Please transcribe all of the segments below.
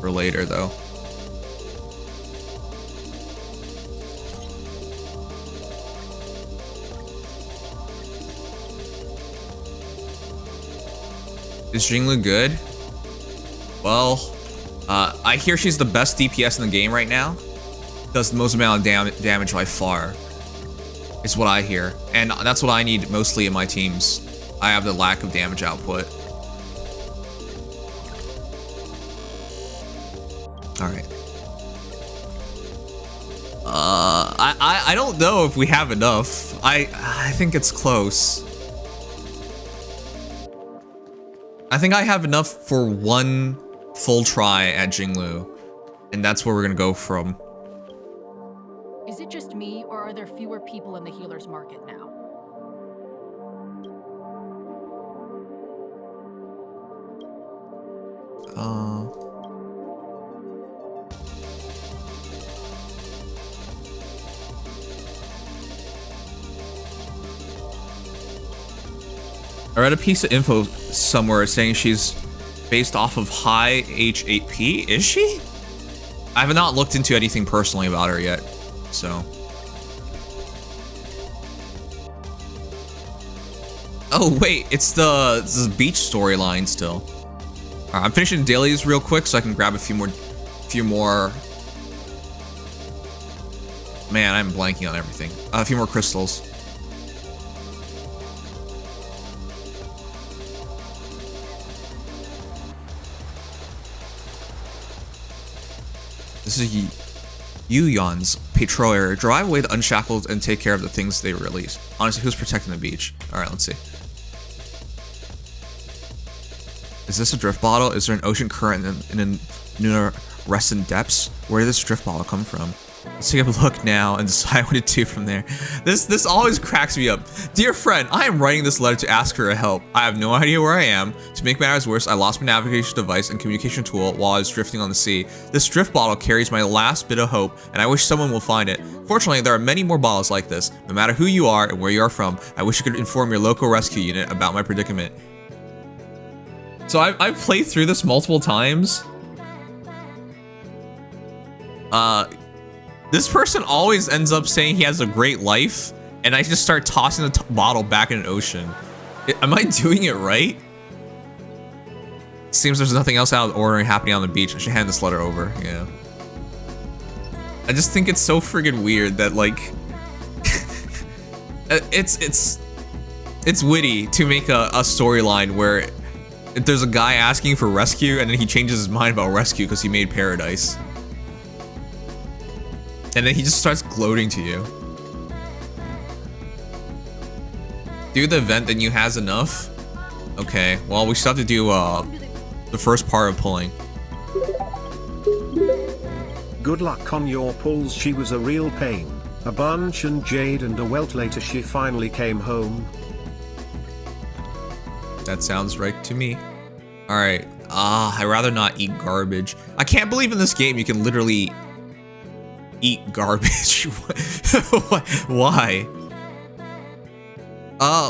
for later, though. Is Jingliu good? Well, I hear she's the best DPS in the game right now. Does the most amount of damage by far. Is what I hear. And that's what I need mostly in my teams. I have the lack of damage output. Alright. I don't know if we have enough. I think it's close. I think I have enough for one full try at Jingliu, and that's where we're gonna go from. Is it just me, or are there fewer people in the healer's market now? I read a piece of info somewhere saying she's based off of high H8P. Is she? I have not looked into anything personally about her yet, so. Oh wait, it's the beach storyline still. All right, I'm finishing dailies real quick so I can grab a few more. Man, I'm blanking on everything. A few more crystals. This is Yuyon's Patroller. Drive away the unshackled and take care of the things they release. Honestly, who's protecting the beach? Alright, let's see. Is this a drift bottle? Is there an ocean current in luminescent depths? Where did this drift bottle come from? Let's take a look now and decide what to do from there. This always cracks me up. Dear friend, I am writing this letter to ask for help. I have no idea where I am. To make matters worse, I lost my navigation device and communication tool while I was drifting on the sea. This drift bottle carries my last bit of hope, and I wish someone will find it. Fortunately, there are many more bottles like this. No matter who you are and where you are from, I wish you could inform your local rescue unit about my predicament. So I've played through this multiple times. This person always ends up saying he has a great life, and I just start tossing the bottle back in an ocean. Am I doing it right? Seems there's nothing else out of the ordinary happening on the beach. I should hand this letter over, yeah. I just think it's so friggin' weird that, like, it's witty to make a storyline where there's a guy asking for rescue, and then he changes his mind about rescue because he made paradise. And then he just starts gloating to you. Do the event, then you has enough? Okay, well, we still have to do the first part of pulling. Good luck on your pulls. She was a real pain. A bunch and Jade and a welt later she finally came home. That sounds right to me. Alright, I'd rather not eat garbage. I can't believe in this game you can literally eat garbage. Why?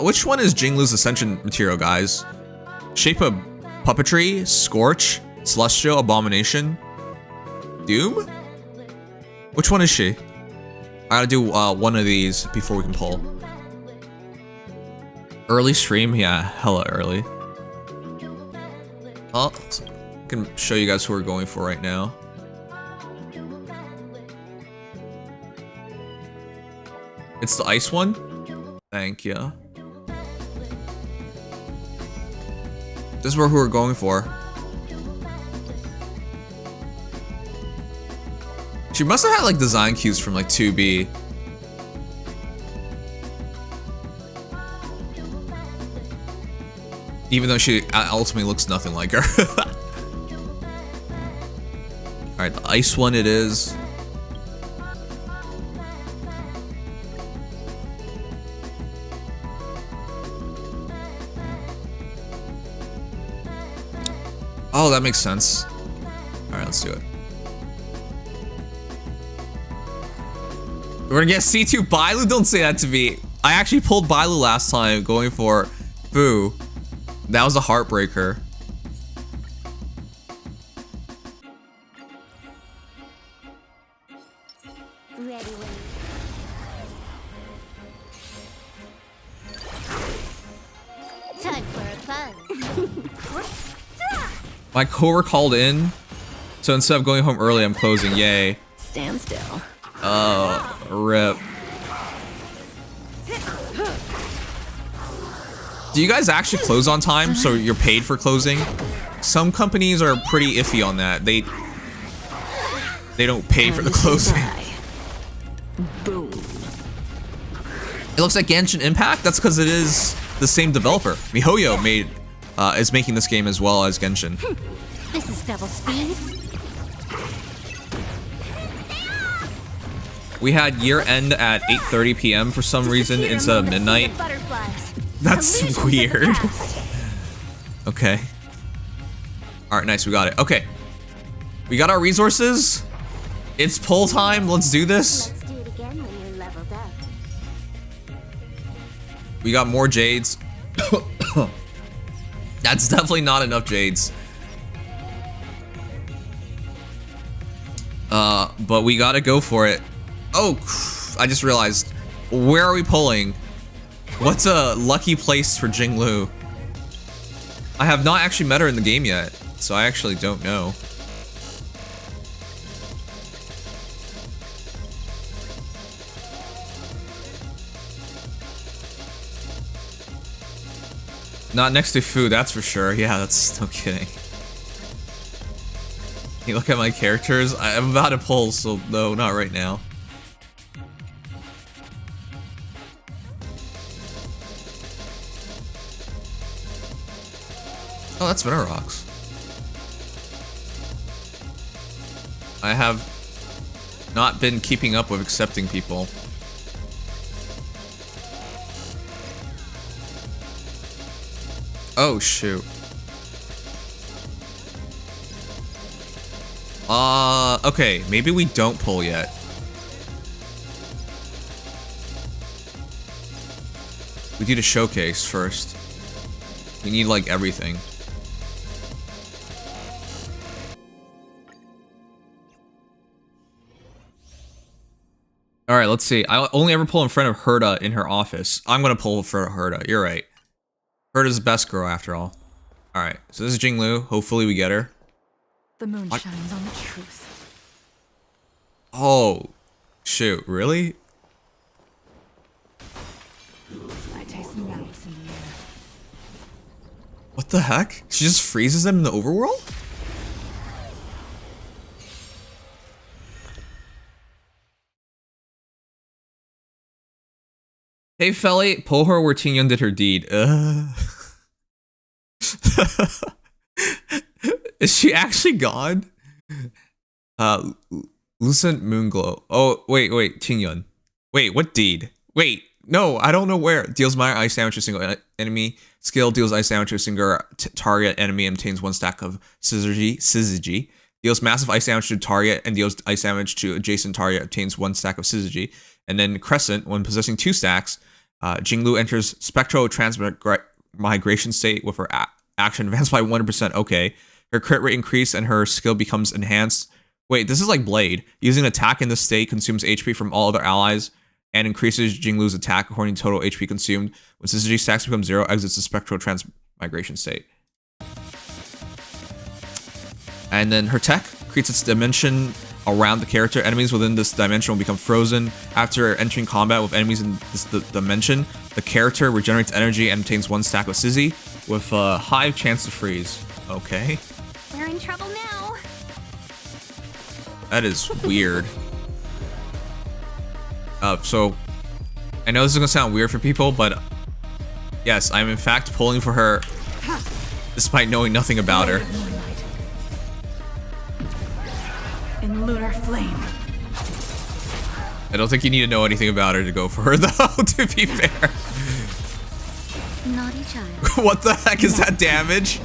Which one is Jingliu's ascension material, guys? Shape of Puppetry, Scorch, Celestial, Abomination, Doom? Which one is she? I gotta do one of these before we can pull. Early stream? Yeah, hella early. I can show you guys who we're going for right now. It's the ice one? Thank you. This is who we're going for. She must have had like design cues from like 2B. Even though she ultimately looks nothing like her. Alright, the ice one it is. Oh, that makes sense. Alright, let's do it. We're gonna get C2 Bailu? Don't say that to me. I actually pulled Bailu last time going for Fu. That was a heartbreaker. Ready when time for a buzz. My coworker called in, so instead of going home early, I'm closing. Yay. Stand still. Oh, rip. Do you guys actually close on time so you're paid for closing? Some companies are pretty iffy on that. They don't pay for the closing. Boom. It looks like Genshin Impact. That's because it is the same developer. MiHoYo is making this game as well as Genshin. This is double speed. We had year end at 8:30 p.m. for some reason instead of midnight. That's weird. Okay. Alright, nice, we got it. Okay. We got our resources. It's pull time, let's do this. Let's do it again when you're leveled up. We got more jades. That's definitely not enough jades. But we gotta go for it. Oh, I just realized. Where are we pulling? What's a lucky place for Jingliu? I have not actually met her in the game yet, so I actually don't know. Not next to food, that's for sure. Yeah, that's no kidding. You look at my characters, I'm about to pull, so no, not right now. Oh, that's Venerox. I have not been keeping up with accepting people. Oh, shoot. Okay, maybe we don't pull yet. We need a showcase first. We need, like, everything. Alright, let's see. I only ever pull in front of Herta in her office. I'm gonna pull for Herta. You're right. Herta's the best girl, after all. Alright, so this is Jingliu. Hopefully we get her. The moon shines on the truth. Oh, shoot. Really? I taste malice in the air. What the heck? She just freezes them in the overworld? Hey, Felly, pull her where Tingyun did her deed. Is she actually gone? Lucent Moonglow. Oh, wait, Tingyun. Wait, what deed? Wait, no, I don't know where. Deals minor ice damage to a single enemy. Skill deals ice damage to a single target enemy and obtains 1 stack of Syzygy. Deals massive ice damage to target and deals ice damage to adjacent target, obtains 1 stack of Syzygy. And then Crescent, when possessing 2 stacks, Jingliu enters spectral transmigration state with her action advanced by 100%. Okay. Her crit rate increase and her skill becomes enhanced. Wait, this is like Blade. Using an attack in this state consumes HP from all other allies and increases Jingliu's attack according to total HP consumed. When Syzygy stacks become 0, exits the spectral transmigration state. And then her tech creates its dimension around the character. Enemies within this dimension will become frozen. After entering combat with enemies in this dimension, the character regenerates energy and obtains 1 stack of Syzy with a high chance to freeze. Okay. We're in trouble now. That is weird. So, I know this is gonna sound weird for people, but yes, I'm in fact pulling for her despite knowing nothing about her. In lunar flame. I don't think you need to know anything about her to go for her, though, to be fair. Naughty child. What the heck is that damage?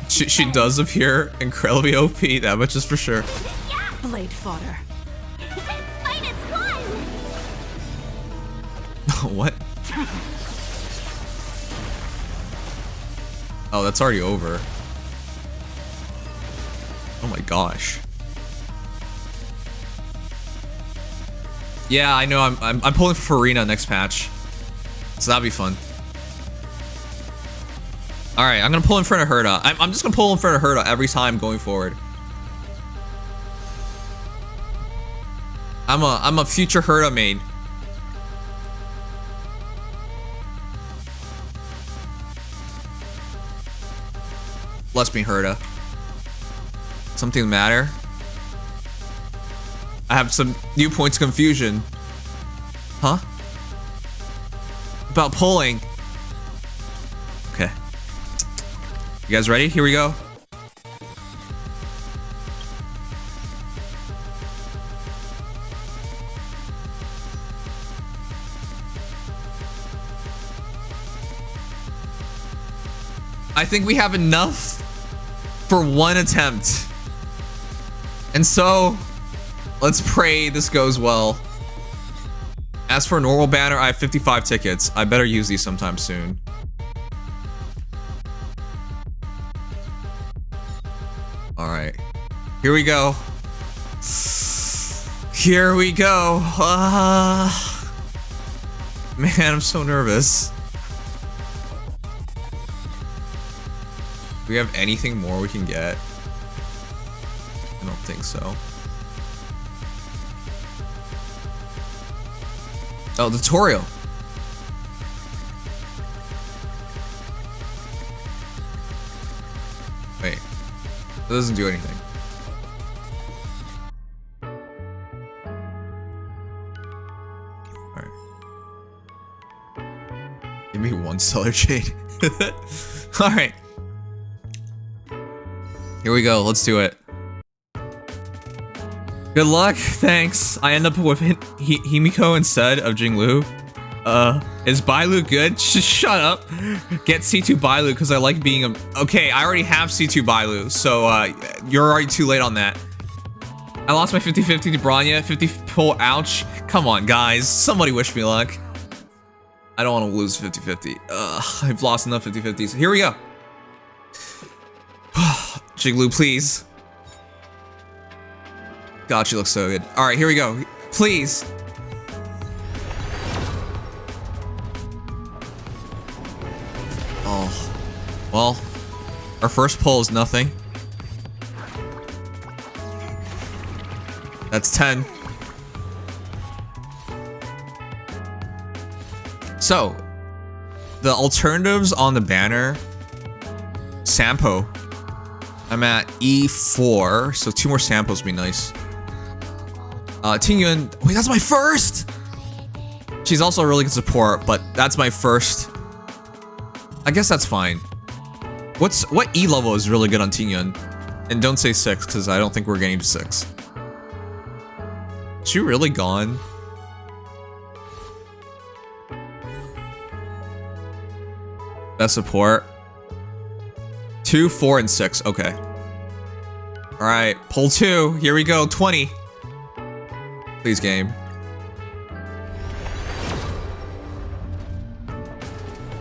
She does appear incredibly OP, that much is for sure. Blade fodder. What? Oh, that's already over. Oh my gosh. Yeah, I know. I'm pulling for Farina next patch, so that'll be fun. All right, I'm gonna pull in front of Herta. I'm just gonna pull in front of Herta every time going forward. I'm a future Herta main. Bless me, Herta. Something the matter? I have some new points of confusion. Huh? About pulling. Okay. You guys ready? Here we go. I think we have enough for one attempt. And so, let's pray this goes well. As for a normal banner, I have 55 tickets. I better use these sometime soon. Alright. Here we go. Here we go. Man, I'm so nervous. Do we have anything more we can get? I don't think so. Oh, tutorial. Wait. It doesn't do anything. Alright. Give me one stellar jade. Alright. Here we go. Let's do it. Good luck. Thanks. I end up with Himiko instead of Jingliu. Is Bailu good? Shut up. Get C2 Bailu because I like being a... Okay, I already have C2 Bailu, so you're already too late on that. I lost my 50-50 to Bronya. 50 pull. Ouch. Come on, guys. Somebody wish me luck. I don't want to lose 50-50. I've lost enough 50-50s. Here we go. Jingliu, please. God, she looks so good. All right, here we go. Please. Oh. Well, our first pull is nothing. That's 10. So, the alternatives on the banner. Sampo. I'm at E4, so 2 more samples would be nice. Tingyun, wait, that's my first! She's also a really good support, but that's my first. I guess that's fine. What E level is really good on Tingyun? And don't say 6, because I don't think we're getting to 6. Is she really gone? Best support. 2, 4, and 6. Okay. Alright, pull 2. Here we go. 20. Please, game.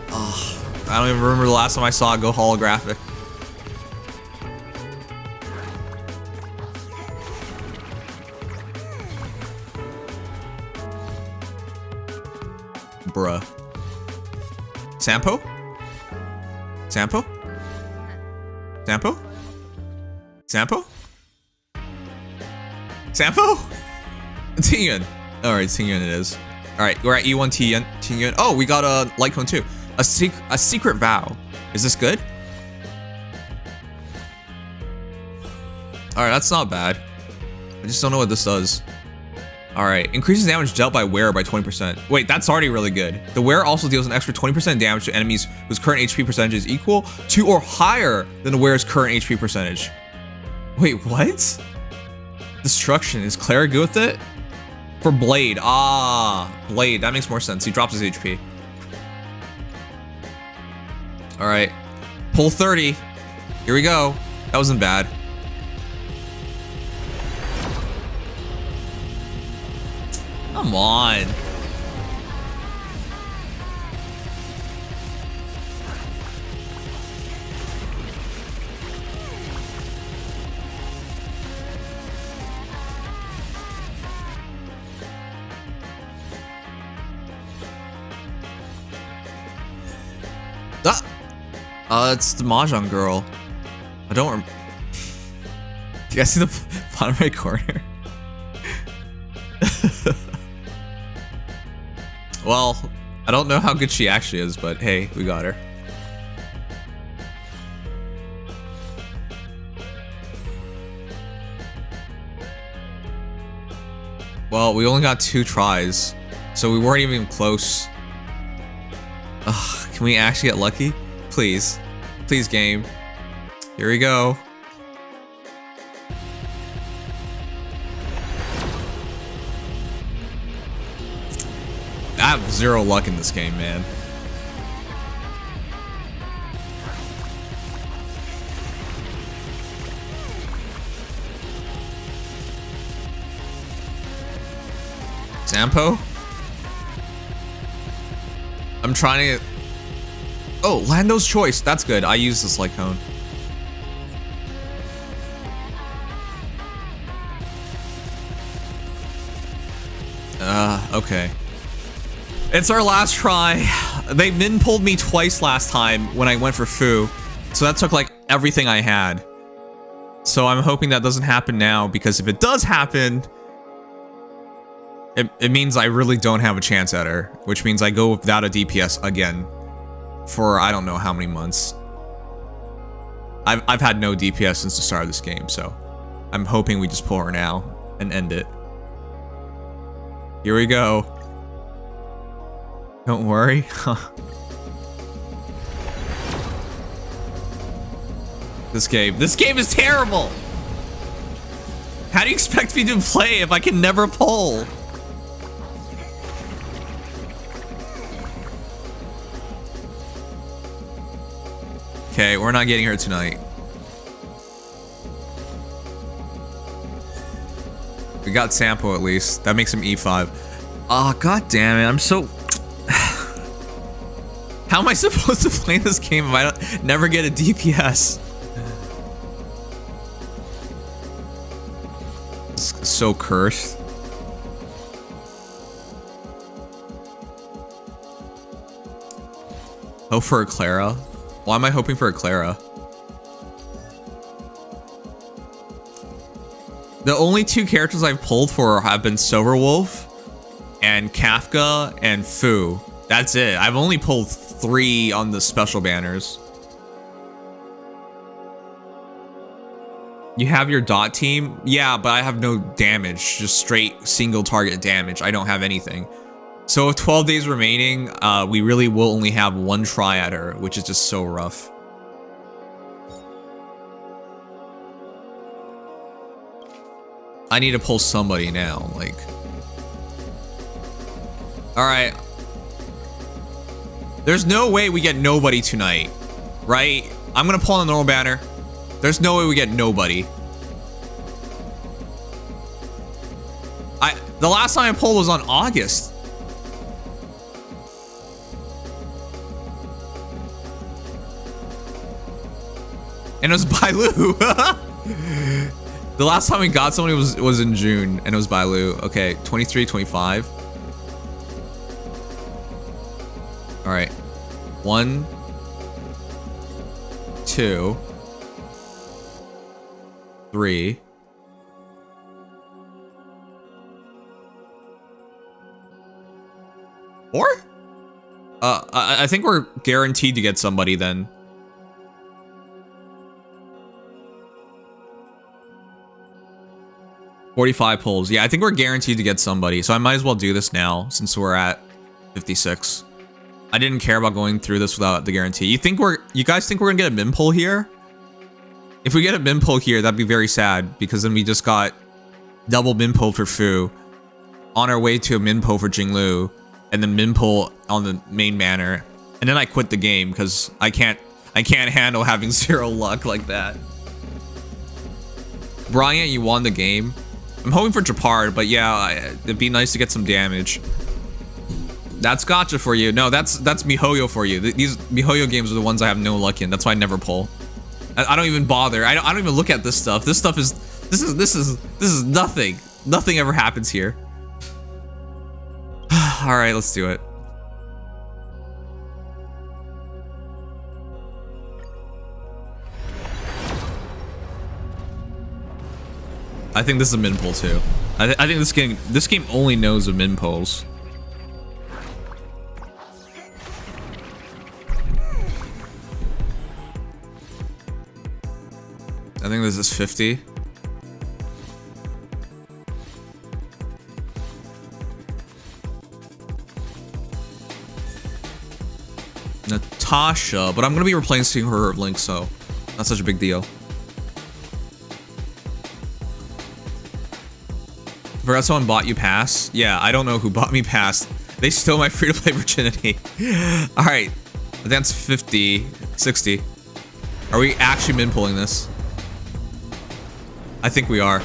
Oh, I don't even remember the last time I saw it go holographic. Bruh. Sampo? Sampo? Sampo? Sampo? Sampo? Tingyun. Alright, Tingyun it is. Alright, we're at E1 Tingyun. Oh, we got a light cone too. A secret vow. Is this good? Alright, that's not bad. I just don't know what this does. Alright, increases damage dealt by wearer by 20%. Wait, that's already really good. The wearer also deals an extra 20% damage to enemies whose current HP percentage is equal to or higher than the wearer's current HP percentage. Wait, what? Destruction. Is Clara good with it? For Blade. Ah, Blade. That makes more sense. He drops his HP. Alright. Pull 30. Here we go. That wasn't bad. Come on. It's the Mahjong girl. I don't rem- Do you guys see the bottom right corner? Well, I don't know how good she actually is, but hey, we got her. Well, we only got 2 tries, so we weren't even close. Ugh, can we actually get lucky? Please. Please, game. Here we go. I have 0 luck in this game, man. Sampo? I'm trying to... Oh, Lando's Choice. That's good. I use this like cone. Okay. It's our last try. They min pulled me twice last time when I went for Fu. So that took like everything I had. So I'm hoping that doesn't happen now, because if it does happen, it means I really don't have a chance at her, which means I go without a DPS again for I don't know how many months. I've had no DPS since the start of this game, so I'm hoping we just pull her now and end it. Here we go. Don't worry. This game is terrible. How do you expect me to play if I can never pull? Okay, we're not getting her tonight. We got Sampo at least. That makes him E5. Ah, oh, god damn it. I'm so... How am I supposed to play this game if I never get a DPS? It's so cursed. Hope for a Clara. Why am I hoping for a Clara? The only 2 characters I've pulled for have been Silverwolf and Kafka and Fu. That's it. I've only pulled 3 on the special banners. You have your dot team? Yeah, but I have no damage. Just straight single target damage. I don't have anything. So with 12 days remaining, we really will only have 1 try at her, which is just so rough. I need to pull somebody now, like... Alright. There's no way we get nobody tonight, right? I'm gonna pull on the normal banner. There's no way we get nobody. The last time I pulled was on August. And it was Bailu. The last time we got somebody was in June, and it was Bailu. Okay, 23, 25. All right. 1, 2, 3. Or? I think we're guaranteed to get somebody then. $45 pulls. Yeah, I think we're guaranteed to get somebody. So I might as well do this now since we're at 56. I didn't care about going through this without the guarantee. You guys think we're gonna get a min pull here? If we get a min pull here, that'd be very sad, because then we just got double min pull for Fu, on our way to a min pull for Jingliu, and then min pull on the main banner, and then I quit the game because I can't handle having 0 luck like that. Bryant, you won the game. I'm hoping for Japard, but yeah, it'd be nice to get some damage. That's gotcha for you. No, that's MiHoYo for you. These MiHoYo games are the ones I have no luck in. That's why I never pull. I don't even bother. I don't even look at this stuff. This stuff is nothing. Nothing ever happens here. All right, let's do it. I think this is a min pull too. I think this game only knows of min pulls. I think this is 50. Natasha, but I'm gonna be replacing her Link, so not such a big deal. Forgot someone bought you pass? Yeah, I don't know who bought me pass. They stole my free-to-play virginity. Alright, that's 50, 60. Are we actually min-pulling this? I think we are.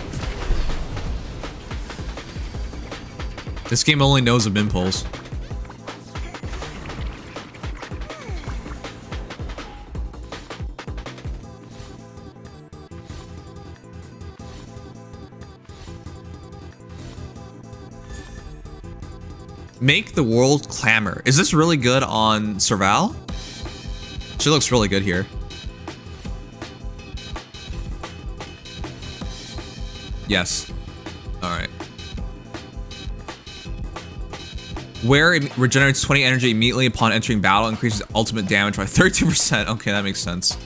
This game only knows of min-pulls. Make the world clamor. Is this really good on Serval? She looks really good here. Yes. Alright. Where it regenerates 20 energy immediately upon entering battle, increases ultimate damage by 32%. Okay, that makes sense.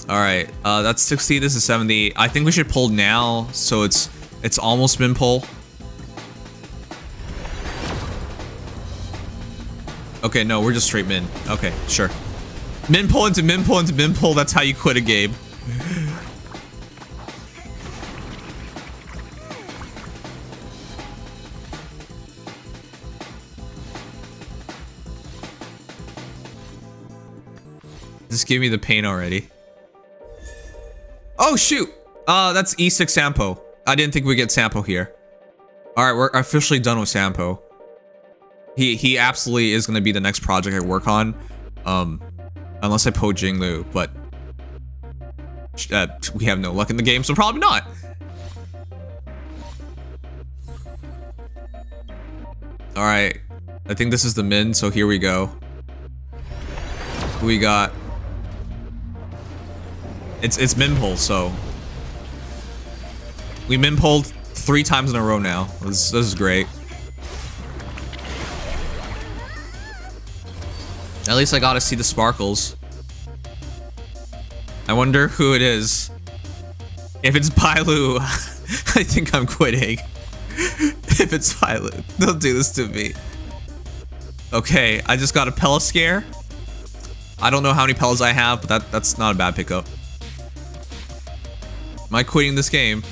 Alright, that's 60, this is 70. I think we should pull now, so it's almost min pull. Okay, no, we're just straight min. Okay, sure. Min pull into min pull into min pull, that's how you quit a game. Just give me the pain already. Oh shoot! That's E6 Sampo. I didn't think we'd get Sampo here. Alright, we're officially done with Sampo. He absolutely is gonna be the next project I work on. Unless I pull Jingliu, but we have no luck in the game, so probably not. Alright. I think this is the min, so here we go. Who we got? It's min pull, so we min pulled 3 times in a row now. This is great. At least I got to see the sparkles. I wonder who it is. If it's Bailu, I think I'm quitting. If it's Bailu, don't do this to me. Okay, I just got a Pella scare. I don't know how many Pellas I have, but that's not a bad pickup. Am I quitting this game?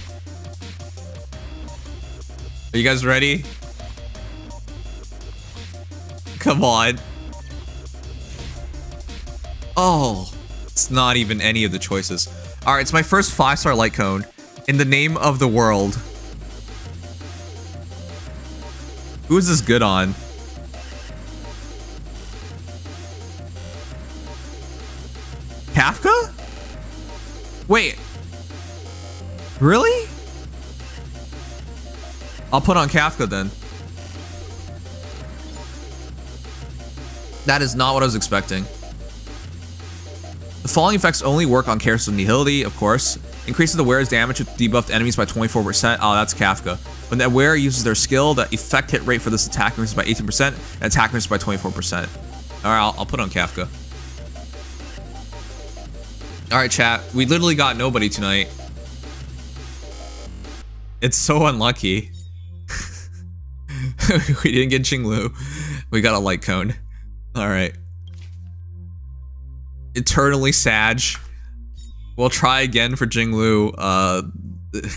Are you guys ready? Come on. Oh, it's not even any of the choices. Alright, it's my first 5-star light cone. In the name of the world. Who is this good on? Kafka? Wait. Really? I'll put on Kafka then. That is not what I was expecting. The following effects only work on characters with Nihility, of course. Increases the wearer's damage with debuffed enemies by 24%. Oh, that's Kafka. When the wearer uses their skill, the effect hit rate for this attack increases by 18% and attack increases by 24%. Alright, I'll put on Kafka. Alright, chat. We literally got nobody tonight. It's so unlucky. We didn't get Jingliu. We got a light cone. Alright. Eternally Sag. We'll try again for Jingliu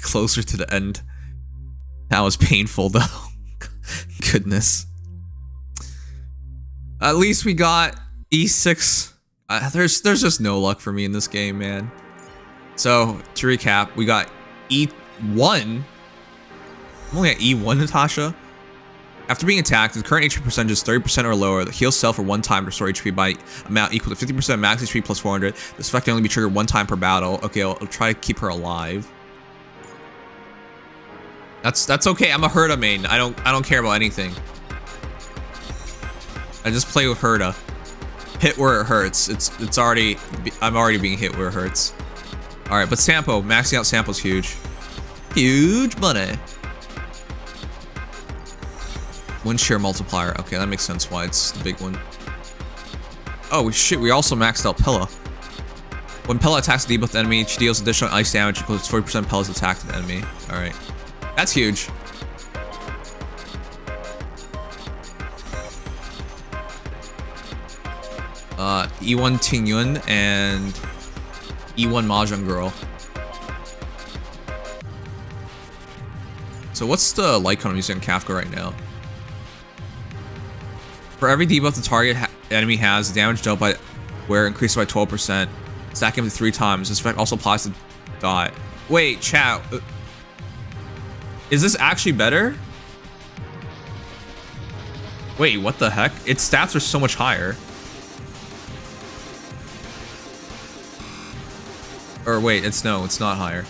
closer to the end. That was painful though. Goodness. At least we got E6. There's just no luck for me in this game, man. So to recap, we got E1. I'm only at E1, Natasha. After being attacked, the current HP percentage is 30% or lower. The heal self for 1 time to restore HP by amount equal to 50% max HP plus 400. This effect can only be triggered 1 time per battle. Okay, I'll try to keep her alive. That's okay. I'm a Herta main. I don't care about anything. I just play with Herta. Hit where it hurts. I'm already being hit where it hurts. All right, but Sampo, maxing out Sampo's huge. Huge money. Wind shear multiplier. Okay, that makes sense why it's the big one. Oh shit, we also maxed out Pella. When Pella attacks a debuffed enemy, she deals additional ice damage equals 40% Pella's attack to the enemy. Alright. That's huge. E1 Tingyun and E1 Mahjong Girl. So what's the light cone I'm using on Kafka right now? For every debuff the target enemy has, the damage dealt by wear increases by 12%. Stacking up to 3 times. This effect also applies to dot. Wait, chat. Is this actually better? Wait, what the heck? Its stats are so much higher. Or wait, it's not higher.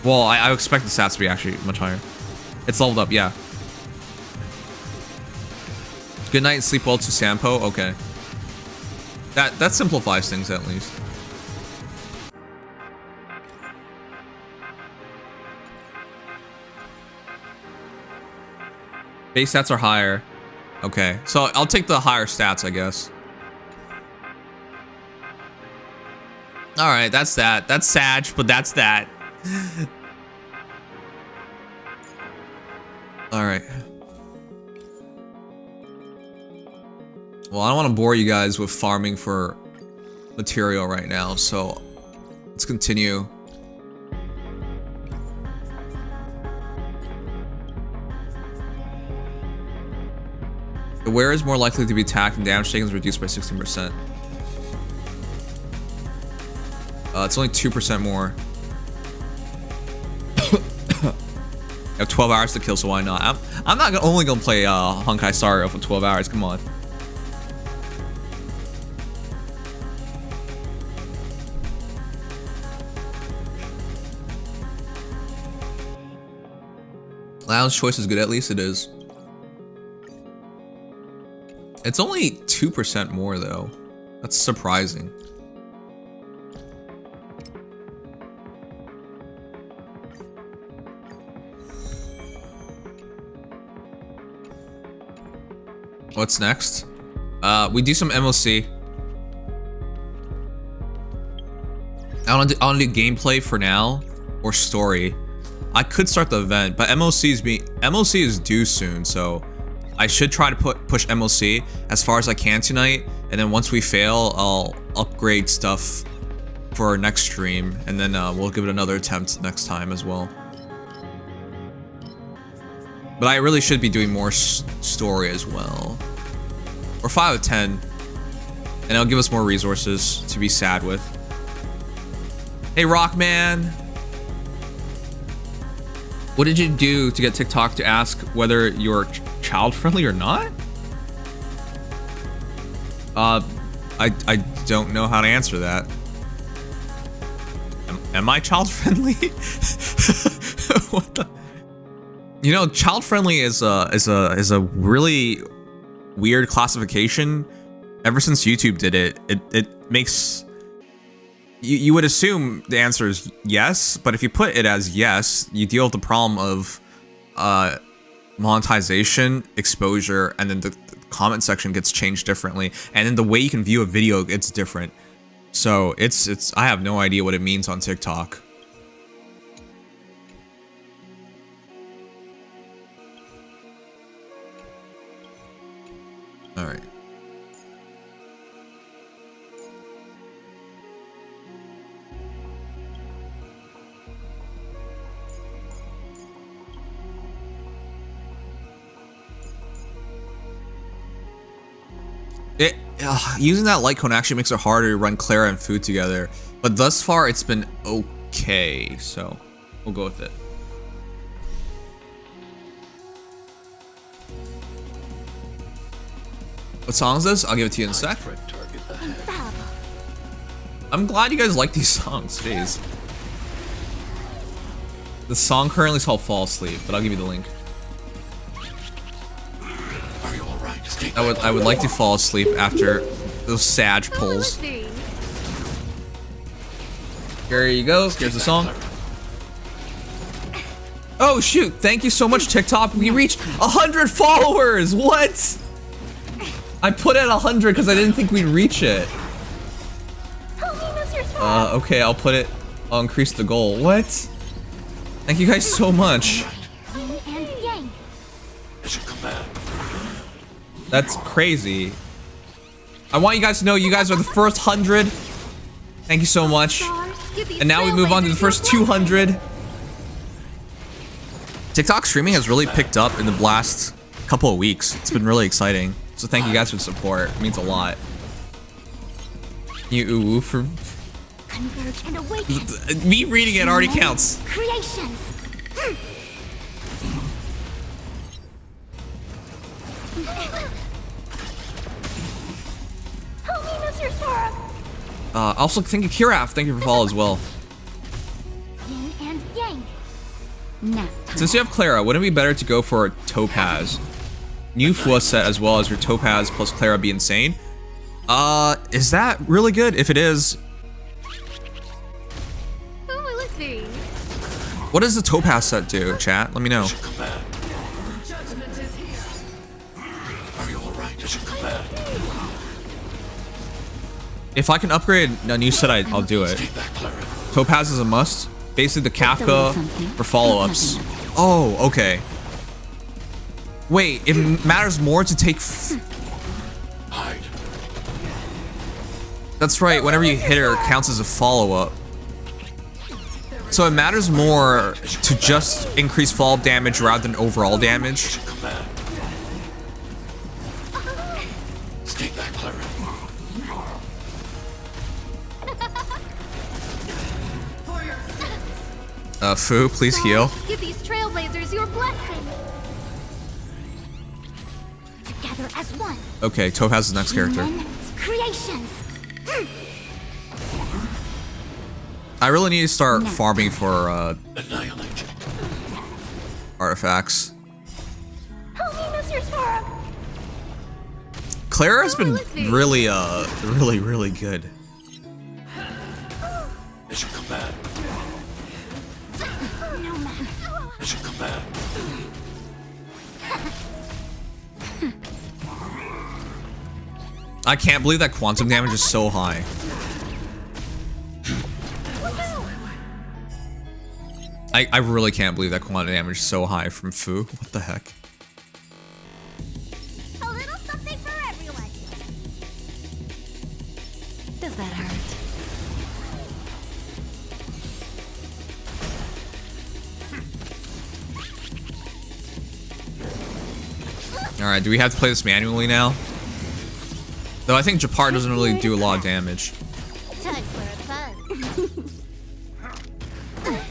Well, I expect the stats to be actually much higher. It's leveled up, yeah. Good night and sleep well to Sampo. Okay. That simplifies things at least. Base stats are higher. Okay, so I'll take the higher stats, I guess. All right, that's that. That's Sag, but that's that. All right. Well, I don't want to bore you guys with farming for material right now, so let's continue. The wearer is more likely to be attacked and damage taken is reduced by 16%. It's only 2% more. I have 12 hours to kill, so why not? I'm not only gonna play Honkai Star Rail for 12 hours. Come on. Lounge choice is good, at least it is. It's only 2% more though. That's surprising. What's next? We do some MOC. I want to do gameplay for now or story. I could start the event, but MOC is due soon, so I should try to push MOC as far as I can tonight, and then once we fail, I'll upgrade stuff for our next stream, and then we'll give it another attempt next time as well. But I really should be doing more story as well. Or 5 out of 10, and it'll give us more resources to be sad with. Hey, Rockman! What did you do to get TikTok to ask whether you're child-friendly or not? I don't know how to answer that. Am I child-friendly? What the? You know, child-friendly is a really weird classification. Ever since YouTube did it, it makes you would assume the answer is yes, but if you put it as yes, you deal with the problem of monetization, exposure, and then the comment section gets changed differently, and then the way you can view a video it's different. So it's I have no idea what it means on TikTok. All right. Using that light cone actually makes it harder to run Clara and food together, but thus far it's been okay, so we'll go with it. What song is this? I'll give it to you in a sec. I'm glad you guys like these songs, jeez. The song currently is called Fall Asleep, but I'll give you the link. I would like to fall asleep after those Sag pulls. You're There you go. Here's the song. Oh shoot! Thank you so much, TikTok. We reached 100 followers. What? I put it 100 because I didn't think we'd reach it. Okay, I'll put it. I'll increase the goal. What? Thank you guys so much. That's crazy. I want you guys to know you guys are the first 100. Thank you so much. And now we move on to the first 200. TikTok streaming has really picked up in the last couple of weeks. It's been really exciting. So thank you guys for the support. It means a lot. You ooh for me reading it already counts. Creations. Also, thank you, Kiraf. Thank you for follow as well. Yin and yang. Nap time. Since you have Clara, wouldn't it be better to go for a Topaz? New Fua set as well as your Topaz plus Clara be insane? Is that really good? If it is, Oh, let's see. what does the Topaz set do, chat? Let me know. If I can upgrade a new set, I'll do it. Topaz is a must. Basically the Kafka for follow-ups. Oh, okay. Wait, it matters more to take... That's right, whenever you hit her, it counts as a follow-up. So it matters more to just increase follow-up damage rather than overall damage. Fu, please heal. Give these trailblazers your blessing. Together as one. Okay, Topaz is the next character. Human creations. I really need to start farming for artifacts. Clara has been really, really good. I can't believe that quantum damage is so high. I really can't believe that quantum damage is so high from Fu. What the heck? A little something for everyone. Does that hurt? Alright, do we have to play this manually now? Though I think Japar doesn't really do a lot of damage. Time for a fun.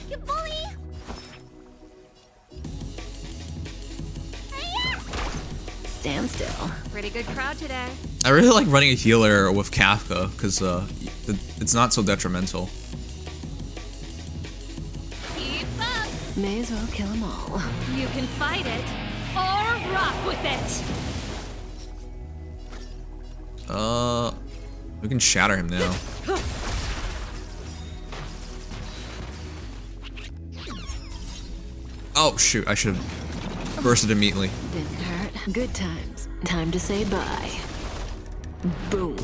You bully! Stand still. Pretty good crowd today. I really like running a healer with Kafka, because it's not so detrimental. Keep up. May as well kill them all. You can fight it or rock with it. We can shatter him now. Oh shoot, I should have bursted immediately. Didn't hurt. Good times. Time to say bye. Boom.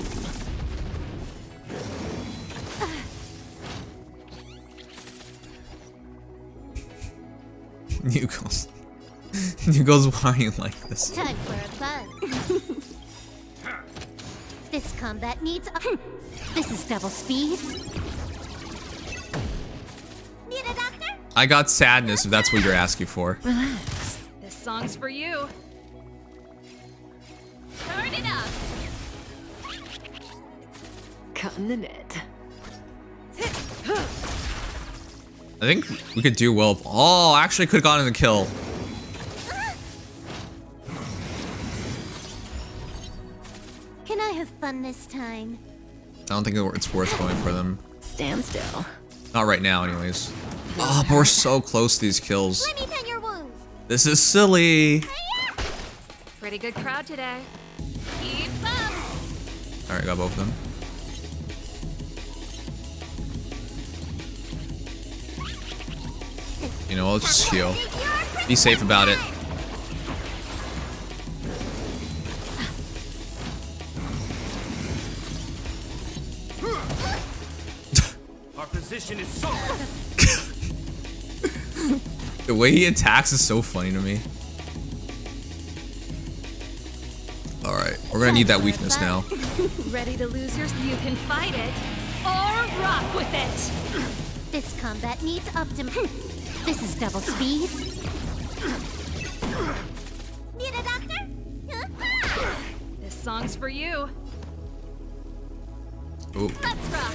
Nugos, why are you like this? Time for a fun. This combat needs a... This is double speed. Need a doctor? I got sadness if that's what you're asking for. Relax. This song's for you. Turn it up. Cutting the net. I think we could do well. Oh, actually could have gotten the kill. Can I have fun this time? I don't think it's worth going for them. Stand still. Not right now, anyways. Oh, but we're so close to these kills. Let me tend your wounds. This is silly. Pretty good crowd today. Keep up. Alright, got both of them. You know, let's just heal. Be safe about it. Our position is so. The way he attacks is so funny to me. Alright, we're gonna need that weakness now. Ready to lose yours? You can fight it or rock with it. This combat needs optim. This is double speed. Need a doctor? This song's for you. Ooh. Let's rock.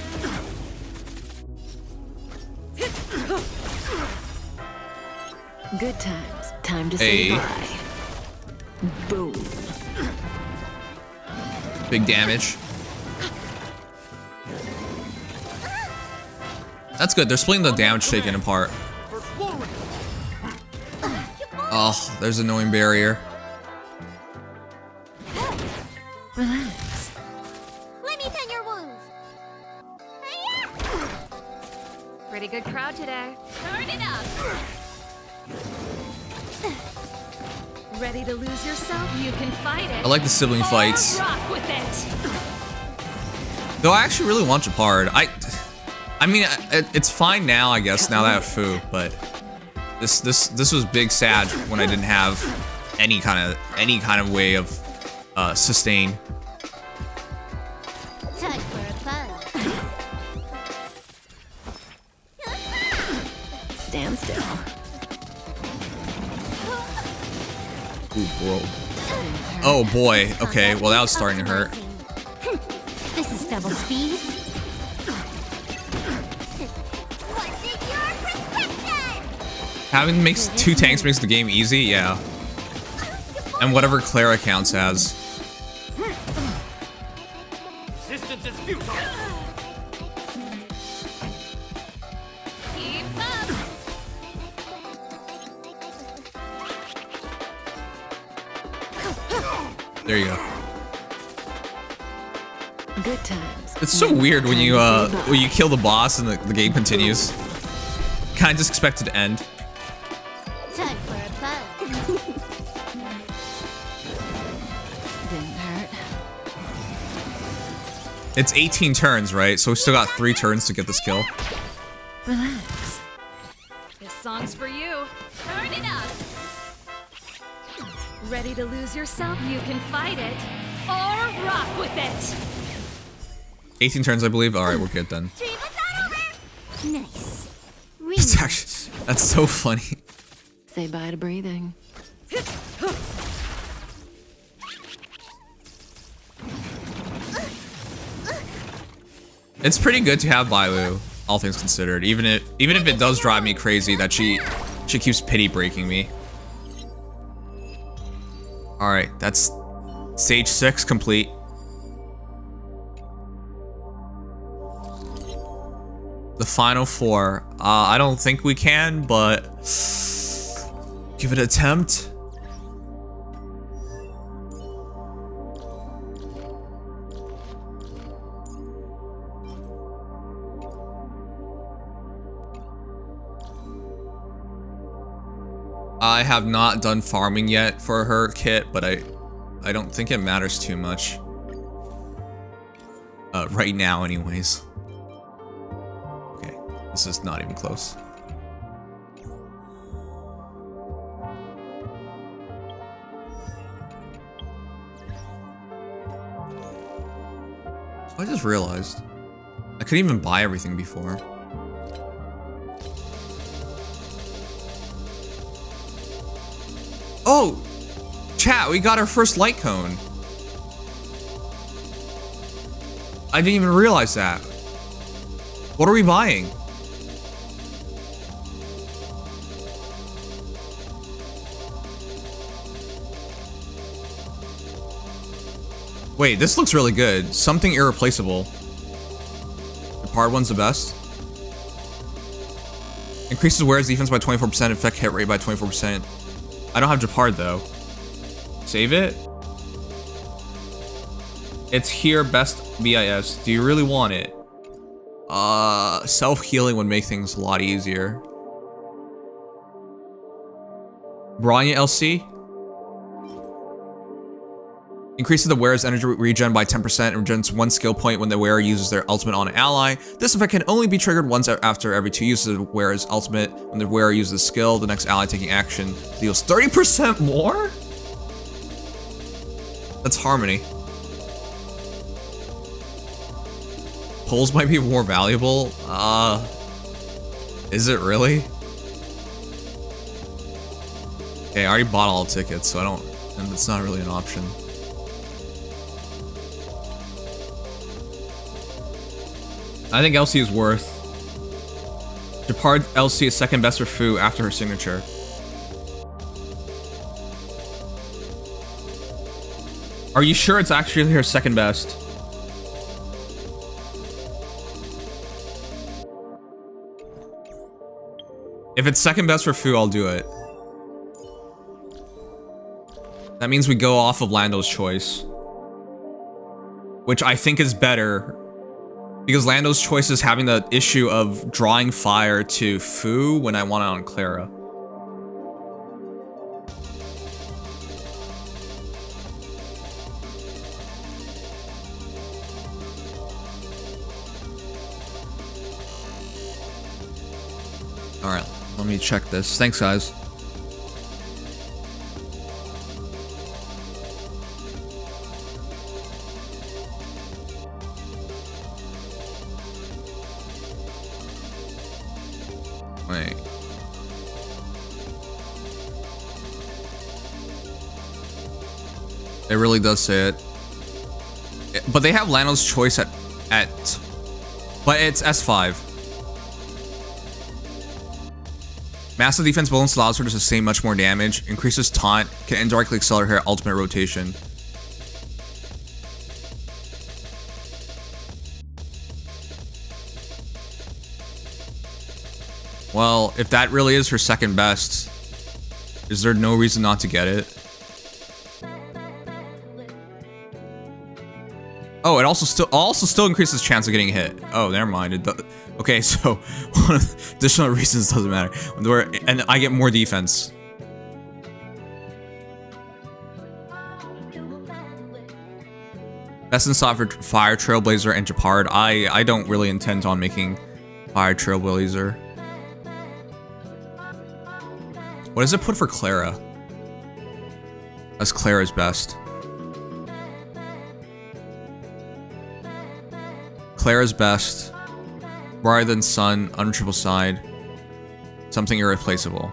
Good times. Time to Hey. say bye. Boom. Big damage. That's good. They're splitting the damage taken apart. Oh, there's an annoying barrier. Relax. Let me tend your wounds. Pretty good crowd today. Turn it up. Ready to lose yourself? You can fight it. I like the sibling or fights. rock with it. Though I actually really want Japard. I mean, it's fine now, I guess, now that I have Fu, but this was big sad when I didn't have any kind of way of sustain. Time for a buzz. Stand still. Ooh, bro. Oh boy. Okay, well that was starting to hurt. This is double speed. What's in your prescription? Having makes 2 tanks makes the game easy, yeah. And whatever Clara counts as. Resistance is futile. Keep up. There you go. Good times. It's so weird when you kill the boss and the game continues. Kind of just expect it to end. Time for a buzz. Didn't hurt. It's 18 turns, right? So we still got 3 turns to get this kill. Relax. This song's for you. Turn it up. Ready to lose yourself? You can fight it or rock with it. 18 turns, I believe. All right, we're good then. Dream is not over. Nice. It's actually, that's so funny. Say bye to breathing. It's pretty good to have Bailu, all things considered. Even if it does drive me crazy that she keeps pity breaking me. All right, that's stage 6 complete. The final 4. I don't think we can, but give it an attempt. I have not done farming yet for her kit, but I don't think it matters too much. Right now, anyways. Okay, this is not even close. I just realized I couldn't even buy everything before. Oh, chat, we got our first light cone. I didn't even realize that. What are we buying? Wait, this looks really good. Something irreplaceable. The hard one's the best. Increases wearer's defense by 24%, effect hit rate by 24%. I don't have Japard though. Save it? It's here, best BIS. Do you really want it? Self-healing would make things a lot easier. Bronya LC. Increases the wearer's energy regen by 10% and regenerates 1 skill point when the wearer uses their ultimate on an ally. This effect can only be triggered once after every 2 uses of the wearer's ultimate. When the wearer uses the skill, the next ally taking action deals 30% more? That's Harmony. Pulls might be more valuable. Is it really? Okay, I already bought all the tickets, so and it's not really an option. I think LC is worth. Depart LC is second best for Fu after her signature. Are you sure it's actually her second best? If it's second best for Fu, I'll do it. That means we go off of Lando's choice. Which I think is better. Because Lando's choice is having the issue of drawing fire to Fu when I want it on Clara. Alright, let me check this. Thanks, guys. Wait. It really does say it. But they have Lano's choice but it's S5. Massive defense bonus allows her to sustain much more damage, increases taunt, can indirectly accelerate her ultimate rotation. Well, if that really is her second best, is there no reason not to get it? Oh, it also still increases chance of getting hit. Oh, never mind. Okay, so one of the additional reasons doesn't matter. And I get more defense. Best in slot for Fire Trailblazer and Japard. I don't really intend on making Fire Trailblazer. What does it put for Clara? That's Clara's best. Clara's best. Brighter than sun, under triple side. Something irreplaceable.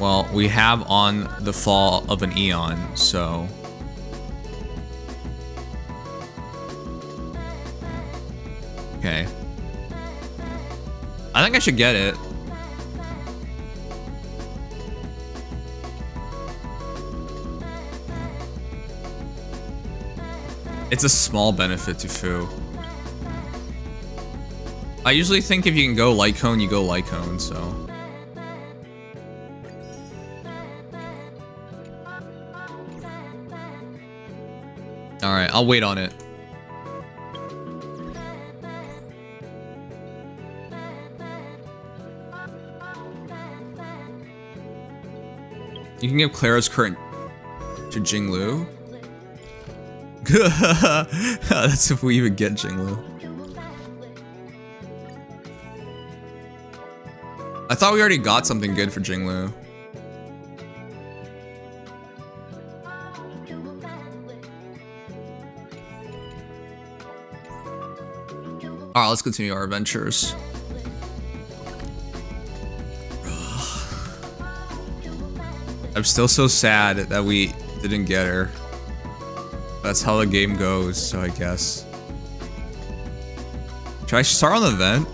Well, we have on the fall of an Eon, so... Okay. I think I should get it. It's a small benefit to Fu. I usually think if you can go light cone, you go light cone, so... Alright, I'll wait on it. You can give Clara's current to Jingliu. That's if we even get Jingliu. I thought we already got something good for Jingliu. Alright, let's continue our adventures. I'm still so sad that we didn't get her. That's how the game goes, so I guess. Should I start on the event?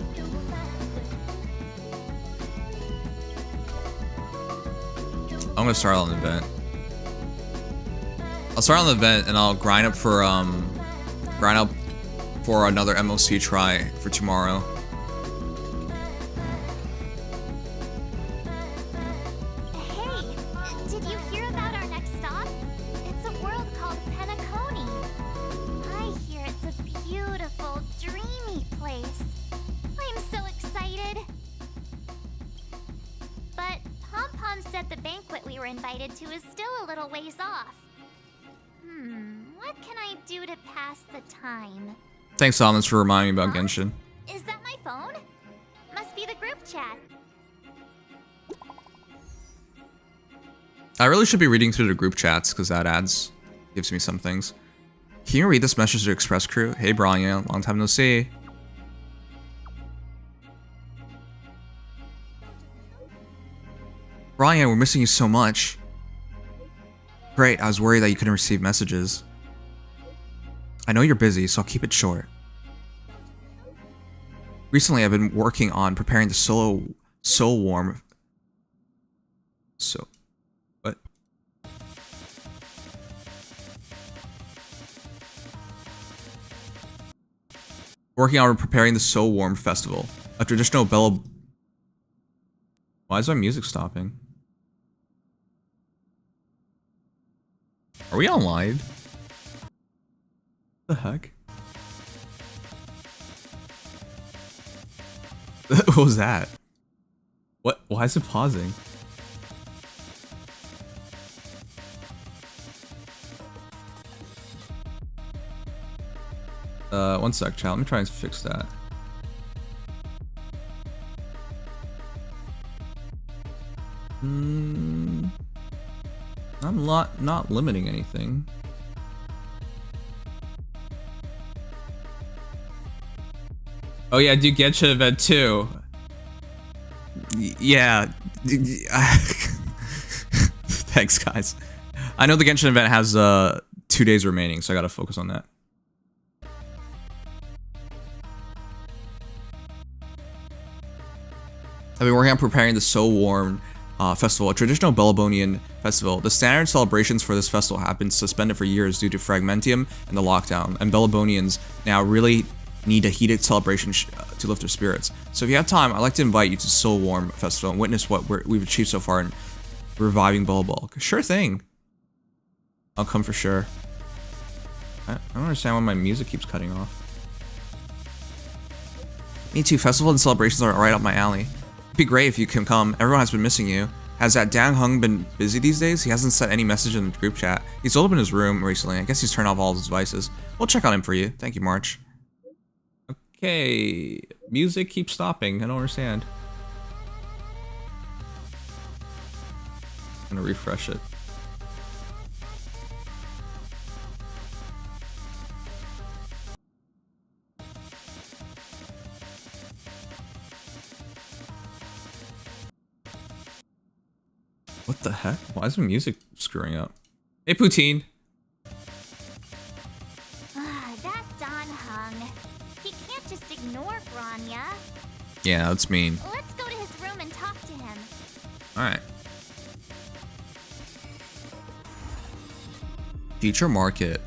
I'm gonna start on the event. I'll start on the event and I'll grind up for another MOC try for tomorrow. Hey, did you hear about our next stop? invited to is still a little ways off. What can I do to pass the time? Thanks, Almonds, for reminding me about Genshin. Is that my phone? Must be the group chat. I really should be reading through the group chats, because that gives me some things. Can you read this message to Express Crew? Hey, Branya, long time no see. Branya, we're missing you so much. Great, I was worried that you couldn't receive messages. I know you're busy, so I'll keep it short. Recently, I've been working on preparing the Soul Warm. What? Working on preparing the Soul Warm Festival, a traditional Bella. Why is my music stopping? Are we online? The heck? What was that? What? Why is it pausing? One sec, chat. Let me try and fix that. I'm not limiting anything. Oh yeah, do Genshin event too. Yeah. Thanks, guys. I know the Genshin event has 2 days remaining, so I gotta focus on that. I've been working on preparing the So Warm Festival, a traditional Bellabonian festival. The standard celebrations for this festival have been suspended for years due to Fragmentium and the lockdown, and Bellabonians now really need a heated celebration to lift their spirits. So if you have time, I'd like to invite you to Soul Warm Festival and witness what we've achieved so far in reviving Bellabulk. Sure thing. I'll come for sure. I don't understand why my music keeps cutting off. Me too, festival and celebrations are right up my alley. It'd be great if you can come. Everyone has been missing you. Has that Dang Hung been busy these days? He hasn't sent any message in the group chat. He's holed up in his room recently. I guess he's turned off all his devices. We'll check on him for you. Thank you, March. Okay, music keeps stopping. I don't understand. I'm gonna refresh it. What the heck? Why is the music screwing up? Hey, Poutine. That Don Hung. He can't just ignore Branya. Yeah, that's mean. Let's go to his room and talk to him. Alright. Future Market.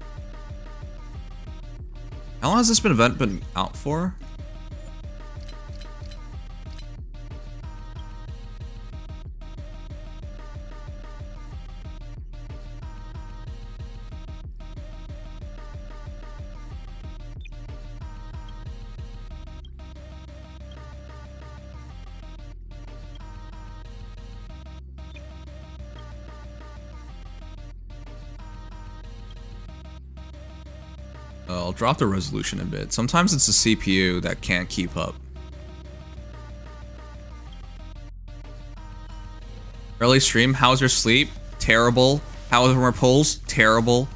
How long has this event been out for? I'll drop the resolution a bit. Sometimes it's the CPU that can't keep up. Early stream, how's your sleep? Terrible. How are more polls? Terrible.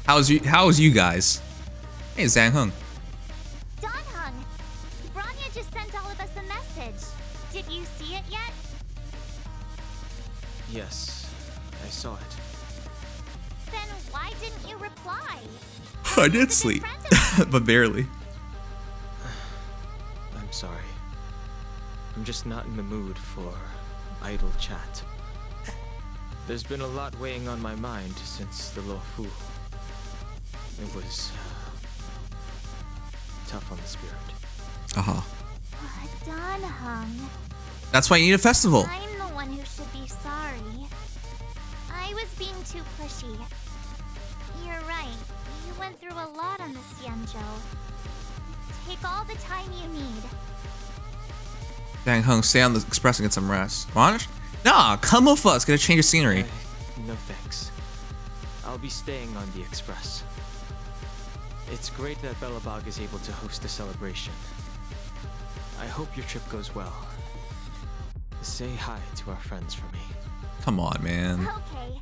How is you guys? Hey, Zhang Hung. Don Hung, Branya just sent all of us a message. Did you see it yet? Yes, I saw it. Then why didn't you reply? I did sleep, but barely. I'm sorry. I'm just not in the mood for idle chat. There's been a lot weighing on my mind since the Lo Fu. It was tough on the spirit. Don Hung. That's why you need a festival. I'm the one who should be sorry. I was being too pushy. You're right. You went through a lot on this Yanzhou. Take all the time you need. Dang Hung, stay on the express and get some rest. Honest? Nah, come with us. Get a change of scenery. No thanks. I'll be staying on the Express. It's great that Belobog is able to host a celebration. I hope your trip goes well. Say hi to our friends for me. Come on, man. Okay.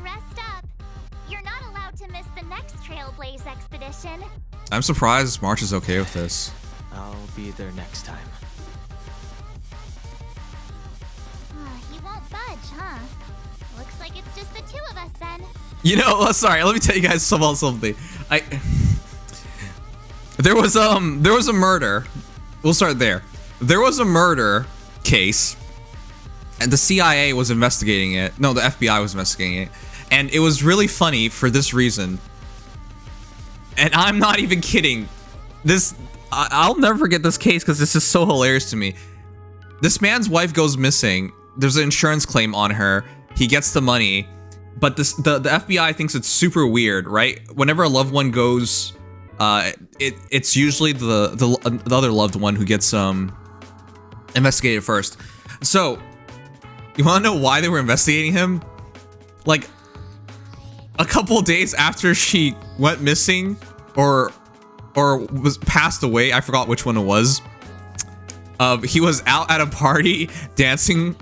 Rest up. You're not allowed to miss the next Trailblaze expedition. I'm surprised March is okay with this. I'll be there next time. He won't budge, huh? Looks like it's just the two of us then. You know, sorry, let me tell you guys something. There was a murder. We'll start there. There was a murder case, and the CIA was investigating it. No, the FBI was investigating it, and it was really funny for this reason. And I'm not even kidding. I'll never forget this case because this is so hilarious to me. This man's wife goes missing. There's an insurance claim on her. He gets the money, but the FBI thinks it's super weird, right? Whenever a loved one goes, it's usually the other loved one who gets investigated first. So, you want to know why they were investigating him? Like, a couple of days after she went missing, or was passed away, I forgot which one it was. He was out at a party dancing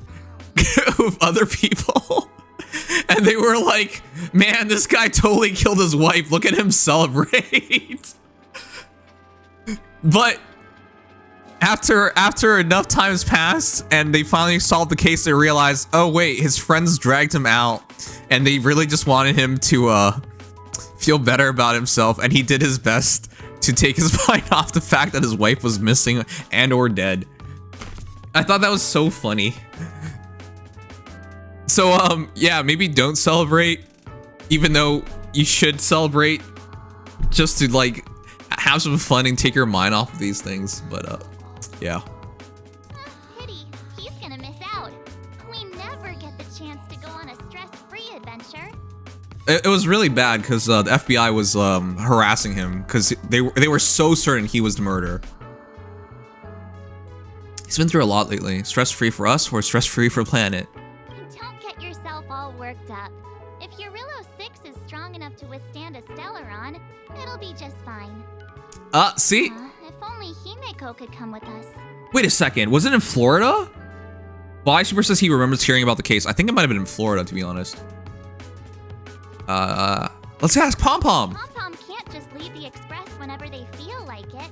with other people, and they were like, "Man, this guy totally killed his wife. Look at him celebrate." But after enough time has passed and they finally solved the case, they realized, oh wait, his friends dragged him out, and they really just wanted him to feel better about himself, and he did his best to take his mind off the fact that his wife was missing and or dead. I thought that was so funny. So yeah, maybe don't celebrate, even though you should celebrate, just to like have some fun and take your mind off of these things. But yeah. Pity. He's gonna miss out. We never get the chance to go on a stress-free adventure. It was really bad because the FBI was harassing him because they were so certain he was the murderer. He's been through a lot lately. Stress-free for us or stress-free for planet? Don't get yourself all worked up. If your Rillo 6 is strong enough to withstand a Stellaron, it'll be just fine. See? If only Himeko could come with us. Wait a second. Was it in Florida? Why Super says he remembers hearing about the case. I think it might have been in Florida, to be honest. Let's ask Pom Pom. Pom Pom can't just leave the Express whenever they feel like it.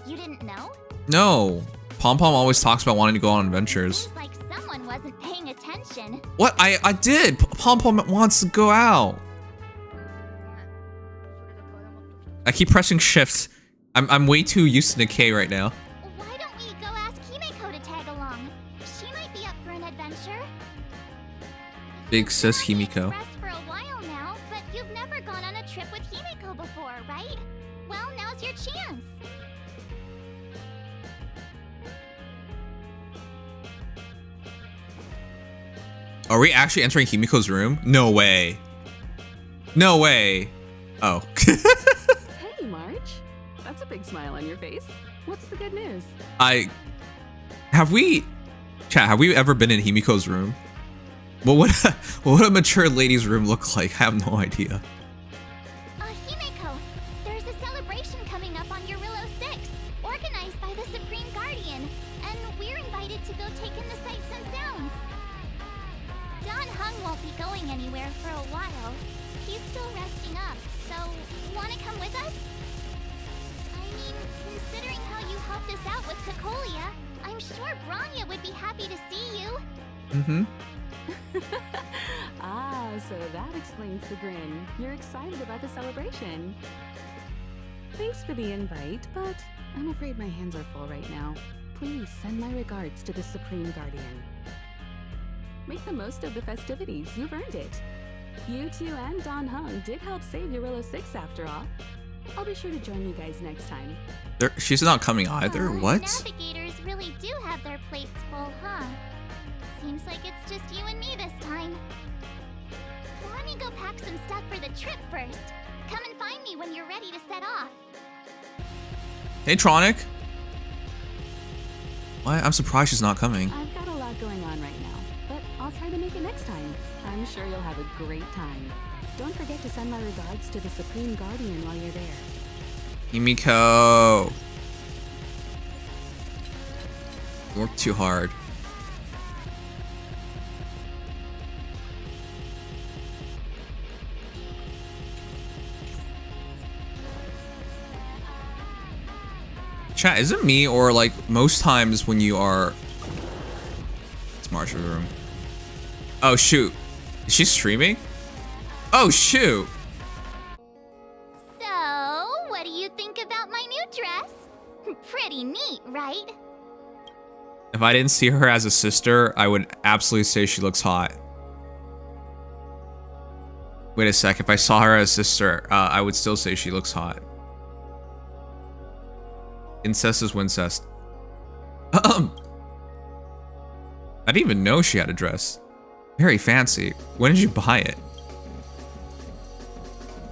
You didn't know? No. Pom Pom always talks about wanting to go on adventures. Seems like someone wasn't paying attention. What? I did. Pom Pom wants to go out. I keep pressing shift. I'm way too used to the K right now. Why don't we go ask Himeko to tag along? She might be up for an adventure. Big sis You've been Himeko. on the Express for a while now, but you've never gone on a trip with Himeko before, right? Well, now's your chance. Are we actually entering Himiko's room? No way. No way. Oh. Hey, March. That's a big smile on your face. What's the good news? Have we ever been in Himiko's room? What would a mature lady's room look like? I have no idea. Himeko, there's a celebration coming up on your Rillo 6, organized by the Supreme Guardian, and we're invited to go take in the sights and sounds. Don Hung won't be going anywhere for a while. He's still resting up, so wanna come with us? I mean, considering how you helped us out with Cocolia, I'm sure Branya would be happy to see you. Mm-hmm. Ah, so that explains the grin. You're excited about the celebration. Thanks for the invite, but I'm afraid my hands are full right now. Please send my regards to the Supreme Guardian. Make the most of the festivities. You've earned it. You two and Don Hung did help save Rillo 6 after all. I'll be sure to join you guys next time. She's not coming either. What? Navigators really do have their plates full, huh? Seems like it's just you and me this time. Let me go pack some stuff for the trip first. Come and find me when you're ready to set off. Hey, Tronic. Why? I'm surprised she's not coming. I've got a lot going on right now, but try to make it next time. I'm sure you'll have a great time. Don't forget to send my regards to the Supreme Guardian while you're there. Himiko. You work too hard. Chat, is it me or like most times when you are... It's Marsha's room. Oh shoot. Is she streaming? Oh shoot. So, what do you think about my new dress? Pretty neat, right? If I didn't see her as a sister, I would absolutely say she looks hot. Wait a sec, if I saw her as a sister, I would still say she looks hot. Incest is wincest. I didn't even know she had a dress. Very fancy. When did you buy it?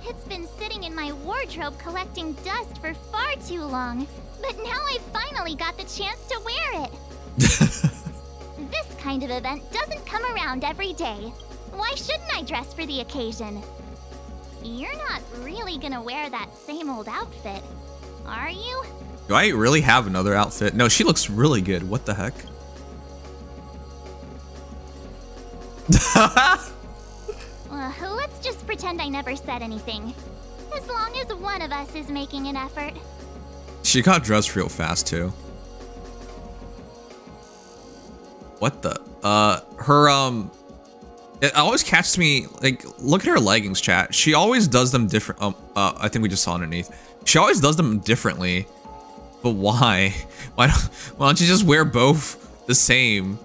It's been sitting in my wardrobe collecting dust for far too long. But now I finally got the chance to wear it. This kind of event doesn't come around every day. Why shouldn't I dress for the occasion? You're not really gonna wear that same old outfit, are you? Do I really have another outfit? No, she looks really good. What the heck? Let's just pretend I never said anything. As long as one of us is making an effort. She got dressed real fast too. What the? It always catches me, like, look at her leggings, chat. She always does them different. I think we just saw underneath. She always does them differently. But why? Why don't you just wear both the same?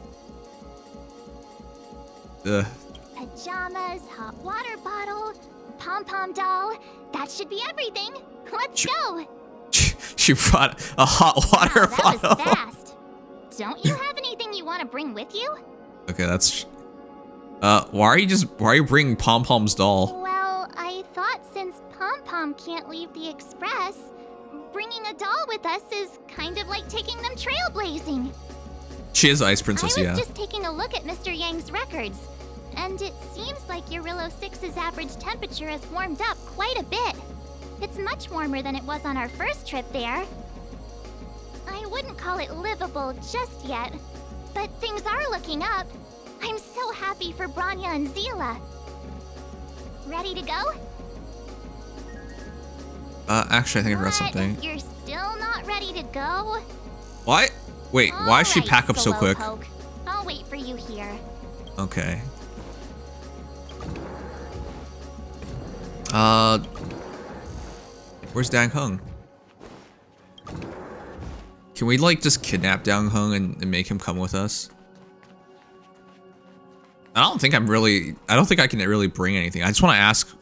Pajamas, hot water bottle, pom-pom doll. That should be everything. Let's go. She brought a hot water Wow, that bottle. was fast. Don't you have anything you want to bring with you? Okay, that's... why are you bringing Pom-Pom's doll? Well, I thought since Pom-Pom can't leave the Express, bringing a doll with us is kind of like taking them trailblazing. She is Ice Princess, I yeah. was just taking a look at Mr. Yang's records, and it seems like Eurillo 6's average temperature has warmed up quite a bit. It's much warmer than it was on our first trip there. I wouldn't call it livable just yet, but things are looking up. I'm so happy for Branya and Zila. Ready to go? Actually, I think I forgot What? something. You're still not ready to go? Why? Wait, why does she Alright, pack up so quick? Slowpoke. I'll wait for you here. Okay. Where's Dang Hung? Can we like just kidnap Dang Hung and make him come with us? I don't think I can really bring anything. I just want to ask.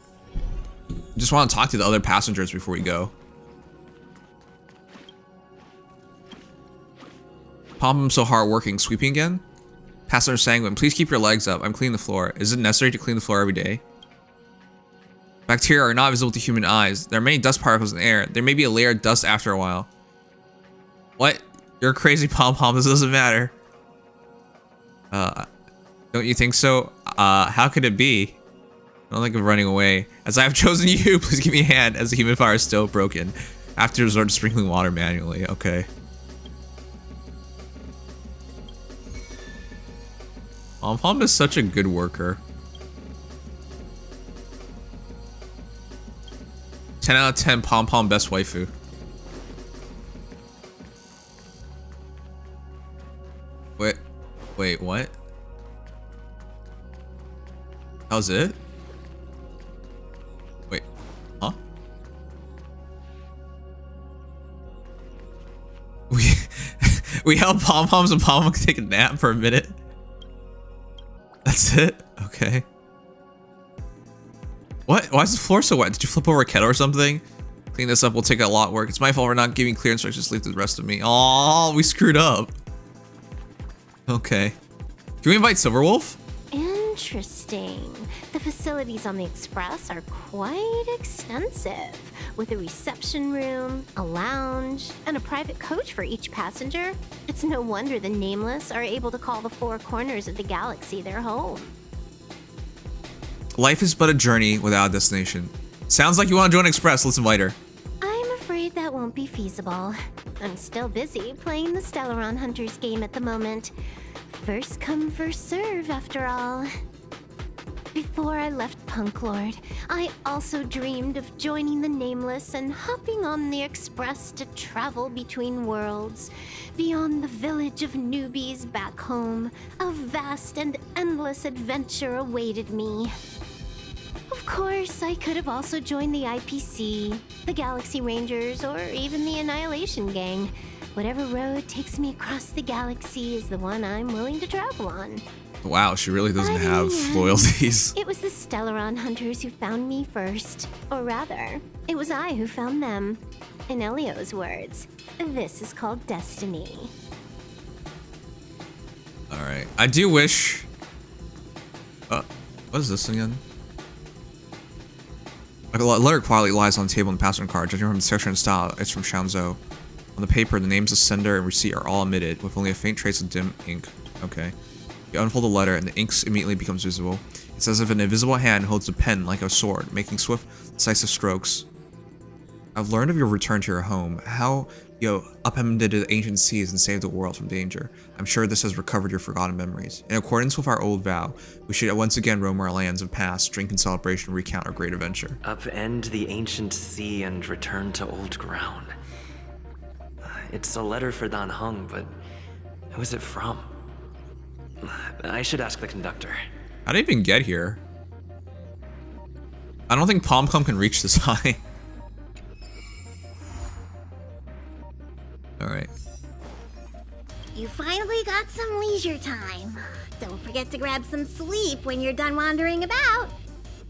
Just want to talk to the other passengers before we go. Pom-Pom's so hardworking. Sweeping again? Passenger Sanguine, please keep your legs up. I'm cleaning the floor. Is it necessary to clean the floor every day? Bacteria are not visible to human eyes. There are many dust particles in the air. There may be a layer of dust after a while. What? You're crazy, Pom-Pom. This doesn't matter. Don't you think so? How could it be? I don't think of running away. As I have chosen you, please give me a hand as the humidifier is still broken. I have to resort to sprinkling water manually. Okay. Pom-Pom is such a good worker. 10 out of 10 Pom-Pom best waifu. Wait, what? How's it? Wait, huh? We held Pom-Poms and Pom-Pom could take a nap for a minute. That's it? Okay. What? Why is the floor so wet? Did you flip over a kettle or something? Clean this up will take a lot of work. It's my fault for not giving clear instructions to leave the rest of me. Oh, we screwed up. Okay. Can we invite Silverwolf? Interesting. The facilities on the Express are quite extensive, with a reception room, a lounge, and a private coach for each passenger. It's no wonder the Nameless are able to call the four corners of the galaxy their home. Life is but a journey without a destination. Sounds like you want to join Express. Let's invite her. I'm afraid that won't be feasible. I'm still busy playing the Stellaron Hunters game at the moment. First come, first serve, after all. Before I left Punk Lord, I also dreamed of joining the Nameless and hopping on the Express to travel between worlds. Beyond the village of newbies back home, a vast and endless adventure awaited me. Of course, I could have also joined the IPC, the Galaxy Rangers, or even the Annihilation Gang. Whatever road takes me across the galaxy is the one I'm willing to travel on. Wow, she really doesn't have loyalties. It was the Stellaron Hunters who found me first. Or rather, it was I who found them. In Elio's words, this is called destiny. Alright. I do wish... what is this again? A letter quietly lies on the table in the passenger car. Judging from the section and style, it's from Shanzhou. On the paper, the names of sender and receipt are all omitted, with only a faint trace of dim ink. Okay. You unfold the letter, and the ink immediately becomes visible. It's as if an invisible hand holds a pen like a sword, making swift, decisive strokes. I've learned of your return to your home, how you upended the ancient seas and saved the world from danger. I'm sure this has recovered your forgotten memories. In accordance with our old vow, we should once again roam our lands of past, drink in celebration, and recount our great adventure. Upend the ancient sea and return to old ground. It's a letter for Dan Heng, but who is it from? I should ask the conductor. How did I even get here? I don't think Pomcom can reach this high. Alright. You finally got some leisure time. Don't forget to grab some sleep when you're done wandering about.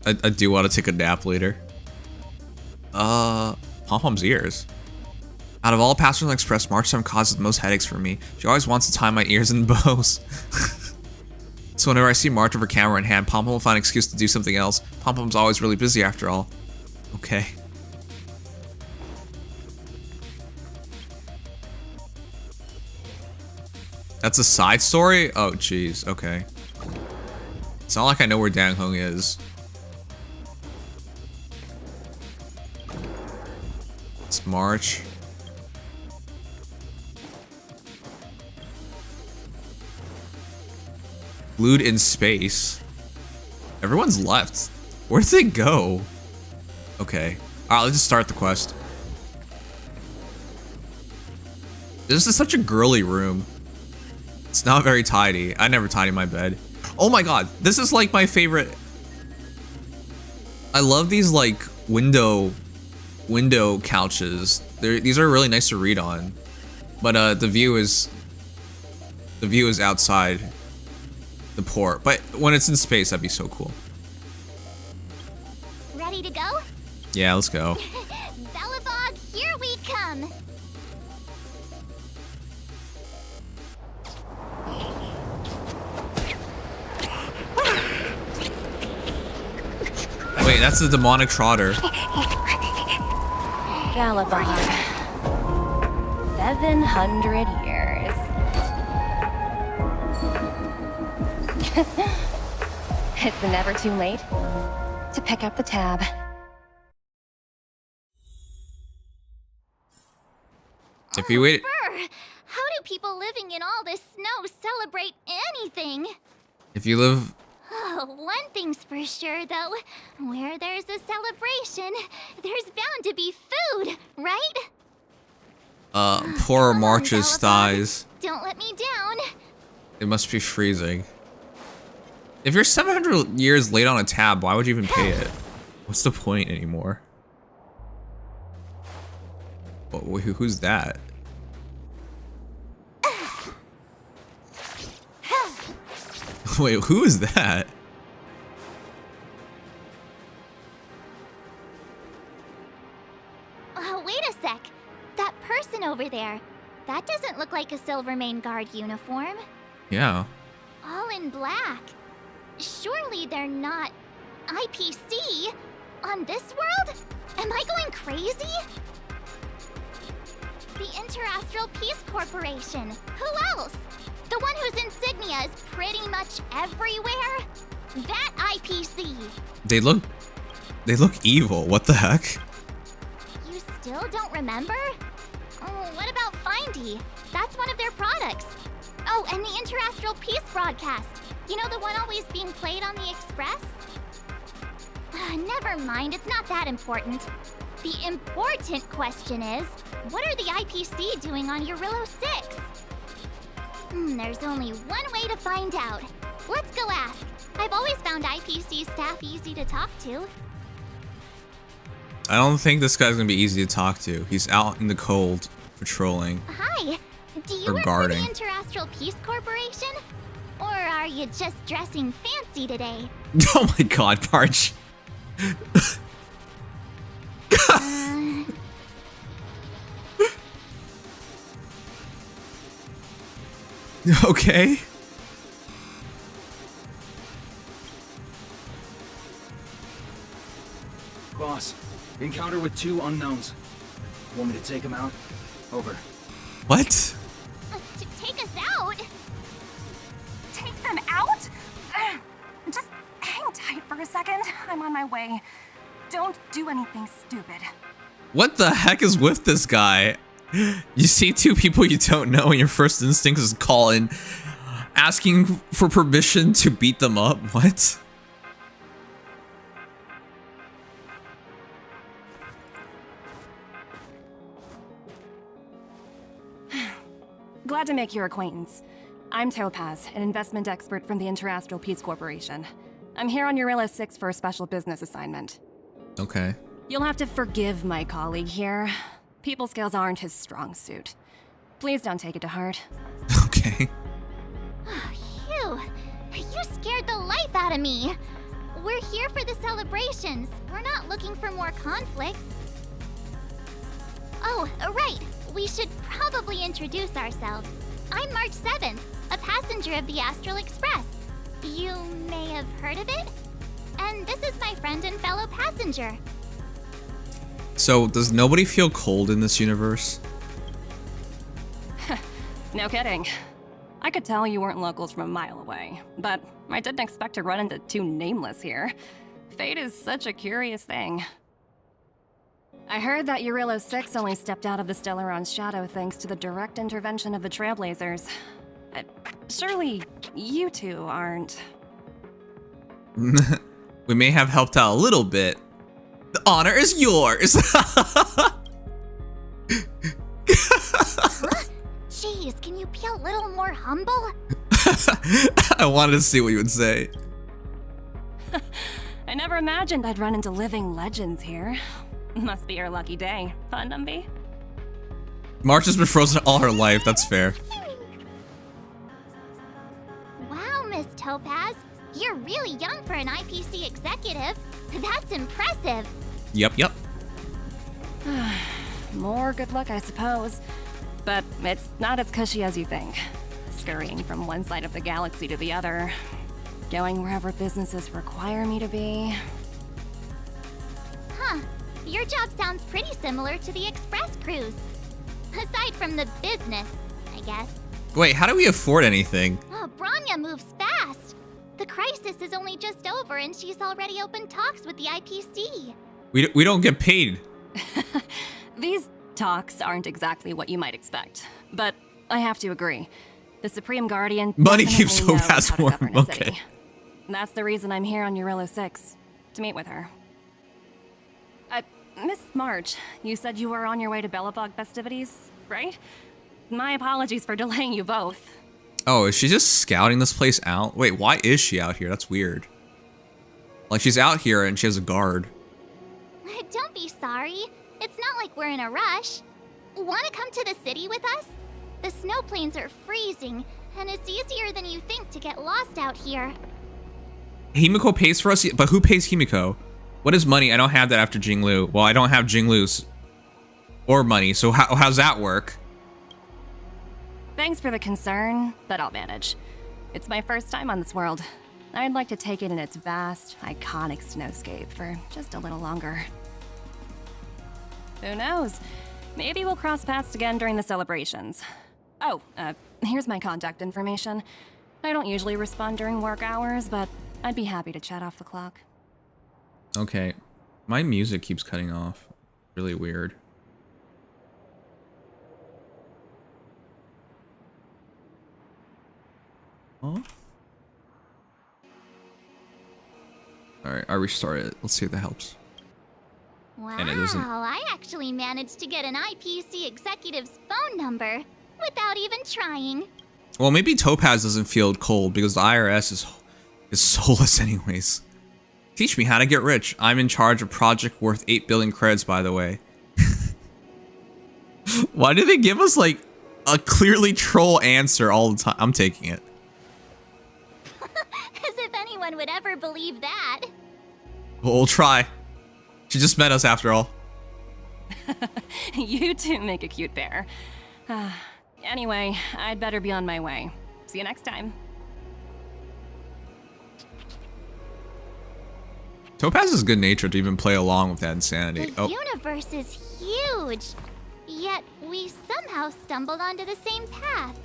I do want to take a nap later. Pompom's ears. Out of all passengers on the Express, March 7 causes the most headaches for me. She always wants to tie my ears in bows. So whenever I see March with her camera in hand, Pompom will find an excuse to do something else. Pompom's always really busy after all. Okay. That's a side story? Oh, jeez. Okay. It's not like I know where Dan Heng is. It's March. Glued in space. Everyone's left. Where did they go? Okay. Alright, let's just start the quest. This is such a girly room. It's not very tidy. I never tidy my bed. Oh my god, this is like my favorite. I love these like window couches. These are really nice to read on. But the view is outside the port. But when it's in space, that'd be so cool. Ready to go? Yeah, let's go. Belobog, here we come. Wait, that's the demonic trotter. Galabon. 700 years. It's never too late to pick up the tab. If you wait. How do people living in all this snow celebrate anything? If you live. Oh, one thing's for sure, though. Where there's a celebration, there's bound to be food, right? Poor March's thighs. Don't let me down. It must be freezing. If you're 700 years late on a tab, why would you even pay it? What's the point anymore? Who's that? Wait, who is that? Wait a sec. That person over there, that doesn't look like a Silvermane Guard uniform. Yeah. All in black. Surely they're not IPC on this world? Am I going crazy? The Interastral Peace Corporation. Who else? The one whose insignia is pretty much everywhere? That IPC. They look evil. What the heck? You still don't remember? Oh, what about Findy? That's one of their products. Oh, and the Interastral Peace broadcast. You know, the one always being played on the Express? Never mind, it's not that important. The important question is, what are the IPC doing on Eurillo 6? There's only one way to find out. Let's go ask. I've always found IPC staff easy to talk to. I don't think this guy's gonna be easy to talk to. He's out in the cold, patrolling. Hi, do you Or work guarding. for the Interastral Peace Corporation? Or are you just dressing fancy today? Oh my god, March. Okay. Boss, encounter with 2 unknowns. Want me to take them out? Over. What? To take us out? Take them out? Just hang tight for a second. I'm on my way. Don't do anything stupid. What the heck is with this guy? You see 2 people you don't know and your first instinct is call in, asking for permission to beat them up? What? Glad to make your acquaintance. I'm Topaz, an investment expert from the Interastral Peace Corporation. I'm here on Eurillo 6 for a special business assignment. Okay. You'll have to forgive my colleague here. People skills aren't his strong suit. Please don't take it to heart. Okay. Phew, you scared the life out of me. We're here for the celebrations. We're not looking for more conflicts. Oh, right. We should probably introduce ourselves. I'm March 7th, a passenger of the Astral Express. You may have heard of it? And this is my friend and fellow passenger. So, does nobody feel cold in this universe? No kidding. I could tell you weren't locals from a mile away, but I didn't expect to run into 2 nameless here. Fate is such a curious thing. I heard that Eurillo 6 only stepped out of the Stellaron's shadow thanks to the direct intervention of the Trailblazers. Surely you 2 aren't... We may have helped out a little bit. The honor is yours! Jeez, can you be a little more humble? I wanted to see what you would say. I never imagined I'd run into living legends here. Must be your lucky day, fun, Dumby? March has been frozen all her life, that's fair. Wow, Miss Topaz. You're really young for an IPC executive. That's impressive. Yep. More good luck, I suppose. But it's not as cushy as you think. Scurrying from one side of the galaxy to the other. Going wherever businesses require me to be. Huh. Your job sounds pretty similar to the Express cruise. Aside from the business, I guess. Wait, how do we afford anything? Oh, Branya moves fast. The crisis is only just over and she's already opened talks with the IPC. We don't get paid. These talks aren't exactly what you might expect. But I have to agree. The Supreme Guardian Money keeps definitely knows Topaz how to warm, govern a okay. city. That's the reason I'm here on Eurillo 6. To meet with her. Miss March, you said you were on your way to Belobog festivities, right? My apologies for delaying you both. Oh, is she just scouting this place out? Wait, why is she out here? That's weird. Like, she's out here and she has a guard. Don't be sorry. It's not like we're in a rush. Want to come to the city with us? The snow plains are freezing, and it's easier than you think to get lost out here. Himiko pays for us, but who pays Himiko? What is money? I don't have that after Jingliu. Well, I don't have Jingliu's or money, so how's that work? Thanks for the concern, but I'll manage. It's my first time on this world. I'd like to take it in its vast, iconic snowscape for just a little longer. Who knows? Maybe we'll cross paths again during the celebrations. Oh, here's my contact information. I don't usually respond during work hours, but I'd be happy to chat off the clock. Okay. My music keeps cutting off. Really weird. Huh? Alright, I restarted it. Let's see if that helps. Wow, And it doesn't. I actually managed to get an IPC executive's phone number without even trying. Well, maybe Topaz doesn't feel cold because the IRS is soulless anyways. Teach me how to get rich. I'm in charge of project worth 8 billion credits, by the way. Why do they give us like a clearly troll answer all the time? I'm taking it. As if anyone would ever believe that. Well, we'll try. She just met us after all. You two make a cute pair. Anyway, I'd better be on my way. See you next time. Topaz is good natured to even play along with that insanity. The universe is huge, yet we somehow stumbled onto the same path.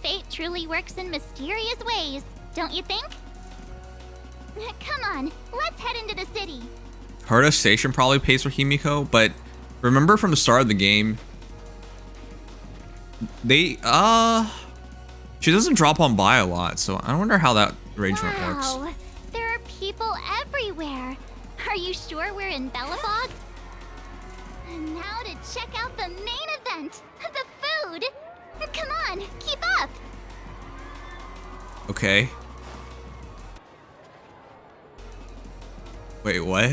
Fate truly works in mysterious ways, don't you think? Come on, let's head into the city. Herta Station probably pays for Himiko, but remember from the start of the game, they she doesn't drop on by a lot, so I wonder how that arrangement works. Wow, there are people everywhere. Are you sure we're in Belobog? And now to check out the main event, the food. Come on, keep up. Okay. Wait, what?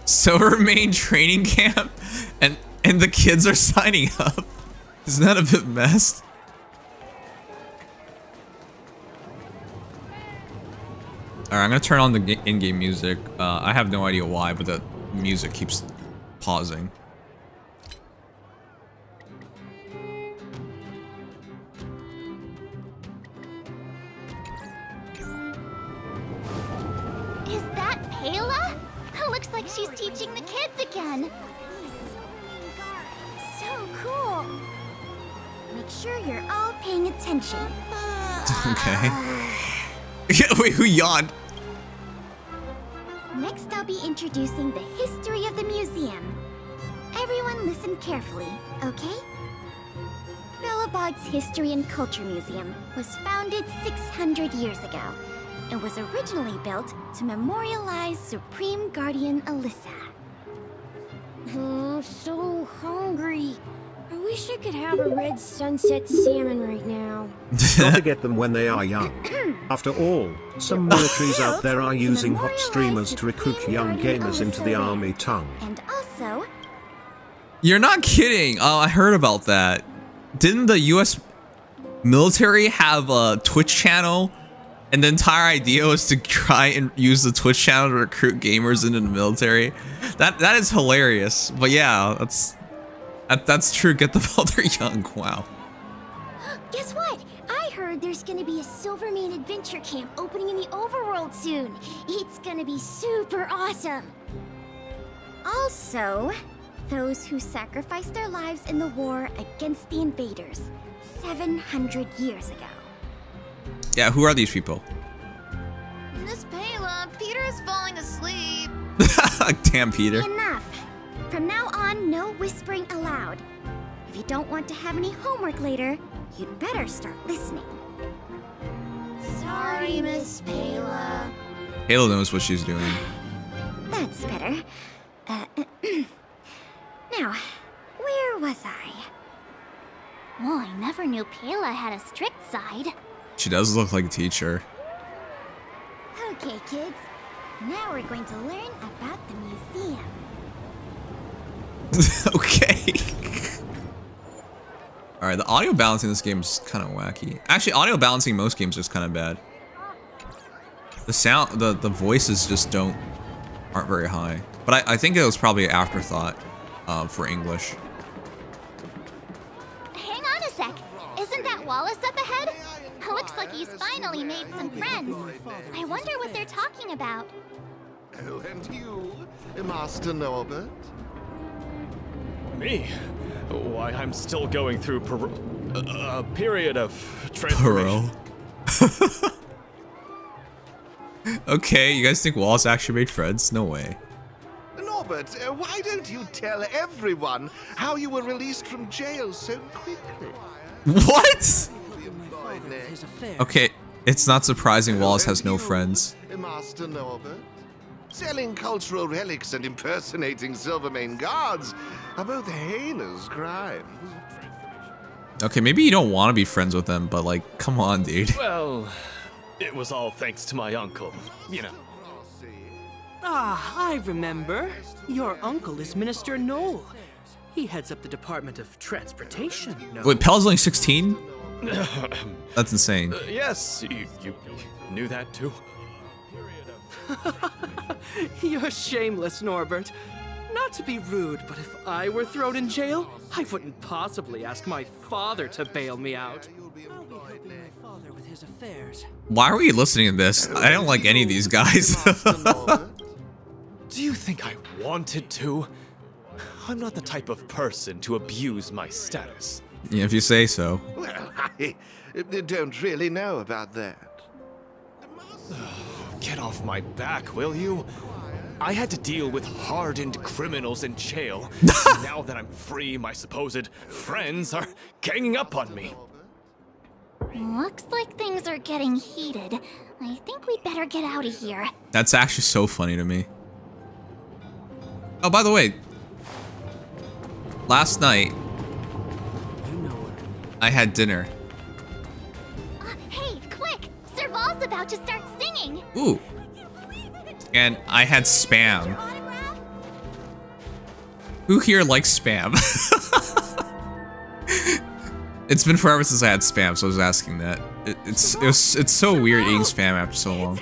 Silver Main training camp, and the kids are signing up. Isn't that a bit messed? Alright, I'm gonna turn on the in-game music. I have no idea why, but the music keeps pausing. Is that Payla? Looks like she's teaching the kids again. So cool. Make sure you're all paying attention. Okay. Wait, who yawned? Next, I'll be introducing the history of the museum. Everyone listen carefully, okay? Belobog's History and Culture Museum was founded 600 years ago and was originally built to memorialize Supreme Guardian Alyssa. I'm so hungry. I wish I could have a red sunset salmon right now. Gotta get them when they are young. After all, some militaries out there are using hot streamers to recruit young gamers into the army tongue. And also... You're not kidding. Oh, I heard about that. Didn't the US military have a Twitch channel? And the entire idea was to try and use the Twitch channel to recruit gamers into the military. That is hilarious. But yeah, that's true. Get them while they're young. Wow. Guess what? I heard there's gonna be a Silvermane adventure camp opening in the overworld soon. It's gonna be super awesome. Also, those who sacrificed their lives in the war against the invaders 700 years ago. Yeah, who are these people? Miss Payla, Peter is falling asleep. Damn, Peter. Enough. From now on, no whispering allowed. If you don't want to have any homework later, you'd better start listening. Sorry, Miss Payla. Halo knows what she's doing. That's better. Now, where was I? Well, I never knew Payla had a strict side. She does look like a teacher. Okay, kids. Now we're going to learn about the museum. Okay. Alright, the audio balancing in this game is kind of wacky. Actually, audio balancing in most games is kind of bad. The sound, the voices just aren't very high. But I think it was probably an afterthought for English. Hang on a sec. Isn't that Wallace up ahead? Looks like he's finally made some friends. I wonder what they're talking about. Oh, and you, Master Norbert? Me? Why, I'm still going through a period of transformation. Okay, you guys think Wallace actually made friends? No way. Norbert, why don't you tell everyone how you were released from jail so quickly? What? Okay, it's not surprising Wallace has no friends. Master Norbert? Selling cultural relics and impersonating Silvermane guards are both heinous crimes. Okay, maybe you don't want to be friends with them, but like, come on, dude. Well, it was all thanks to my uncle, you know. Ah, I remember. Your uncle is Minister Knoll. He heads up the Department of Transportation. No? Wait, Pel's only 16? That's insane. Yes, you knew that too? You're shameless, Norbert. Not to be rude, but if I were thrown in jail, I wouldn't possibly ask my father to bail me out. I'll be helping my father with his affairs. Why are we listening to this? I don't like any of these guys. Do you think I wanted to? I'm not the type of person to abuse my status. Yeah, if you say so. Well, I don't really know about that. Get off my back, will you? I had to deal with hardened criminals in jail. Now that I'm free, my supposed friends are ganging up on me. Looks like things are getting heated. I think we'd better get out of here. That's actually so funny to me. Oh, by the way, last night I had dinner. Hey, quick! Serval's about to start singing! Ooh. And I had Spam. Who here likes Spam? It's been forever since I had Spam, so I was asking that. It's so weird eating Spam after so long.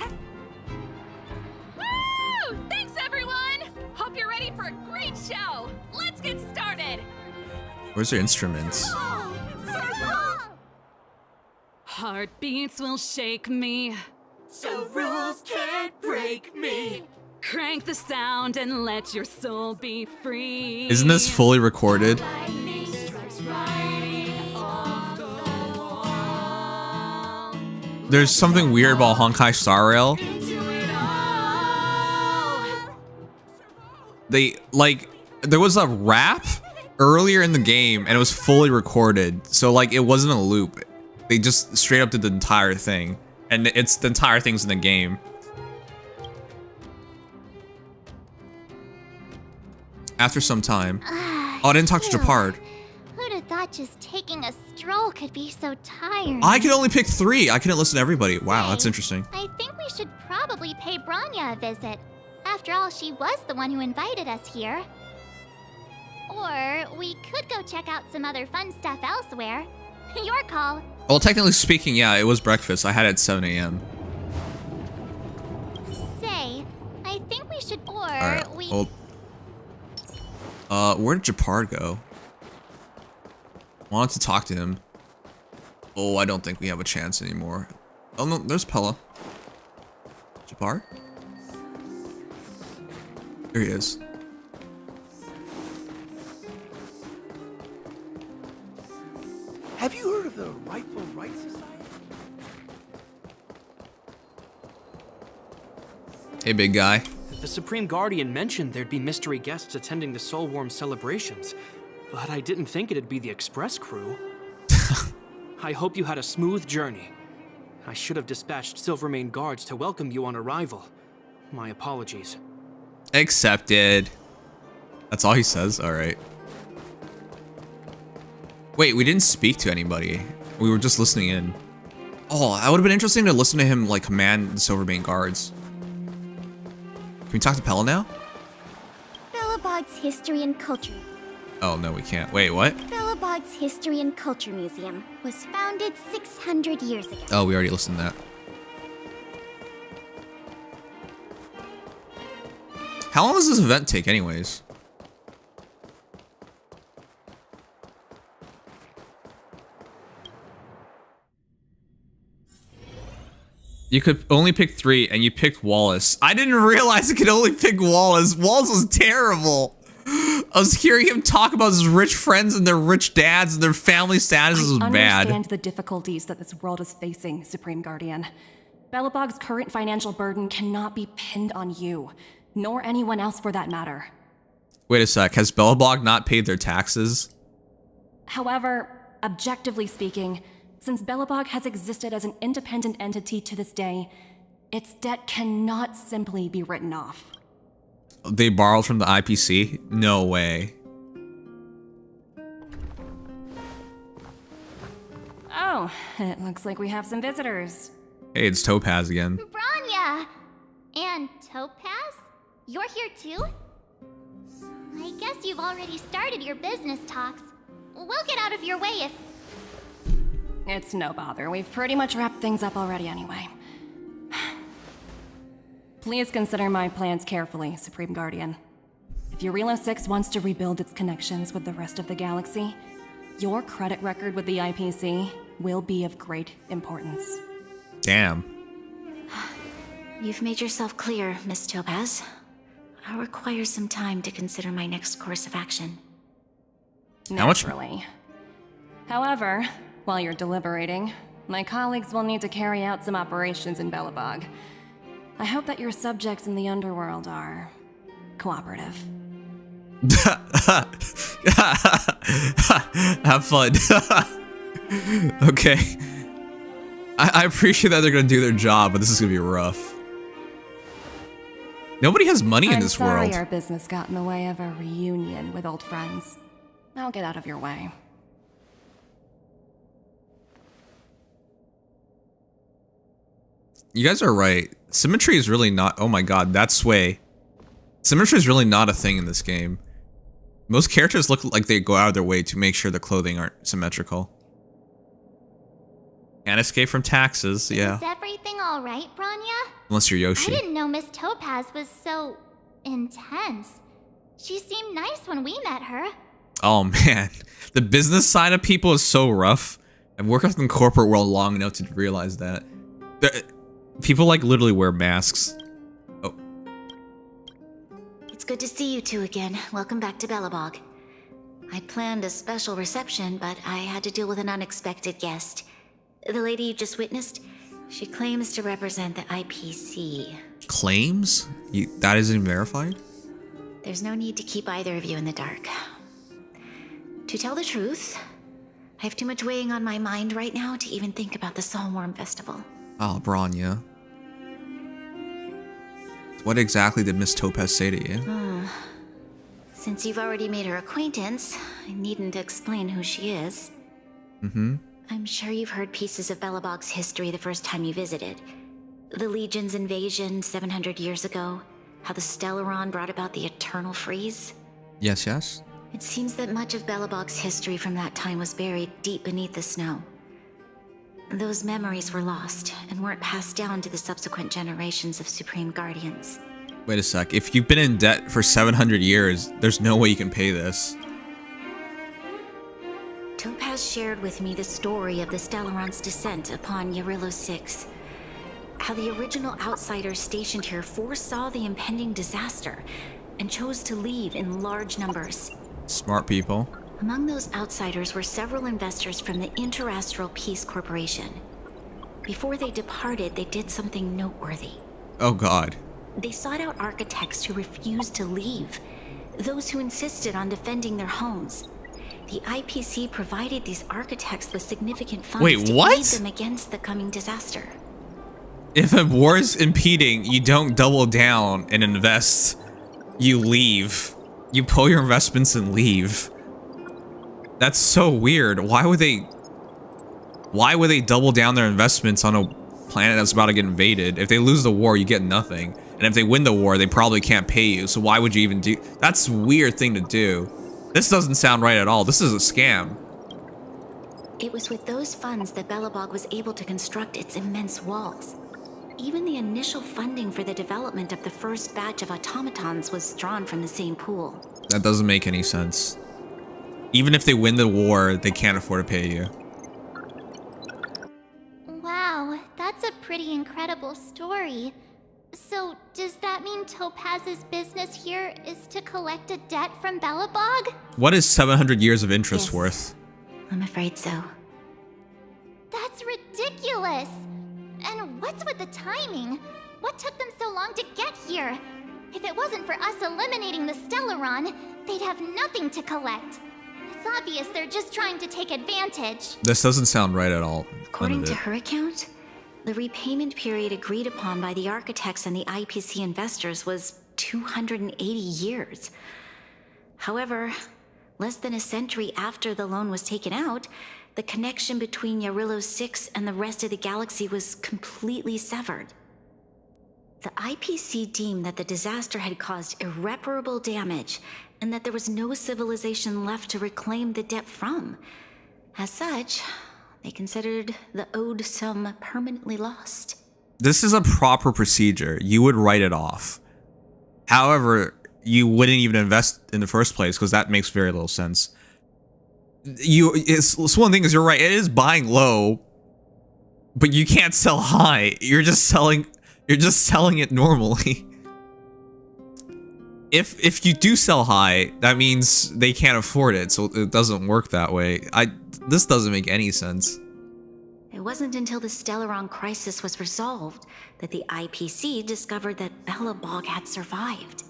Woo! Thanks, everyone! Hope you're ready for a great show. Let's get started. Where's their instruments? Heartbeats will shake me, so rules can't break me. Crank the sound and let your soul be free. Isn't this fully recorded? There's something weird about Honkai Star Rail. There was a rap earlier in the game and it was fully recorded. So like it wasn't a loop. They just straight up did the entire thing. And the entire thing's in the game. After some time. Oh, I didn't talk to Japard. Who'd have thought just taking a stroll could be so tiring? I could only pick 3. I couldn't listen to everybody. Wow, that's interesting. I think we should probably pay Branya a visit. After all, she was the one who invited us here. Or we could go check out some other fun stuff elsewhere. Your call. Well, technically speaking, yeah, it was breakfast. I had it at 7 a.m. Say, I think we should. Or Alright, we. well, where did Japard go? I wanted to talk to him. Oh, I don't think we have a chance anymore. Oh no, there's Pella. Japard? There he is. Have you heard of the Rightful Rights Society? Hey, big guy. The Supreme Guardian mentioned there'd be mystery guests attending the Soulworm celebrations, but I didn't think it'd be the Express crew. I hope you had a smooth journey. I should have dispatched Silvermane guards to welcome you on arrival. My apologies. Accepted. That's all he says? Alright. Wait, we didn't speak to anybody. We were just listening in. Oh, that would have been interesting to listen to him, like, command the Silvermane guards. Can we talk to Pella now? Bellabog's History and Culture. Oh, no, we can't. Wait, what? Bellabog's History and Culture Museum was founded 600 years ago. Oh, we already listened to that. How long does this event take anyways? You could only pick 3 and you picked Wallace. I didn't realize I could only pick Wallace. Wallace was terrible. I was hearing him talk about his rich friends and their rich dads and their family status was I bad. understand the difficulties that this world is facing, Supreme Guardian. Belobog's current financial burden cannot be pinned on you, nor anyone else for that matter. Wait a sec, has Belobog not paid their taxes? However, objectively speaking, since Belobog has existed as an independent entity to this day, its debt cannot simply be written off. They borrowed from the IPC? No way. Oh, it looks like we have some visitors. Hey, it's Topaz again. Bronya! And Topaz? You're here too? I guess you've already started your business talks. We'll get out of your way if... It's no bother. We've pretty much wrapped things up already anyway. Please consider my plans carefully, Supreme Guardian. If Eurilo 6 wants to rebuild its connections with the rest of the galaxy, your credit record with the IPC will be of great importance. Damn. You've made yourself clear, Miss Topaz. I'll require some time to consider my next course of action. Naturally. However, while you're deliberating, my colleagues will need to carry out some operations in Belobog. I hope that your subjects in the underworld are cooperative. Have fun. Okay. I appreciate that they're gonna do their job, but this is gonna be rough. Nobody has money in this world. I'm sorry our business got in the way of a reunion with old friends. I'll get out of your way. You guys are right. Symmetry is really not... Oh my god, that sway. Symmetry is really not a thing in this game. Most characters look like they go out of their way to make sure their clothing aren't symmetrical. Can't escape from taxes, yeah. Is everything alright, Bronya? Unless you're Yoshi. I didn't know Miss Topaz was so... intense. She seemed nice when we met her. Oh man. The business side of people is so rough. I've worked in the corporate world long enough to realize that. People like literally wear masks. Oh. It's good to see you two again. Welcome back to Belobog. I planned a special reception, but I had to deal with an unexpected guest. The lady you just witnessed, she claims to represent the IPC. Claims? That isn't verified? There's no need to keep either of you in the dark. To tell the truth, I have too much weighing on my mind right now to even think about the Soulworm Festival. Oh, Bronya. What exactly did Miss Topaz say to you? Since you've already made her acquaintance, I needn't explain who she is. Mm-hmm. I'm sure you've heard pieces of Belobog's history the first time you visited. The Legion's invasion 700 years ago, how the Stellaron brought about the Eternal Freeze. Yes, yes. It seems that much of Belobog's history from that time was buried deep beneath the snow. Those memories were lost and weren't passed down to the subsequent generations of Supreme Guardians. Wait a sec. If you've been in debt for 700 years, there's no way you can pay this. Topaz shared with me the story of the Stellaron's descent upon Eurilo 6. How the original outsiders stationed here foresaw the impending disaster and chose to leave in large numbers. Smart people. Among those outsiders were several investors from the Interastral Peace Corporation. Before they departed, they did something noteworthy. Oh god. They sought out architects who refused to leave, those who insisted on defending their homes. The IPC provided these architects with significant funds to aid them against the coming disaster. If a war is impeding, you don't double down and invest. You leave. You pull your investments and leave. That's so weird. Why would they double down their investments on a planet that's about to get invaded? If they lose the war, you get nothing. And if they win the war, they probably can't pay you. So why would you even do... That's a weird thing to do. This doesn't sound right at all. This is a scam. It was with those funds that Belobog was able to construct its immense walls. Even the initial funding for the development of the first batch of automatons was drawn from the same pool. That doesn't make any sense. Even if they win the war, they can't afford to pay you. Wow, that's a pretty incredible story. So, does that mean Topaz's business here is to collect a debt from Belobog? What is 700 years of interest Yes. worth? I'm afraid so. That's ridiculous! And what's with the timing? What took them so long to get here? If it wasn't for us eliminating the Stellaron, they'd have nothing to collect. It's obvious they're just trying to take advantage. This doesn't sound right at all. According to her account, the repayment period agreed upon by the architects and the IPC investors was 280 years. However, less than a century after the loan was taken out, the connection between Yarillo 6 and the rest of the galaxy was completely severed. The IPC deemed that the disaster had caused irreparable damage and that there was no civilization left to reclaim the debt from. As such, they considered the owed sum permanently lost. This is a proper procedure. You would write it off. However, you wouldn't even invest in the first place because that makes very little sense. It's one thing is you're right. It is buying low, but you can't sell high. You're just selling it normally. If you do sell high, that means they can't afford it, so it doesn't work that way. This doesn't make any sense. It wasn't until the Stellaron crisis was resolved that the IPC discovered that Belobog had survived.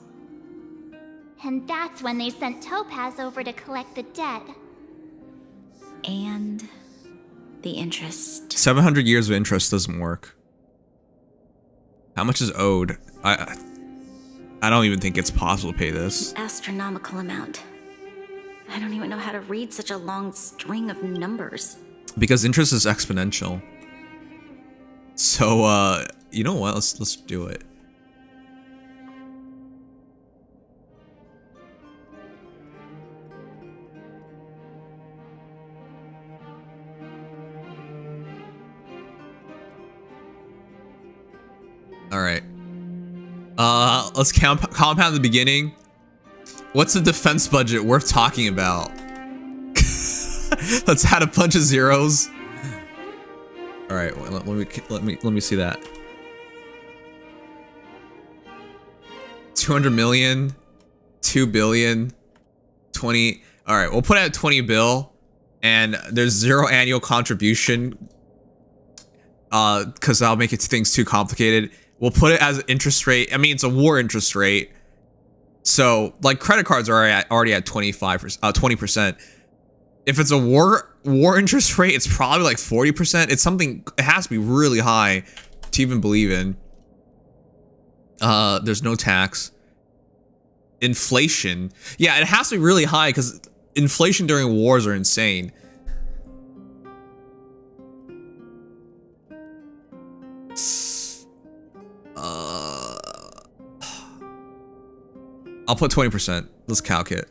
And that's when they sent Topaz over to collect the debt. And the interest. 700 years of interest doesn't work. How much is owed? I don't even think it's possible to pay this. Astronomical amount. I don't even know how to read such a long string of numbers. Because interest is exponential. So, you know what? Let's do it. All right. Let's compound the beginning. What's the defense budget worth talking about? Let's add a bunch of zeros. All right, let me see that. 200 million, 2 billion, 20. All right, we'll put it at 20 bill, and there's 0 annual contribution. Because that'll make things too complicated. We'll put it as an interest rate. I mean, it's a war interest rate. So, like, credit cards are already at 20%. If it's a war interest rate, it's probably like 40%. It's something, it has to be really high to even believe in. There's no tax. Inflation. Yeah, it has to be really high because inflation during wars are insane. I'll put 20%. Let's calc it.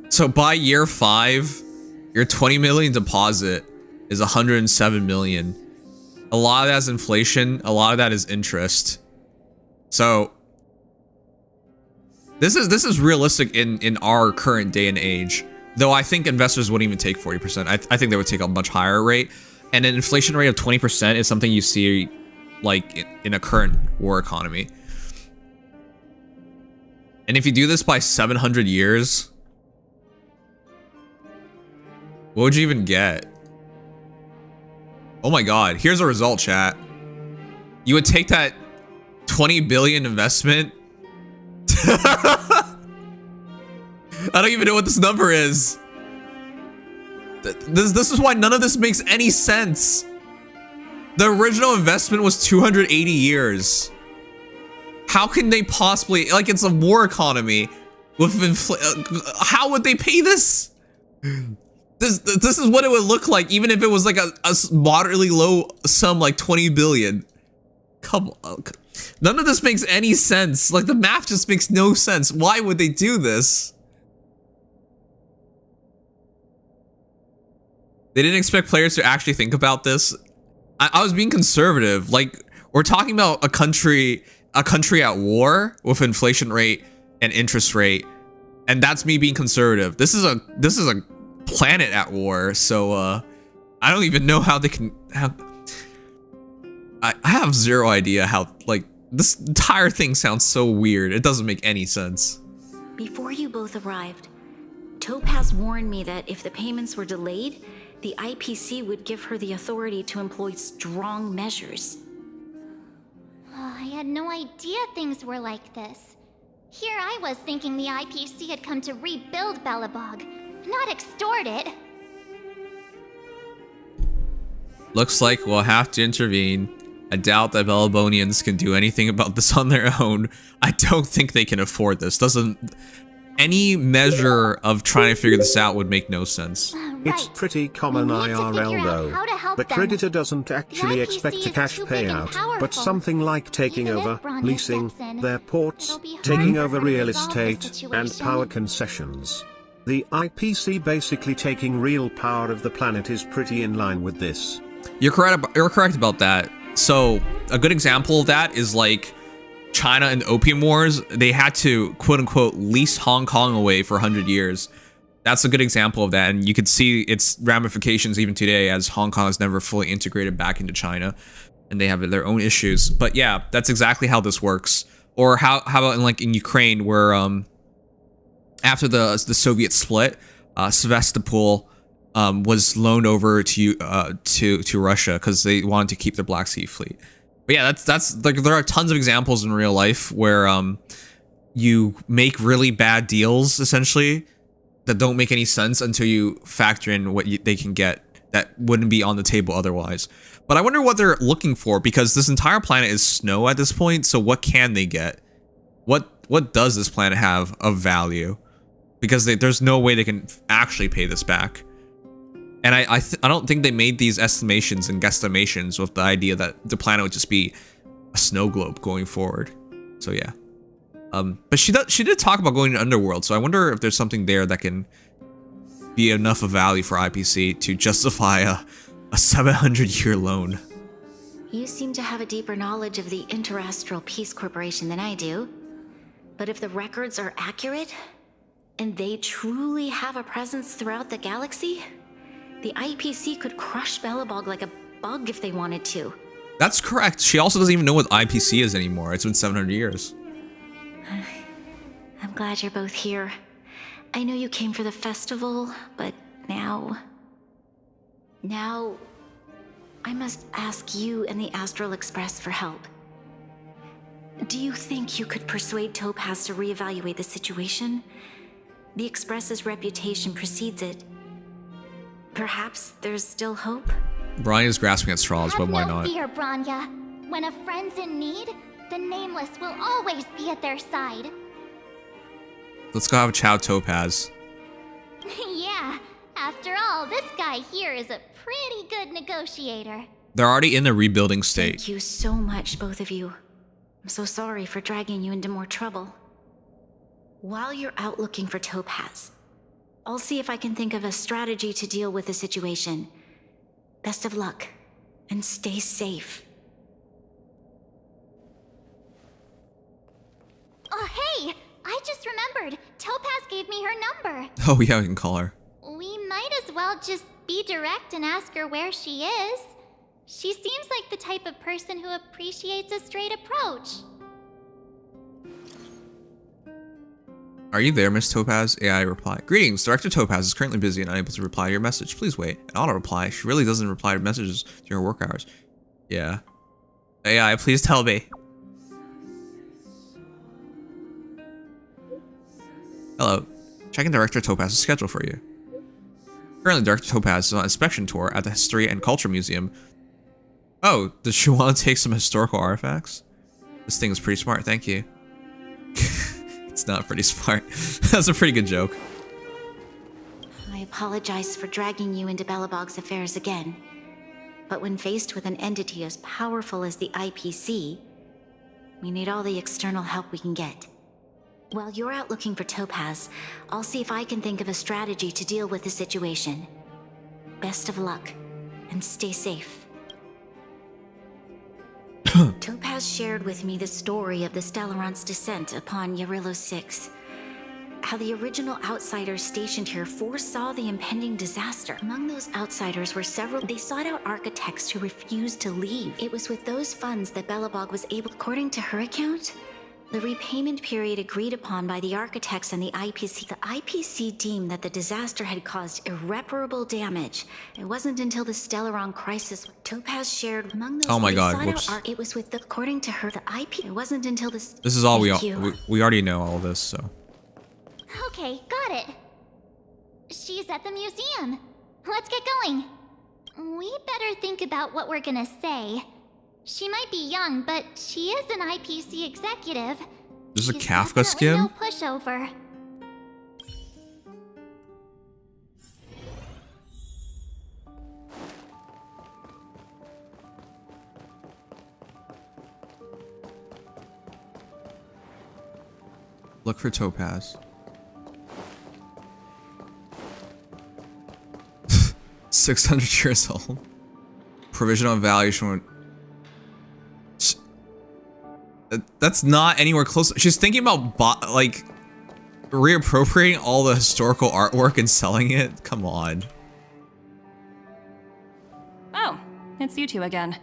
So by year 5, your 20 million deposit is 107 million. A lot of that is inflation. A lot of that is interest. So this is realistic in our current day and age. Though I think investors wouldn't even take 40%. I think they would take a much higher rate. And an inflation rate of 20% is something you see like in a current war economy. And if you do this by 700 years, what would you even get? Oh my god, here's a result, chat. You would take that 20 billion investment. I don't even know what this number is. This is why none of this makes any sense. The original investment was 280 years. How can they possibly, like, it's a war economy with how would they pay this? This is what it would look like even if it was like a moderately low sum like 20 billion. Come on. None of this makes any sense. Like, the math just makes no sense. Why would they do this? They didn't expect players to actually think about this. I was being conservative. Like, we're talking about a country at war with inflation rate and interest rate, and that's me being conservative. This is a planet at war, so I don't even know how they can have. I have zero idea how, like, this entire thing sounds so weird. It doesn't make any sense. Before you both arrived, Topaz warned me that if the payments were delayed, the IPC would give her the authority to employ strong measures. Oh, I had no idea things were like this. Here I was thinking the IPC had come to rebuild Belobog, not extort it. Looks like we'll have to intervene. I doubt that Belobonians can do anything about this on their own. I don't think they can afford this. Any measure of trying to figure this out would make no sense. It's pretty common IRL though. The creditor doesn't actually expect a cash payout, but something like taking over, leasing, their ports, taking over real estate, and power concessions. The IPC basically taking real power of the planet is pretty in line with this. You're correct about that. So a good example of that is like China and the Opium Wars. They had to quote unquote lease Hong Kong away for 100 years. That's a good example of that, and you could see its ramifications even today, as Hong Kong is never fully integrated back into China, and they have their own issues. But yeah, that's exactly how this works. Or how about in Ukraine, where after the Soviet split, Sevastopol was loaned over to Russia because they wanted to keep the Black Sea Fleet. But yeah, that's like, there are tons of examples in real life where you make really bad deals essentially that don't make any sense until you factor in what they can get that wouldn't be on the table otherwise. But I wonder what they're looking for, because this entire planet is snow at this point. So what can they get? What does this planet have of value? Because there's no way they can actually pay this back. And I don't think they made these estimations and guesstimations with the idea that the planet would just be a snow globe going forward. So yeah. But she did talk about going to Underworld, so I wonder if there's something there that can be enough of value for IPC to justify a 700-year loan. You seem to have a deeper knowledge of the Interastral Peace Corporation than I do. But if the records are accurate, and they truly have a presence throughout the galaxy, the IPC could crush Belobog like a bug if they wanted to. That's correct. She also doesn't even know what IPC is anymore. It's been 700 years. I'm glad you're both here. I know you came for the festival, but now I must ask you and the Astral Express for help. Do you think you could persuade Topaz to reevaluate the situation? The Express's reputation precedes it. Perhaps there's still hope? Brian is grasping at straws, but why not? Have no fear, Branya. When a friend's in need, the Nameless will always be at their side. Let's go have a chow Topaz. Yeah, after all, this guy here is a pretty good negotiator. They're already in the rebuilding state. Thank you so much, both of you. I'm so sorry for dragging you into more trouble. While you're out looking for Topaz, I'll see if I can think of a strategy to deal with the situation. Best of luck, and stay safe. Oh, hey! I just remembered. Topaz gave me her number. Oh yeah, we can call her. We might as well just be direct and ask her where she is. She seems like the type of person who appreciates a straight approach. Are you there, Miss Topaz? AI reply. Greetings, Director Topaz is currently busy and unable to reply to your message. Please wait. An auto reply. She really doesn't reply to messages during work hours. Yeah. AI, please tell me. Hello. Checking Director Topaz's schedule for you. Currently, Director Topaz is on inspection tour at the History and Culture Museum. Oh, does she want to take some historical artifacts? This thing is pretty smart, thank you. It's not pretty smart. That's a pretty good joke. I apologize for dragging you into Belobog's affairs again. But when faced with an entity as powerful as the IPC, we need all the external help we can get. While you're out looking for Topaz, I'll see if I can think of a strategy to deal with the situation. Best of luck, and stay safe. Topaz shared with me the story of the Stellaron's descent upon Yarillo 6. how the original outsiders stationed here foresaw the impending disaster. Among those outsiders were several. They sought out architects who refused to leave. It was with those funds that Belobog was able, according to her account, the repayment period agreed upon by the architects and the IPC. The IPC deemed that the disaster had caused irreparable damage. It wasn't until the Stellaron crisis Topaz shared among those. Oh my God, sought whoops. out it was with the, according to her, the IP. It wasn't until this. This is all we already know all this, so. Okay, got it. She's at the museum. Let's get going. We better think about what we're gonna say. She might be young, but she is an IPC executive. There's a She's Kafka skin? no pushover. Look for Topaz. 600 years old. Provisional evaluation. That's not anywhere close. She's thinking about like reappropriating all the historical artwork and selling it. Come on. Oh, it's you two again.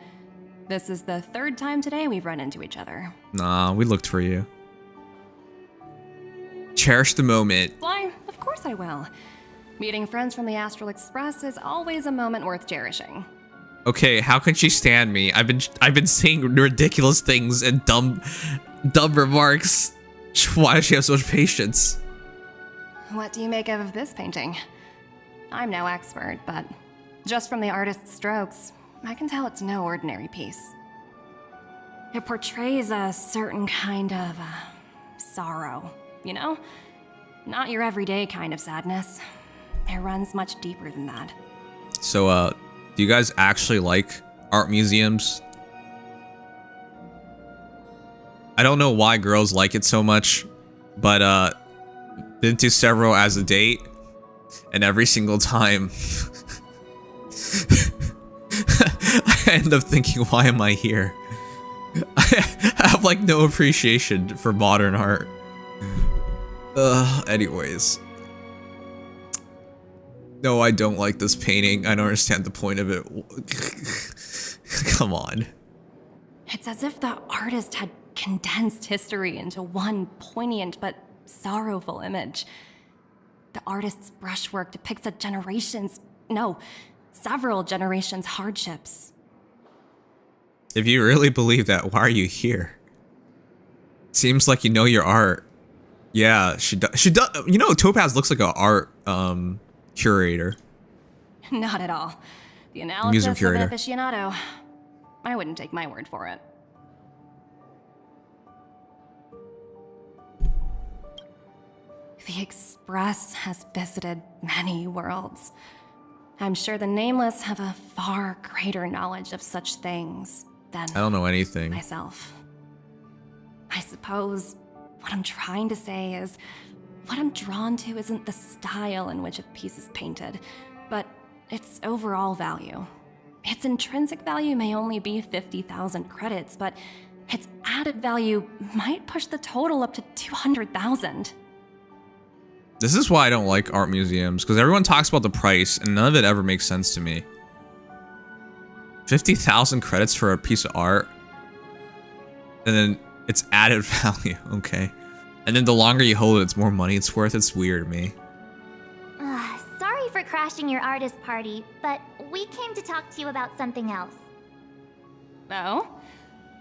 This is the third time today we've run into each other. Nah, we looked for you. Cherish the moment. Why, of course I will. Meeting friends from the Astral Express is always a moment worth cherishing. Okay, how can she stand me? I've been saying ridiculous things and dumb remarks. Why does she have so much patience? What do you make of this painting? I'm no expert, but just from the artist's strokes, I can tell it's no ordinary piece. It portrays a certain kind of sorrow, you know? Not your everyday kind of sadness. It runs much deeper than that. So, do you guys actually like art museums? I don't know why girls like it so much, but been to several as a date, and every single time I end up thinking, why am I here? I have like no appreciation for modern art. Anyways. No, I don't like this painting. I don't understand the point of it. Come on. It's as if the artist had condensed history into one poignant but sorrowful image. The artist's brushwork depicts several generations' hardships. If you really believe that, why are you here? Seems like you know your art. Yeah, she does. You know, Topaz looks like an art curator. Not at all. The Museum analysis of curator. an aficionado. I wouldn't take my word for it. The Express has visited many worlds. I'm sure the Nameless have a far greater knowledge of such things than I don't know anything. myself. I suppose what I'm trying to say is, what I'm drawn to isn't the style in which a piece is painted, but its overall value. Its intrinsic value may only be 50,000 credits, but its added value might push the total up to 200,000. This is why I don't like art museums, because everyone talks about the price, and none of it ever makes sense to me. 50,000 credits for a piece of art, and then its added value, okay. And then the longer you hold it, it's more money it's worth. It's weird to me. Sorry for crashing your artist party, but we came to talk to you about something else. Oh?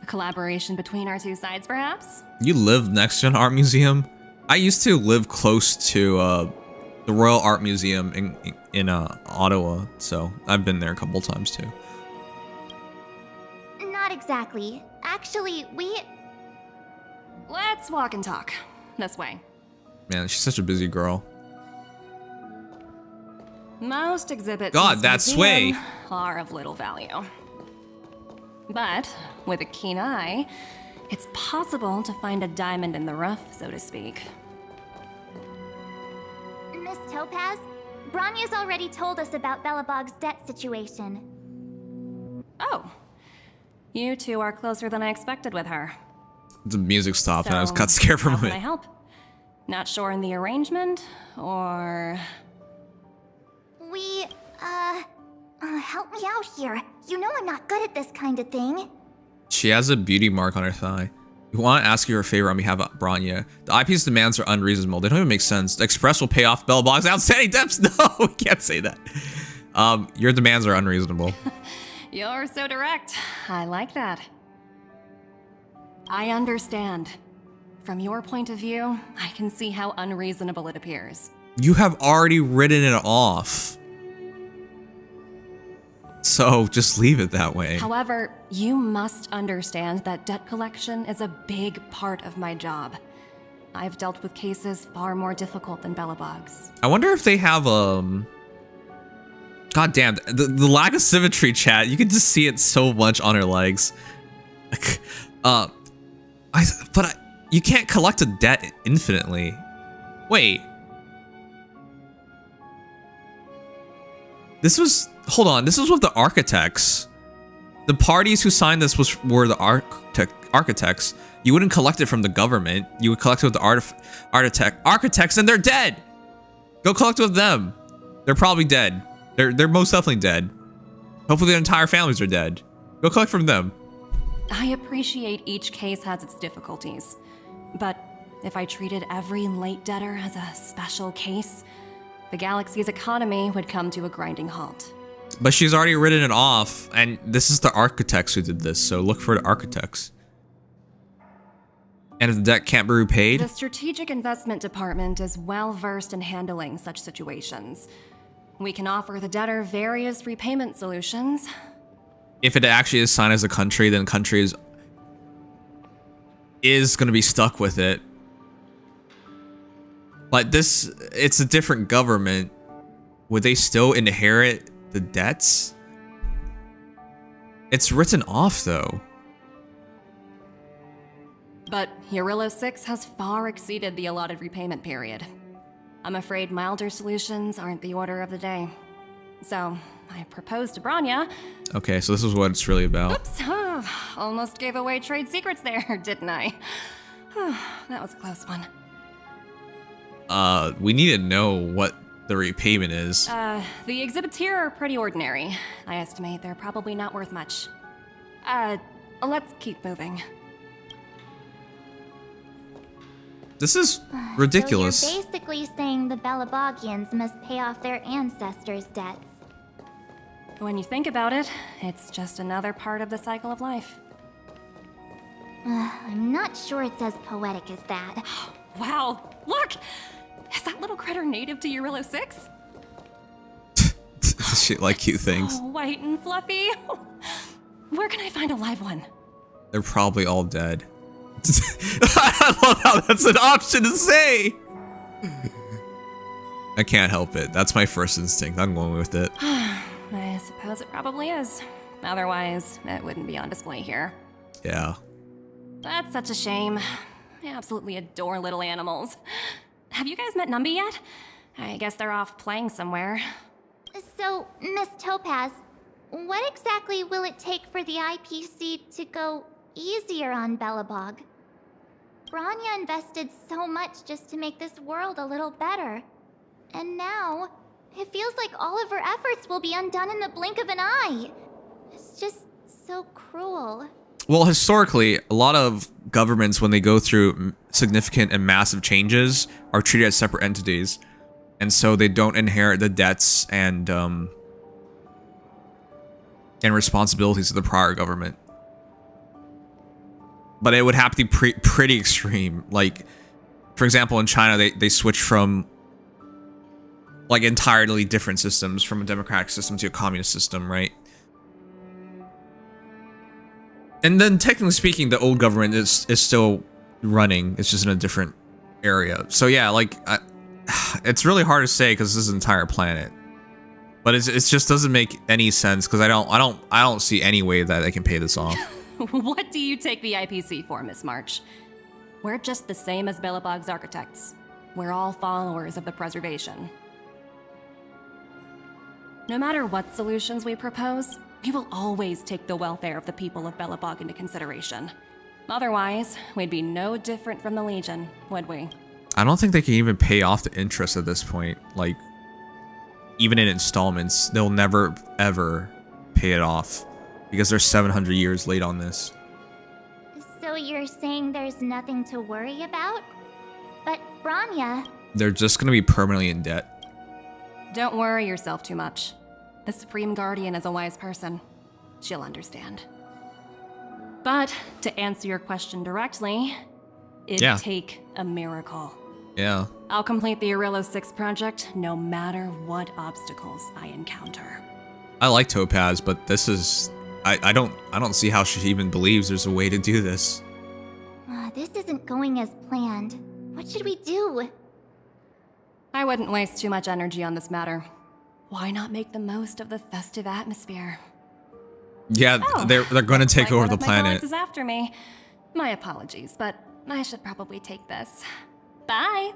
A collaboration between our two sides, perhaps? You live next to an art museum? I used to live close to the Royal Art Museum in Ottawa, so I've been there a couple times too. Not exactly. Actually, Let's walk and talk. This way. Man, she's such a busy girl. Most exhibits God, in that this sway. museum are of little value. But with a keen eye, it's possible to find a diamond in the rough, so to speak. Miss Topaz, Bronya's already told us about Belobog's debt situation. Oh. You two are closer than I expected with her. The music stopped and I was So, got scared for a how can I moment. help? Not sure in the arrangement, or... Help me out here. You know I'm not good at this kind of thing. She has a beauty mark on her thigh. We want to ask you a favor on behalf of Bronya. The IP's demands are unreasonable. They don't even make sense. The Express will pay off Bellbog's outstanding debts. No, we can't say that. Your demands are unreasonable. You're so direct. I like that. I understand. From your point of view, I can see how unreasonable it appears. You have already written it off. So just leave it that way. However, you must understand that debt collection is a big part of my job. I've dealt with cases far more difficult than Bellabog's. I wonder if they have God damn, the lack of symmetry, chat. You can just see it so much on her legs. You can't collect a debt infinitely. Wait. Hold on, this was with the architects. The parties who signed this were the architects. You wouldn't collect it from the government. You would collect it with the architects, and they're dead. Go collect it with them. They're probably dead. They're most definitely dead. Hopefully their entire families are dead. Go collect from them. I appreciate each case has its difficulties, but if I treated every late debtor as a special case, the galaxy's economy would come to a grinding halt. But she's already written it off, and this is the architects who did this, so look for the architects. And if the debt can't be repaid? The Strategic Investment Department is well versed in handling such situations. We can offer the debtor various repayment solutions. If it actually is signed as a country, then country is going to be stuck with it. But it's a different government. Would they still inherit the debts? It's written off, though. But Eurillo 6 has far exceeded the allotted repayment period. I'm afraid milder solutions aren't the order of the day. So, I proposed to Bronya. Okay, so this is what it's really about. Oops, almost gave away trade secrets there, didn't I? That was a close one. We need to know what the repayment is. The exhibits here are pretty ordinary. I estimate they're probably not worth much. Let's keep moving. This is ridiculous. So you're basically saying the Bellabogians must pay off their ancestors' debts. When you think about it, it's just another part of the cycle of life. I'm not sure it's as poetic as that. Wow, look! Is that little critter native to Eurillo 6? Shit like cute things. So white and fluffy. Where can I find a live one? They're probably all dead. I love how that's an option to say. I can't help it. That's my first instinct. I'm going with it. I suppose it probably is. Otherwise, it wouldn't be on display here. Yeah. That's such a shame. I absolutely adore little animals. Have you guys met Numby yet? I guess they're off playing somewhere. So, Miss Topaz, what exactly will it take for the IPC to go easier on Bellabog? Bronya invested so much just to make this world a little better. And now, it feels like all of her efforts will be undone in the blink of an eye. It's just so cruel. Well, historically, a lot of governments, when they go through significant and massive changes, are treated as separate entities. And so they don't inherit the debts and responsibilities of the prior government. But it would have to be pretty extreme. Like, for example, in China, they switch from like entirely different systems, from a democratic system to a communist system, right? And then, technically speaking, the old government is still running. It's just in a different area. So yeah, like, it's really hard to say because this is an entire planet. But it just doesn't make any sense because I don't see any way that they can pay this off. What do you take the IPC for, Miss March? We're just the same as Bellabog's architects. We're all followers of the preservation. No matter what solutions we propose, we will always take the welfare of the people of Bellabog into consideration. Otherwise, we'd be no different from the Legion, would we? I don't think they can even pay off the interest at this point. Like, even in installments, they'll never, ever pay it off. Because they're 700 years late on this. So you're saying there's nothing to worry about? But Bronya... They're just gonna be permanently in debt. Don't worry yourself too much. The Supreme Guardian is a wise person. She'll understand. But to answer your question directly, it'd take a miracle. Yeah. I'll complete the Arillo 6 project no matter what obstacles I encounter. I like Topaz, but this is... I don't see how she even believes there's a way to do this. This isn't going as planned. What should we do? I wouldn't waste too much energy on this matter. Why not make the most of the festive atmosphere? Yeah, they're going to take over the planet. Alex is after me. My apologies, but I should probably take this. Bye.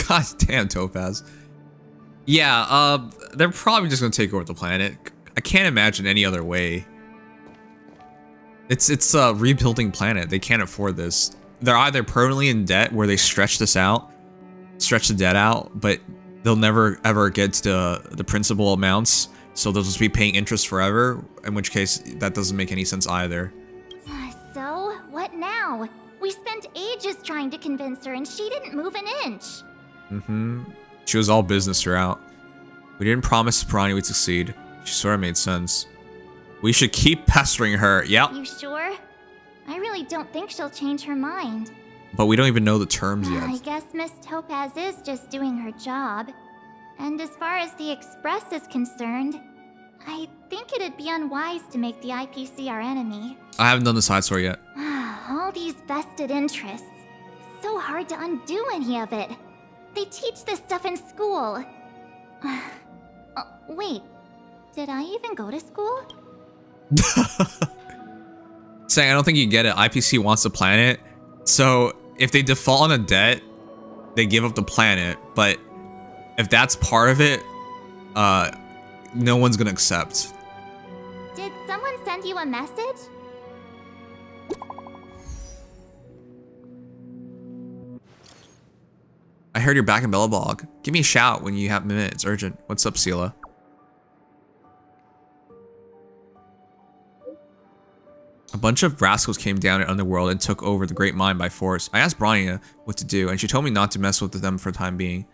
God damn, Topaz. Yeah, they're probably just going to take over the planet. I can't imagine any other way. It's a rebuilding planet. They can't afford this. They're either permanently in debt where they stretch the debt out, but they'll never ever get to the principal amounts, so they'll just be paying interest forever, in which case that doesn't make any sense either. So, what now? We spent ages trying to convince her and she didn't move an inch. She was all business throughout. We didn't promise Brony would succeed. She sort of made sense. We should keep pestering her. Yep. You sure? I really don't think she'll change her mind. But we don't even know the terms yet. I guess Miss Topaz is just doing her job. And as far as the Express is concerned, I think it'd be unwise to make the IPC our enemy. I haven't done the side story yet. All these vested interests. So hard to undo any of it. They teach this stuff in school. Wait, did I even go to school? Saying, I don't think you get it. IPC wants the planet. So if they default on a debt, they give up the planet. But if that's part of it, no one's gonna accept. Did someone send you a message? I heard you're back in Bellabog. Give me a shout when you have a minute. It's urgent. What's up, Sela? A bunch of rascals came down in Underworld and took over the Great Mine by force. I asked Bronya what to do, and she told me not to mess with them for the time being.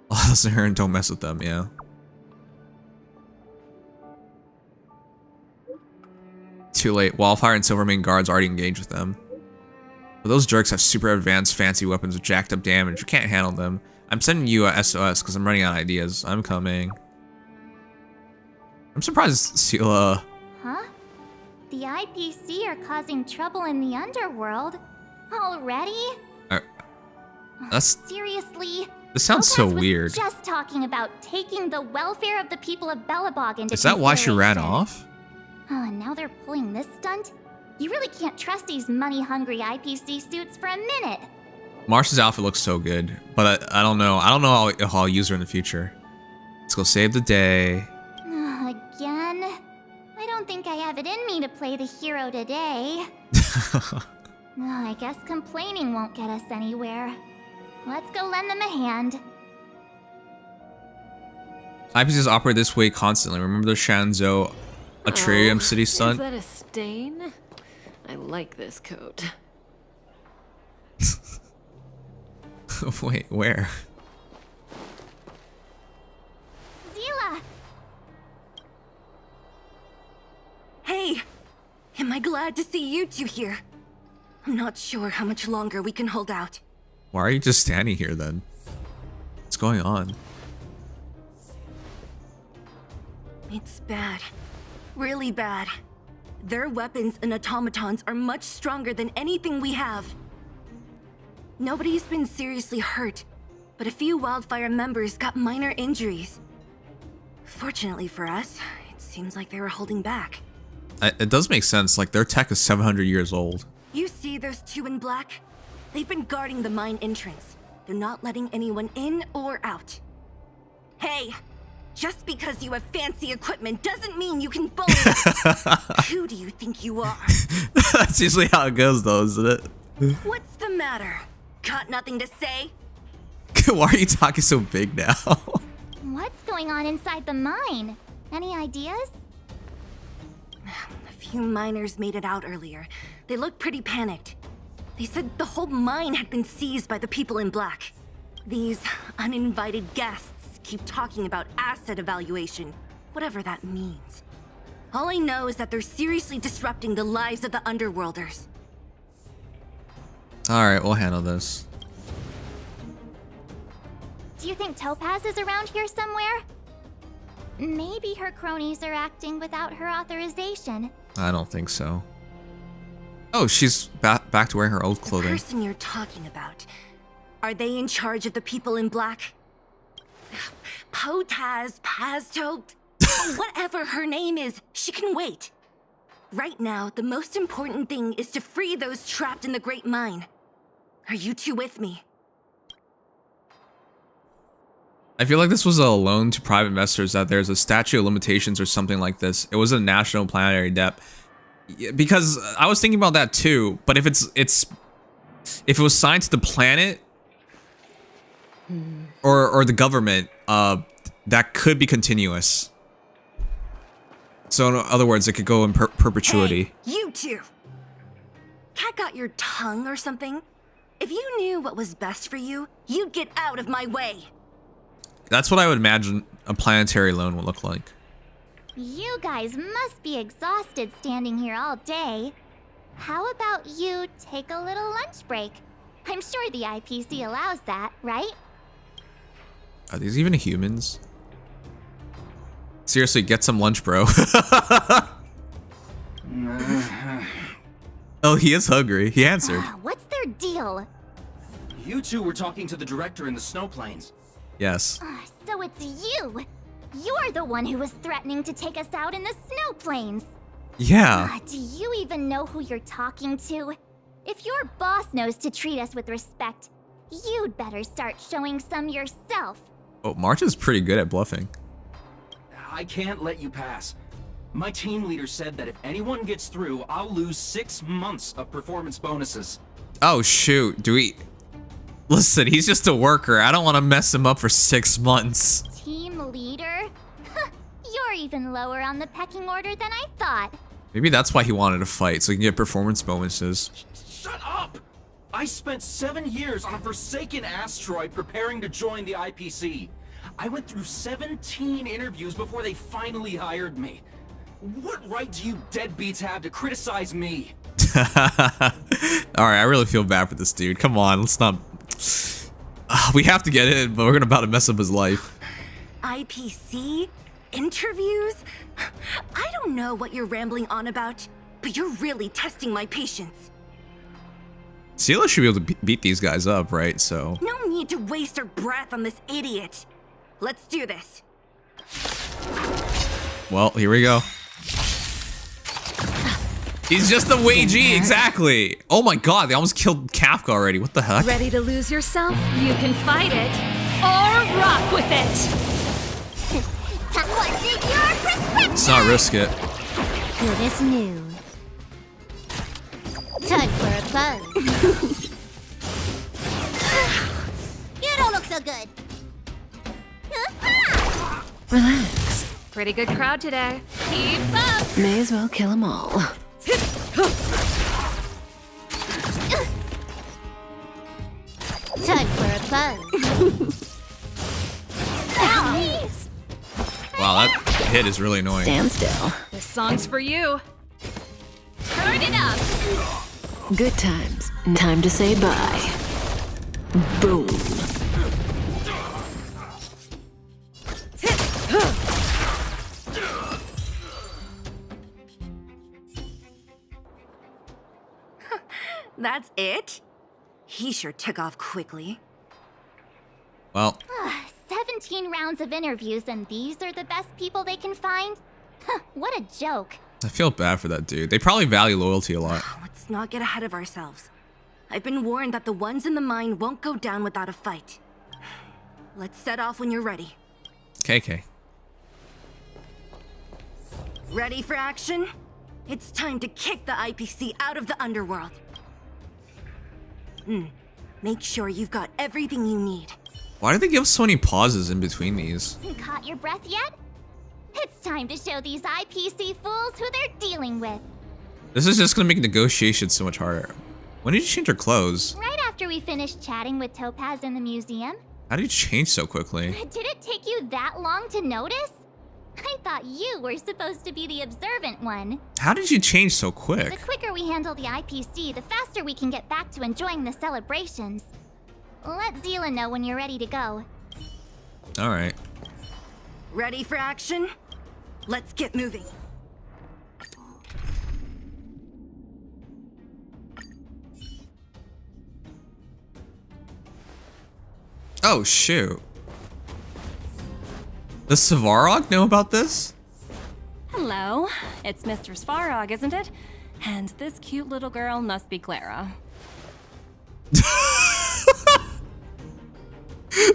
Listen to her and don't mess with them, yeah. Too late. Wildfire and Silvermane guards already engaged with them. But those jerks have super advanced fancy weapons with jacked up damage. You can't handle them. I'm sending you a SOS because I'm running out of ideas. I'm coming. I'm surprised Sela... Huh? The IPC are causing trouble in the underworld? Already? That's... Seriously? This sounds so Topaz was weird. Just talking about taking the welfare of the people of Bellabog into Is that why she ran consideration. off? Oh, and now they're pulling this stunt? You really can't trust these money-hungry IPC suits for a minute. Marsh's outfit looks so good, but I don't know. I don't know how I'll use her in the future. Let's go save the day. Again? I don't think I have it in me to play the hero today. I guess complaining won't get us anywhere. Let's go lend them a hand. IPCs operate this way constantly. Remember the Shanzhou Atrium City stunt? Is that a stain? I like this coat. Wait, where? Zila! Hey! Am I glad to see you two here? I'm not sure how much longer we can hold out. Why are you just standing here then? What's going on? It's bad. Really bad. Their weapons and automatons are much stronger than anything we have. Nobody's been seriously hurt, but a few Wildfire members got minor injuries. Fortunately for us, it seems like they were holding back. It does make sense, like their tech is 700 years old. You see those two in black? They've been guarding the mine entrance. They're not letting anyone in or out. Hey, Just because you have fancy equipment doesn't mean you can bully us. Who do you think you are? That's usually how it goes, though, isn't it? What's the matter? Got nothing to say? Why are you talking so big now? What's going on inside the mine? Any ideas? A few miners made it out earlier. They looked pretty panicked. They said the whole mine had been seized by the people in black. These uninvited guests keep talking about asset evaluation, whatever that means. All I know is that they're seriously disrupting the lives of the Underworlders. Alright, we'll handle this. Do you think Topaz is around here somewhere? Maybe her cronies are acting without her authorization. I don't think so. Oh, she's back to wearing her old clothing. The person you're talking about, are they in charge of the people in black? Potaz, Pazto, whatever her name is, she can wait. Right now, the most important thing is to free those trapped in the Great Mine. Are you two with me? I feel like this was a loan to private investors, that there's a statute of limitations or something like this. It was a national planetary debt. Because I was thinking about that too, but if if it was signed to the planet or the government, that could be continuous. So in other words, it could go in perpetuity. Hey, you two! Cat got your tongue or something? If you knew what was best for you, you'd get out of my way. That's what I would imagine a planetary loan would look like. You guys must be exhausted standing here all day. How about you take a little lunch break? I'm sure the IPC allows that, right? Are these even humans? Seriously, get some lunch, bro. Oh, he is hungry. He answered. What's their deal? You two were talking to the director in the snow plains. Yes. So it's you! You're the one who was threatening to take us out in the snow plains! Yeah. Do you even know who you're talking to? If your boss knows to treat us with respect, you'd better start showing some yourself. Oh, March is pretty good at bluffing. I can't let you pass. My team leader said that if anyone gets through, I'll lose 6 months of performance bonuses. Oh, shoot. Do we... Listen, he's just a worker. I don't want to mess him up for 6 months. Team leader? You're even lower on the pecking order than I thought. Maybe that's why he wanted to fight, so he can get performance bonuses. Shut up! I spent 7 years on a forsaken asteroid preparing to join the IPC. I went through 17 interviews before they finally hired me. What right do you deadbeats have to criticize me? Alright, I really feel bad for this dude. Come on, let's not... we have to get in, but we're about to mess up his life. IPC? Interviews? I don't know what you're rambling on about, but you're really testing my patience. Sela should be able to beat these guys up, right? So... No need to waste our breath on this idiot. Let's do this. Well, here we go. He's just a Wei-G, exactly. Oh my god, they almost killed Kafka already. What the heck? Ready to lose yourself? You can fight it or rock with it. What's in your perspective? Let's not risk it. Good as new. Time for a buzz. You don't look so good. Relax. Pretty good crowd today. Keep up. May as well kill them all. Time for a buzz. Wow, that hit is really annoying. Stand still. This song's for you. Turn it up. Good times. Time to say bye. Boom. That's it? He sure took off quickly. Well, 17 rounds of interviews and these are the best people they can find? What a joke. I feel bad for that dude. They probably value loyalty a lot. Let's not get ahead of ourselves. I've been warned that the ones in the mine won't go down without a fight. Let's set off when you're ready. KK. Ready for action? It's time to kick the IPC out of the underworld. Make sure you've got everything you need. Why do they give so many pauses in between these? You caught your breath yet? It's time to show these IPC fools who they're dealing with. This is just gonna make negotiations so much harder. When did you change your clothes? Right after we finished chatting with Topaz in the museum. How did you change so quickly? Did it take you that long to notice? I thought you were supposed to be the observant one. How did you change so quick? The quicker we handle the IPC, the faster we can get back to enjoying the celebrations. Let Zila know when you're ready to go. Alright. Ready for action? Let's get moving. Oh, shoot. Does Svarog know about this? Hello, it's Mr. Svarog, isn't it? And this cute little girl must be Clara.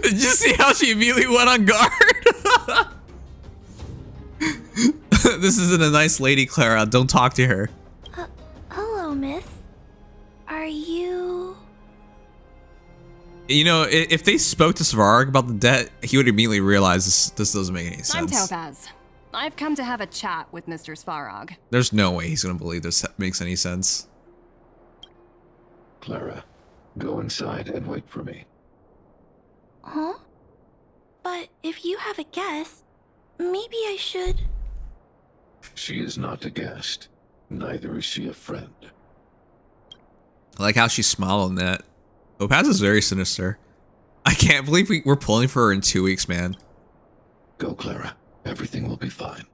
Did you see how she immediately went on guard? This isn't a nice lady, Clara. Don't talk to her. Hello, miss. Are you... You know, if they spoke to Svarog about the debt, he would immediately realize this doesn't make any sense. I'm Topaz. I've come to have a chat with Mr. Svarog. There's no way he's gonna believe this makes any sense. Clara, go inside and wait for me. Huh? But if you have a guest, maybe I should... She is not a guest. Neither is she a friend. I like how she smiled on that. Topaz is very sinister. I can't believe we're pulling for her in 2 weeks, man. Go, Clara. Everything will be fine.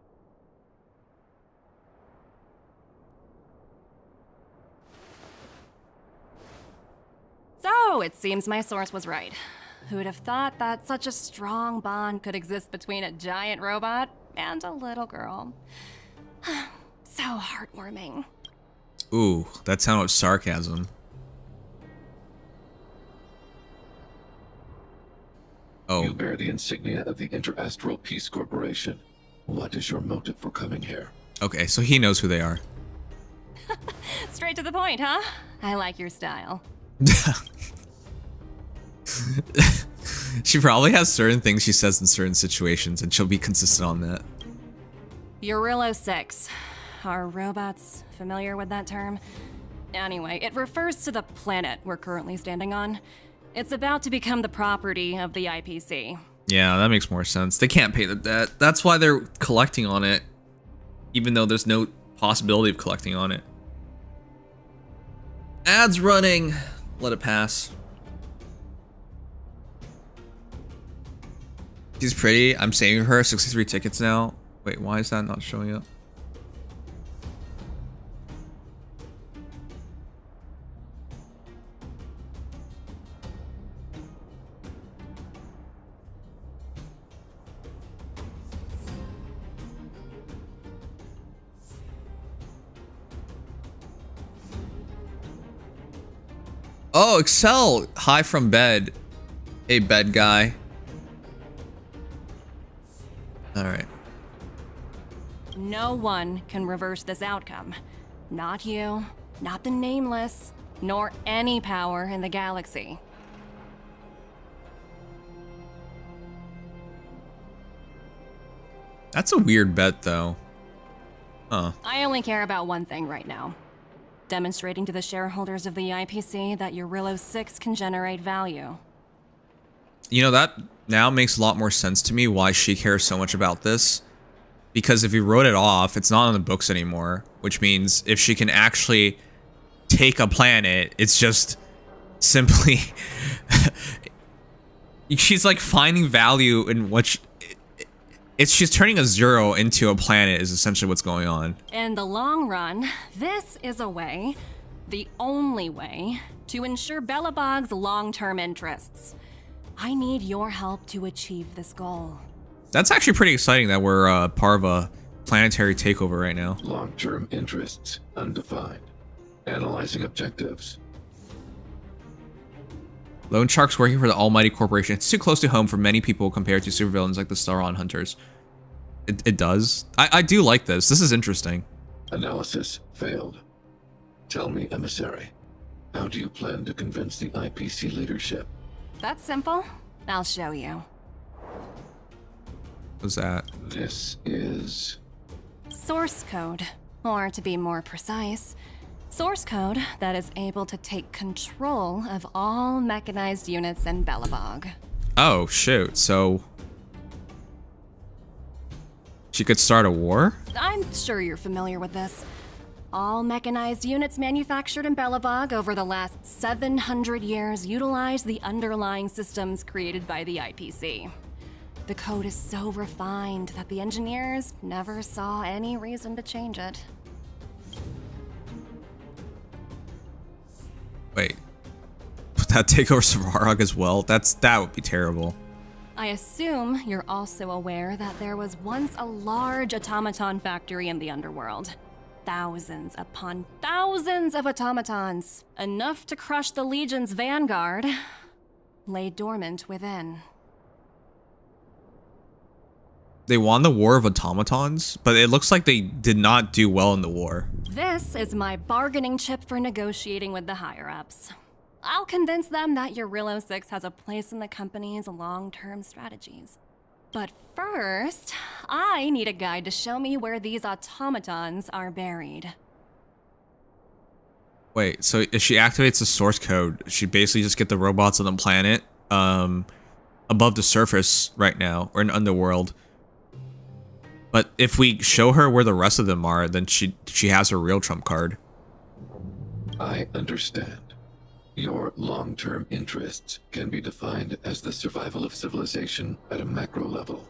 So, it seems my source was right. Who would have thought that such a strong bond could exist between a giant robot and a little girl? So heartwarming. Ooh, that sounded sarcasm. Oh. You bear the insignia of the Interastral Peace Corporation. What is your motive for coming here? Okay, so he knows who they are. Straight to the point, huh? I like your style. She probably has certain things she says in certain situations, and she'll be consistent on that. Urilo 6. Are robots familiar with that term? Anyway, it refers to the planet we're currently standing on. It's about to become the property of the IPC. Yeah, that makes more sense. They can't pay the debt. That's why they're collecting on it, even though there's no possibility of collecting on it. Ads running. Let it pass. She's pretty. I'm saving her 63 tickets now. Wait, why is that not showing up? Oh, Excel. Hi from bed. Hey, bed guy. All right. No one can reverse this outcome. Not you, not the Nameless, nor any power in the galaxy. That's a weird bet, though. Huh. I only care about one thing right now. Demonstrating to the shareholders of the IPC that Urilo 6 can generate value. You know, that now makes a lot more sense to me why she cares so much about this. Because if he wrote it off, it's not on the books anymore. Which means if she can actually take a planet, it's just simply... she's like finding value in what... she's turning a zero into a planet is essentially what's going on. In the long run, this is a way, the only way, to ensure Belobog's long-term interests. I need your help to achieve this goal. That's actually pretty exciting that we're part of a planetary takeover right now. Long-term interests, undefined. Analyzing objectives. Lone Shark's working for the Almighty Corporation. It's too close to home for many people compared to supervillains like the Sauron Hunters. It does. I do like this. This is interesting. Analysis failed. Tell me, emissary, how do you plan to convince the IPC leadership? That's simple. I'll show you. What's that? This is... Source code. Or to be more precise, source code that is able to take control of all mechanized units in Belobog. Oh, shoot. So... she could start a war? I'm sure you're familiar with this. All mechanized units manufactured in Belobog over the last 700 years utilize the underlying systems created by the IPC. The code is so refined that the engineers never saw any reason to change it. Wait. Would that take over Svarog as well? That would be terrible. I assume you're also aware that there was once a large automaton factory in the underworld. Thousands upon thousands of automatons, enough to crush the Legion's vanguard, lay dormant within. They won the War of Automatons, but it looks like they did not do well in the war. This is my bargaining chip for negotiating with the higher-ups. I'll convince them that Eurillo 6 has a place in the company's long-term strategies. But first, I need a guide to show me where these automatons are buried. Wait, so if she activates the source code, she basically just get the robots on the planet above the surface right now, or in Underworld. But if we show her where the rest of them are, then she has her real trump card. I understand. Your long-term interests can be defined as the survival of civilization at a macro level.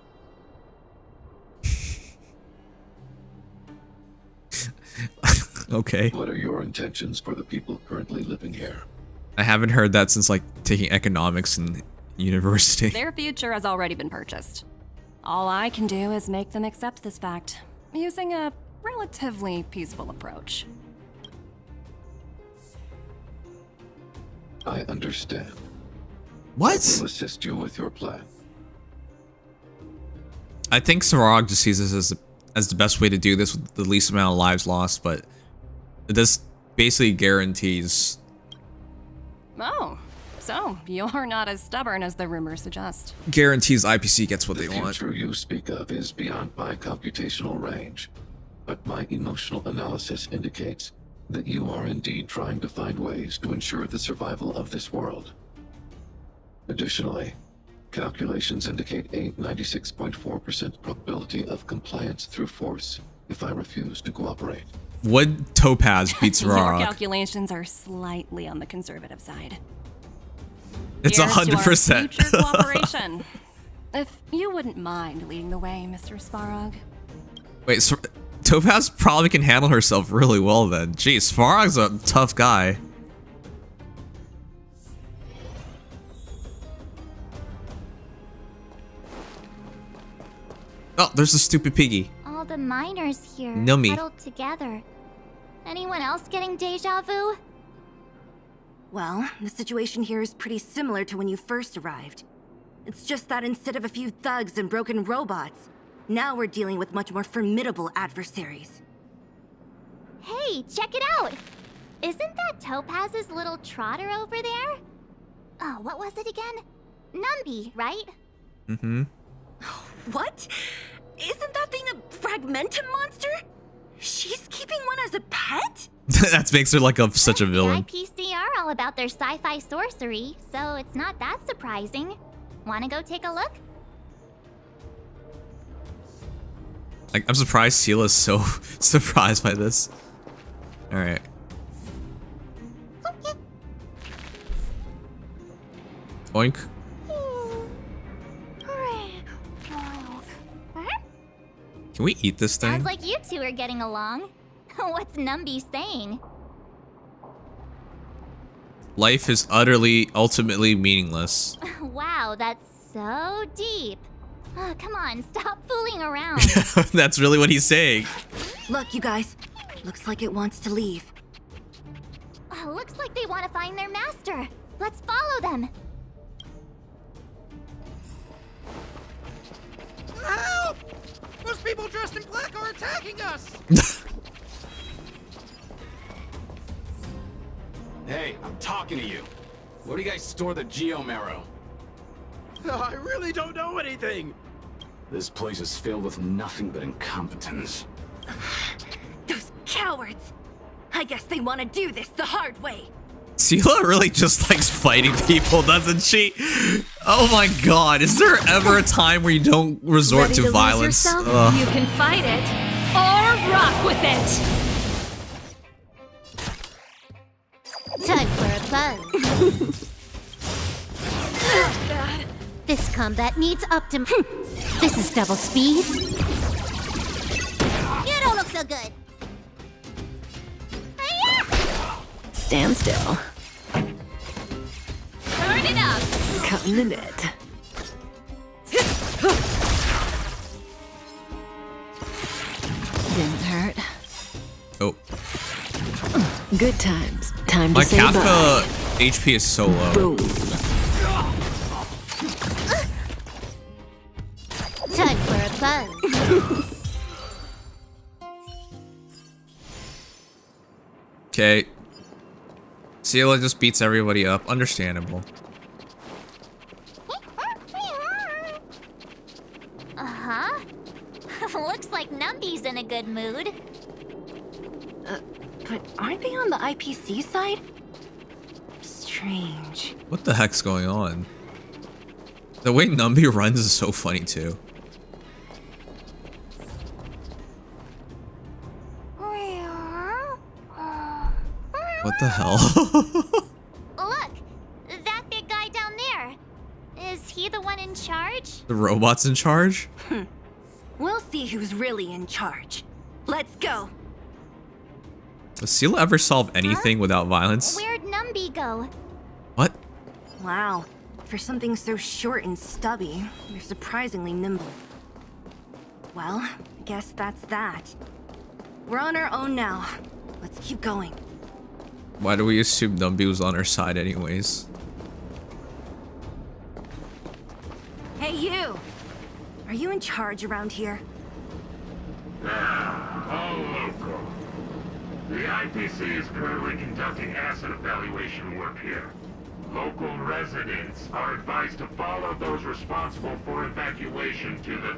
Okay. What are your intentions for the people currently living here? I haven't heard that since like taking economics in university. Their future has already been purchased. All I can do is make them accept this fact, using a relatively peaceful approach. I understand. What? I will assist you with your plan. I think Svarog just sees this as the best way to do this with the least amount of lives lost, but this basically guarantees... Oh, so you're not as stubborn as the rumors suggest. Guarantees IPC gets what The they want. future you speak of is beyond my computational range, but my emotional analysis indicates that you are indeed trying to find ways to ensure the survival of this world. Additionally, calculations indicate a 96.4% probability of compliance through force if I refuse to cooperate. Would Topaz beat Your Svarog? calculations are slightly on the conservative side. It's Here's to our 100%. future cooperation. If you wouldn't mind leading the way, Mr. Svarog. Wait, so Topaz probably can handle herself really well then. Jeez, Svarog's a tough guy. Oh, there's a stupid piggy. All the miners here Nummy. huddled together. Anyone else getting deja vu? Well, the situation here is pretty similar to when you first arrived. It's just that instead of a few thugs and broken robots, now we're dealing with much more formidable adversaries. Hey, check it out! Isn't that Topaz's little trotter over there? Oh, what was it again? Numby, right? Mm-hmm. What? Isn't that thing a fragmentum monster? She's keeping one as a pet? That makes her like such a villain. The IPC are all about their sci-fi sorcery, so it's not that surprising. Wanna go take a look? Like, I'm surprised Sela's so surprised by this. Alright. Oink. Can we eat this thing? Sounds like you two are getting along. What's Numby saying? Life is utterly, ultimately meaningless. Wow, that's so deep. Oh, come on, stop fooling around. That's really what he's saying. Look, you guys. Looks like it wants to leave. Looks like they want to find their master. Let's follow them. Help! Must be dressed in black are attacking us! Hey, I'm talking to you. Where do you guys store the Geomarrow? I really don't know anything! This place is filled with nothing but incompetence. Those cowards! I guess they want to do this the hard way. Sela really just likes fighting people, doesn't she? Oh my god, is there ever a time where you don't resort Ready to lose violence? yourself? Ugh. You can fight it or rock with it. Time for a buzz. This combat needs optim. This is double speed. You don't look so good. Stand still. Turn it up. Cutting the net. Didn't hurt. Oh. Good times. Time to My say Kappa bye. HP is so low. Boom. Time for a buzz. Okay. Sela just beats everybody up. Understandable. Uh-huh. Looks like Numby's in a good mood. But aren't they on the IPC side? Strange. What the heck's going on? The way Numby runs is so funny too. What the hell? Look, that big guy down there. Is he the one in charge? The robot's in charge? We'll see who's really in charge. Let's go. Does Sela ever solve anything without violence? Where'd Numby go? What? Wow. For something so short and stubby, you're surprisingly nimble. Well, I guess that's that. We're on our own now. Let's keep going. Why do we assume Numby was on our side anyways? Hey, you! Are you in charge around here? All local. The IPC is currently conducting asset evaluation work here. Local residents are advised to follow those responsible for evacuation to the...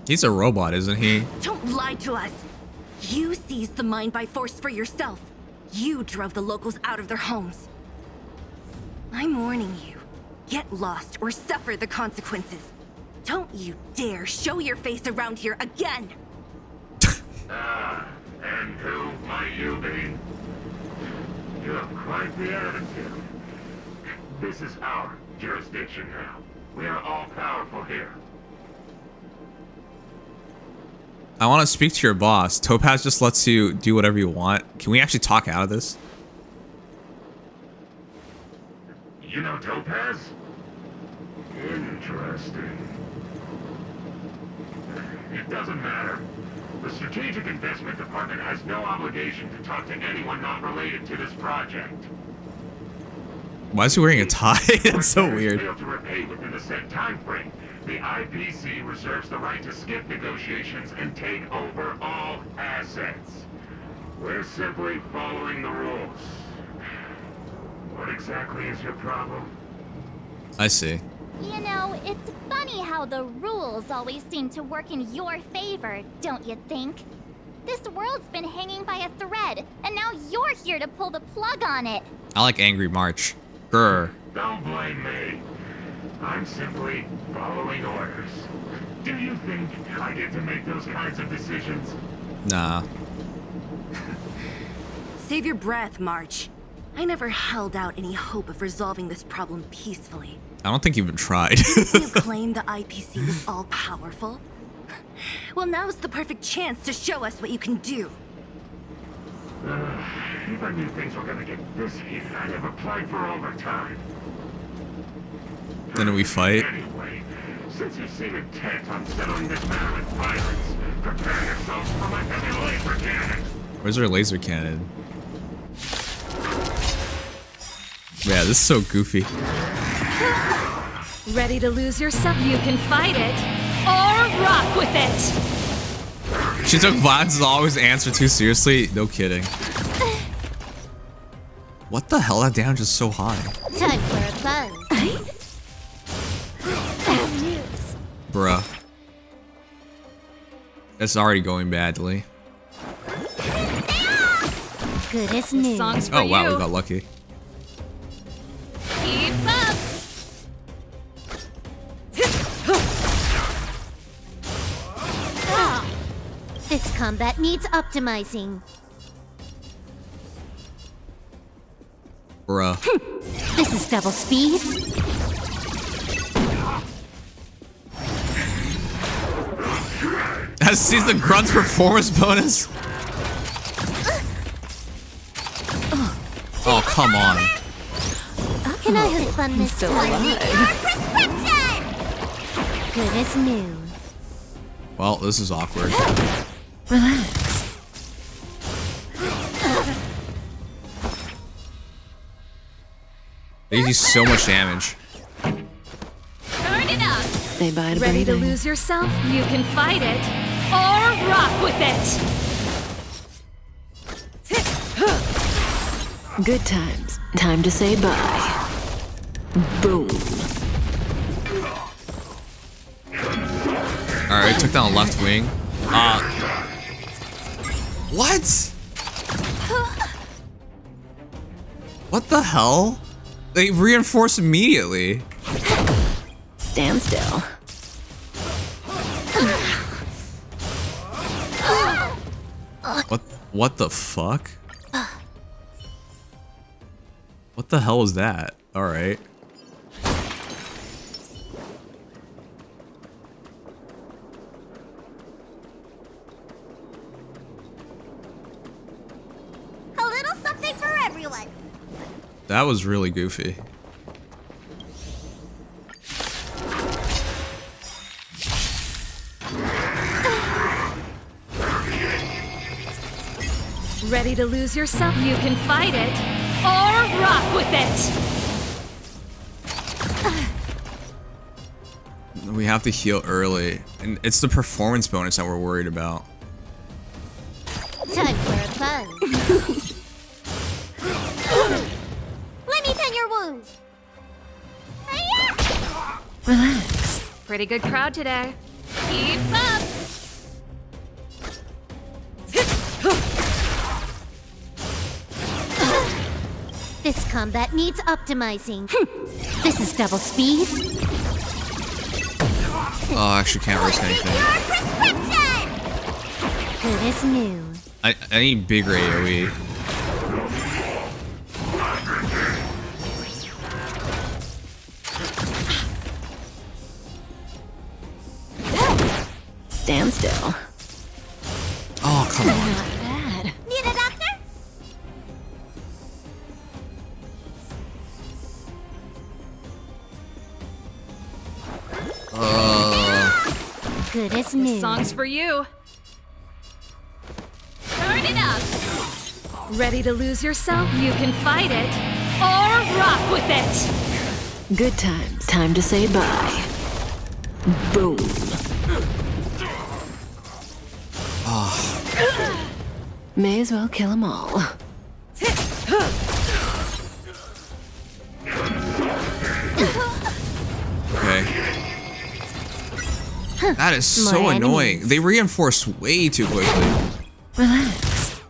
He's a robot, isn't he? Don't lie to us! You seized the mine by force for yourself. You drove the locals out of their homes. I'm warning you. Get lost or suffer the consequences. Don't you dare show your face around here again! And who might you be? You have quite the attitude. This is our jurisdiction now. We are all powerful here. I want to speak to your boss. Topaz just lets you do whatever you want. Can we actually talk out of this? You know Topaz? Interesting. It doesn't matter. The Strategic Investment Department has no obligation to talk to anyone not related to this project. Why is he wearing a tie? It's so weird. Fail to repay within a set time frame. The IPC reserves the right to skip negotiations and take over all assets. We're simply following the rules. What exactly is your problem? I see. You know, it's funny how the rules always seem to work in your favor, don't you think? This world's been hanging by a thread, and now you're here to pull the plug on it. I like Angry March. Grr. Don't blame me. I'm simply following orders. Do you think I get to make those kinds of decisions? Nah. Save your breath, March. I never held out any hope of resolving this problem peacefully. I don't think you even tried. You claim the IPC was all-powerful? Well, now's the perfect chance to show us what you can do. If I knew things were gonna get this heated, I'd have applied for overtime. Then we fight. Anyway, since you seem intent on settling this matter with violence, prepare yourselves for my heavy laser cannon. Where's our laser cannon? Yeah, this is so goofy. Ready to lose yourself? You can fight it or rock with it. She took violence as always answer too seriously. No kidding. What the hell? That damage is so high. Time for a buzz. Bruh. It's already going badly. Good as new. Songs for Oh wow, you. we got lucky. Keep up. This combat needs optimizing. Bruh. This is double speed. Has sees the grunt's performance bonus. Oh come on. How can I have fun this Still time? alive. Good as new. Well, this is awkward. Relax. They do so much damage. Turn it up. Say bye to Ready to breathing. lose yourself? You can fight it or rock with it. Good times. Time to say bye. Boom. Alright, took down the left wing. What? What the hell? They reinforce immediately. Stand still. What the fuck? What the hell was that? Alright. A little something for everyone. That was really goofy. Ready to lose yourself? You can fight it or rock with it. We have to heal early. And it's the performance bonus that we're worried about. Time for a buzz. Let me tend your wounds. Relax. Pretty good crowd today. Keep up. This combat needs optimizing. This is double speed. Oh, I actually can't risk anything. Good as new. I need bigger AoE. Stand still. Oh, come on. Not bad. Need a doctor? Good as new. Songs for you. Turn it up. Ready to lose yourself? You can fight it or rock with it. Good times. Time to say bye. Boom. May as well kill them all. Okay. That is so More annoying. enemies. They reinforce way too quickly. Relax.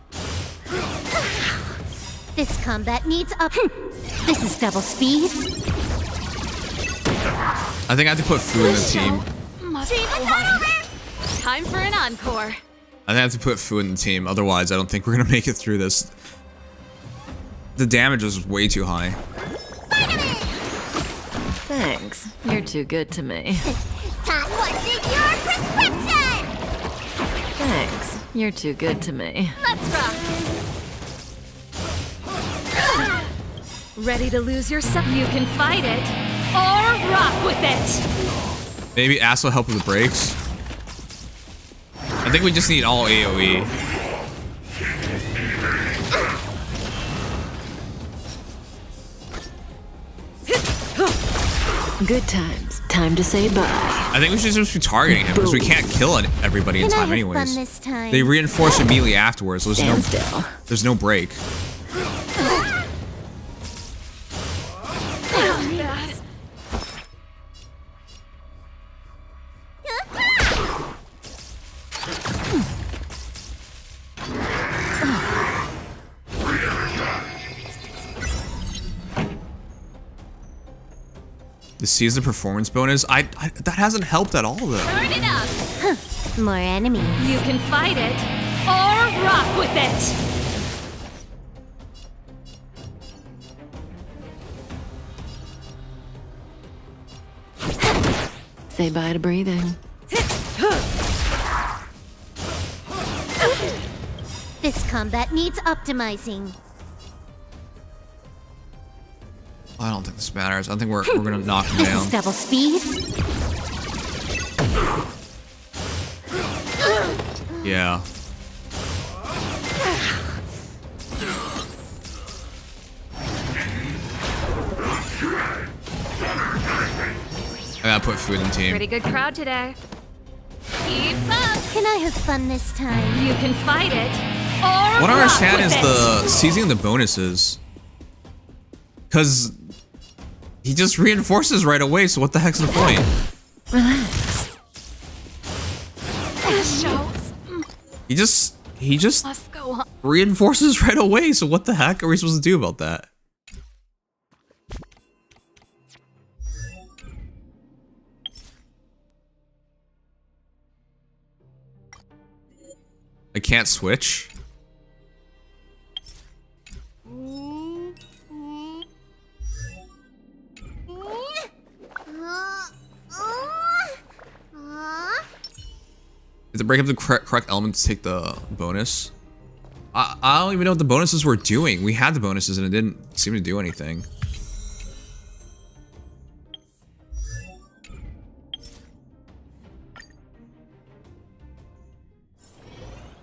This combat needs up. This is double speed. I think I have to put food in the team. Must go on. Time for an encore. I think I have to put food in the team. Otherwise, I don't think we're gonna make it through this. The damage is way too high. Thanks. You're too good to me. Time what's in your prescription? Thanks. You're too good to me. Let's rock. Ready to lose yourself? You can fight it or rock with it. Maybe Ass will help with the brakes. I think we just need all AoE. Good times. Time to say bye. I think we should just be targeting him because we can't kill everybody in Can I time have anyways. fun this time? They reinforce immediately afterwards. So there's no break. The season performance bonus, that hasn't helped at all though. Turn it up. More enemies. You can fight it or rock with it. Say bye to breathing. This combat needs optimizing. I don't think this matters. I think we're gonna knock him down. This is double speed. Yeah. I gotta put food in team. Pretty good crowd today. Keep up. Can I have fun this time? You can fight it or What I rock understand with is it. the seizing the bonuses. Cause he just reinforces right away, so what the heck's the point? Relax. He just Let's go on. reinforces right away, so what the heck are we supposed to do about that? I can't switch. Did they break up the correct element to take the bonus? I don't even know what the bonuses were doing. We had the bonuses and it didn't seem to do anything.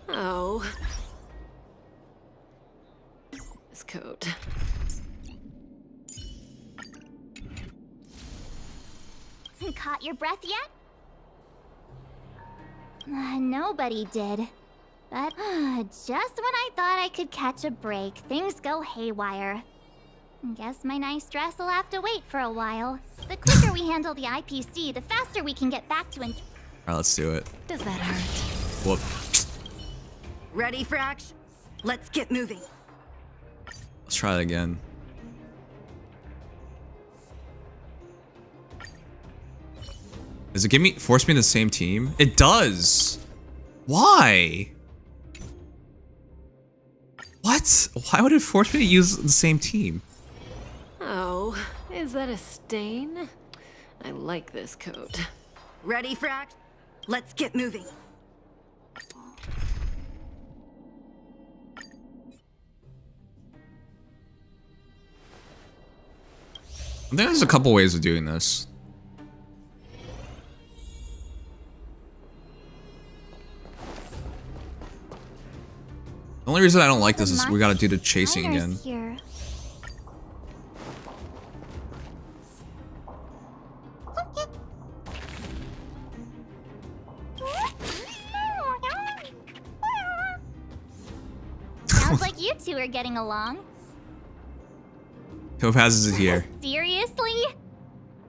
Oh. This coat. Caught your breath yet? Nobody did. But just when I thought I could catch a break, things go haywire. Guess my nice dress will have to wait for a while. The quicker we handle the IPC, the faster we can get back to Alright, let's do it. Does that hurt? Whoop. Ready for action? Let's get moving. Let's try it again. Does it force me in the same team? It does! Why? What? Why would it force me to use the same team? Oh, is that a stain? I like this coat. Ready for action? Let's get moving. I think there's a couple ways of doing this. The only reason I don't like this is we gotta do the chasing again. here. Sounds like you two are getting along. Topaz is here. Seriously?